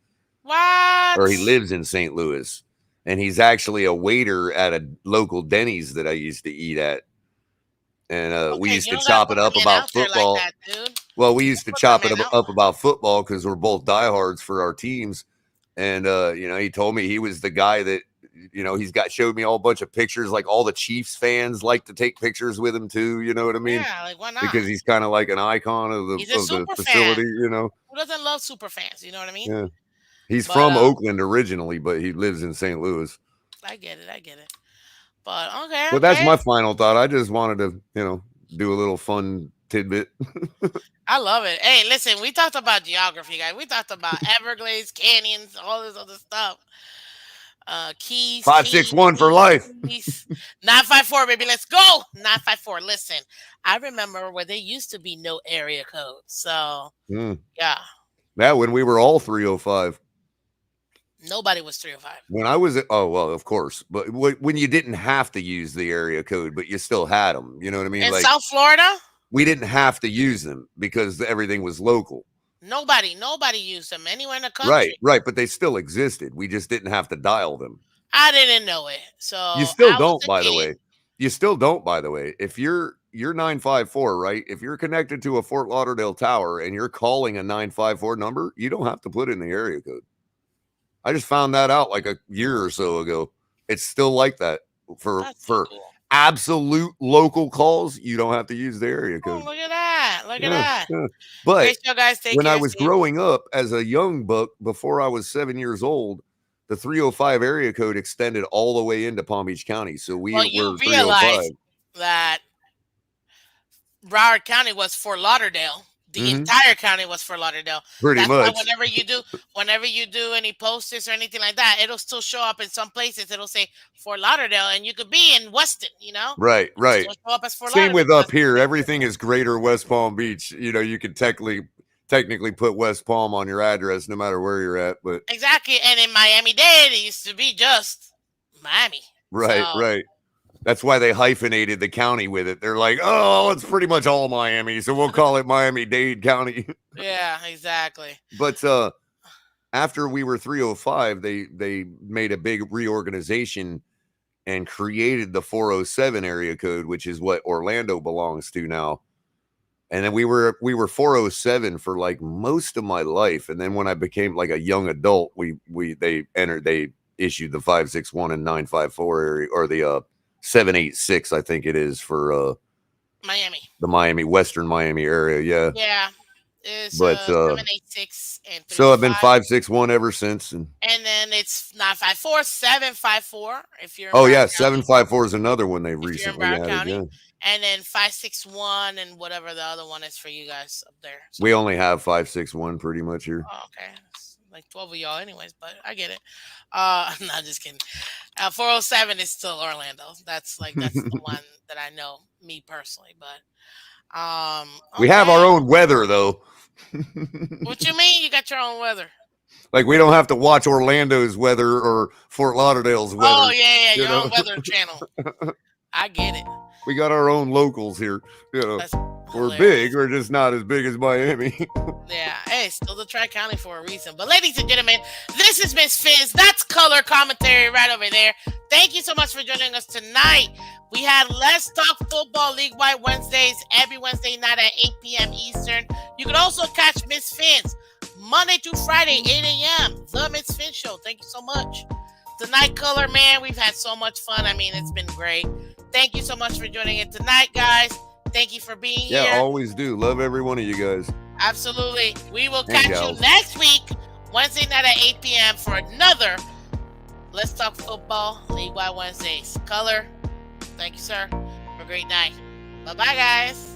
or he What? lives in St. Louis. And he's actually a waiter at a local Denny's that I used to eat at. And we Okay, used you to don't gotta chop it put the up man about out there like football. that, dude. Well, we You used don't to put the chop it man out. up about football because we're both diehards for our teams. And he told me he was the guy that, he's got showed me all a bunch of pictures. Like all the Chiefs fans like to take pictures with him too. You know what I mean? Yeah, like why not? Because he's kind of like an icon of the He's a super fan. facility. Who doesn't love super fans? You know what I mean? Yeah. He's But from Oakland originally, but he lives in St. Louis. I get it. I get it. But okay, But that's okay. my final thought. I just wanted to, do a little fun tidbit. I love it. Hey, listen, we talked about geography, guys. We talked about Everglades, canyons, all this other stuff. Keys, 561 for life. keys. 954, baby. Let's go. 954. Listen, I remember where there used to be no area code. So, yeah, Yeah, when we were all 305. nobody was 305. When I was, oh, well, of course. But when you didn't have to use the area code, but you still had them. You know what I mean? In Like, South Florida, we didn't have to use them because everything was local. nobody used them anywhere in the Right, country. right. But they still existed. We just didn't have to dial them. I didn't know it. So, You still I was don't, a by the kid. way. You still don't, by the way. If you're 954, right? If you're connected to a Fort Lauderdale tower and you're calling a 954 number, you don't have to put in the area code. I just found that out like a year or so ago. It's still like that for That's so cool. absolute local calls. You don't have to use the area Oh, code. look at that. Look at Yeah, that. yeah. But Great show, guys. Take when I care. was See you. growing up as a young buck, before I was 7 years old, the 305 area code extended all the way into Palm Beach County. So we Well, you were 305. realize that Broward County was Fort Lauderdale. The Mhm. entire county was Fort Lauderdale. Pretty That's why much. whenever you do any posters or anything like that, it'll still show up in some places. It'll say Fort Lauderdale, and you could be in Weston, you know? Right, It'll right. still show up as Fort Same Lauderdale with up because here. Everything is greater West Palm Beach. You know, you can technically put West Palm on your address no matter where you're at. But exactly. And in Miami-Dade, it used to be just Miami. right, So, right. That's why they hyphenated the county with it. They're like, oh, it's pretty much all Miami, so we'll call it Miami-Dade County. yeah, exactly. But after we were 305, they made a big reorganization and created the 407 area code, which is what Orlando belongs to now. And then we were 407 for like most of my life. And then when I became like a young adult, they issued the 561 and 954 area, or the 786, I think it is, for Miami. the Western Miami area. Yeah. Yeah. It's But 786 and 305. so I've been 561 ever since. And then it's 954, 754 if you're in oh Broward yeah, County. 754 is another one they If you're in recently Broward added. County. Yeah. And then 561 and whatever the other one is for you guys up there. So, We only have 561 pretty much here. oh, okay. It's like 12 of y'all anyways, but I get it. No, just kidding. 407 is still Orlando. That's the one that I know, me personally. But We have our okay. own weather though. What you mean? You got your own weather? Like we don't have to watch Orlando's weather or Fort Lauderdale's weather. Oh yeah, you your know? own weather channel. I get it. We got our own locals here. You know, That's we're hilarious. big. We're just not as big as Miami. Yeah, hey, still the Tri-County for a reason. But ladies and gentlemen, this is Miss Phins. That's color commentary right over there. Thank you so much for joining us tonight. We had Let's Talk Football League-wide Wednesdays every Wednesday night at 8 p.m. Eastern. You can also catch Miss Phins Monday through Friday, 8 a.m. The Miss Phins Show. Thank you so much. Tonight, Color, man, we've had so much fun. I mean, it's been great. Thank you so much for joining it tonight, guys. Thank you for being here. Yeah, always do. Love every one of you guys. Absolutely. We will And catch you gals. next week, Wednesday night at 8 p.m. for another Let's Talk Football League-wide Wednesdays. Color, thank you, sir. Have a great night. Bye-bye, guys.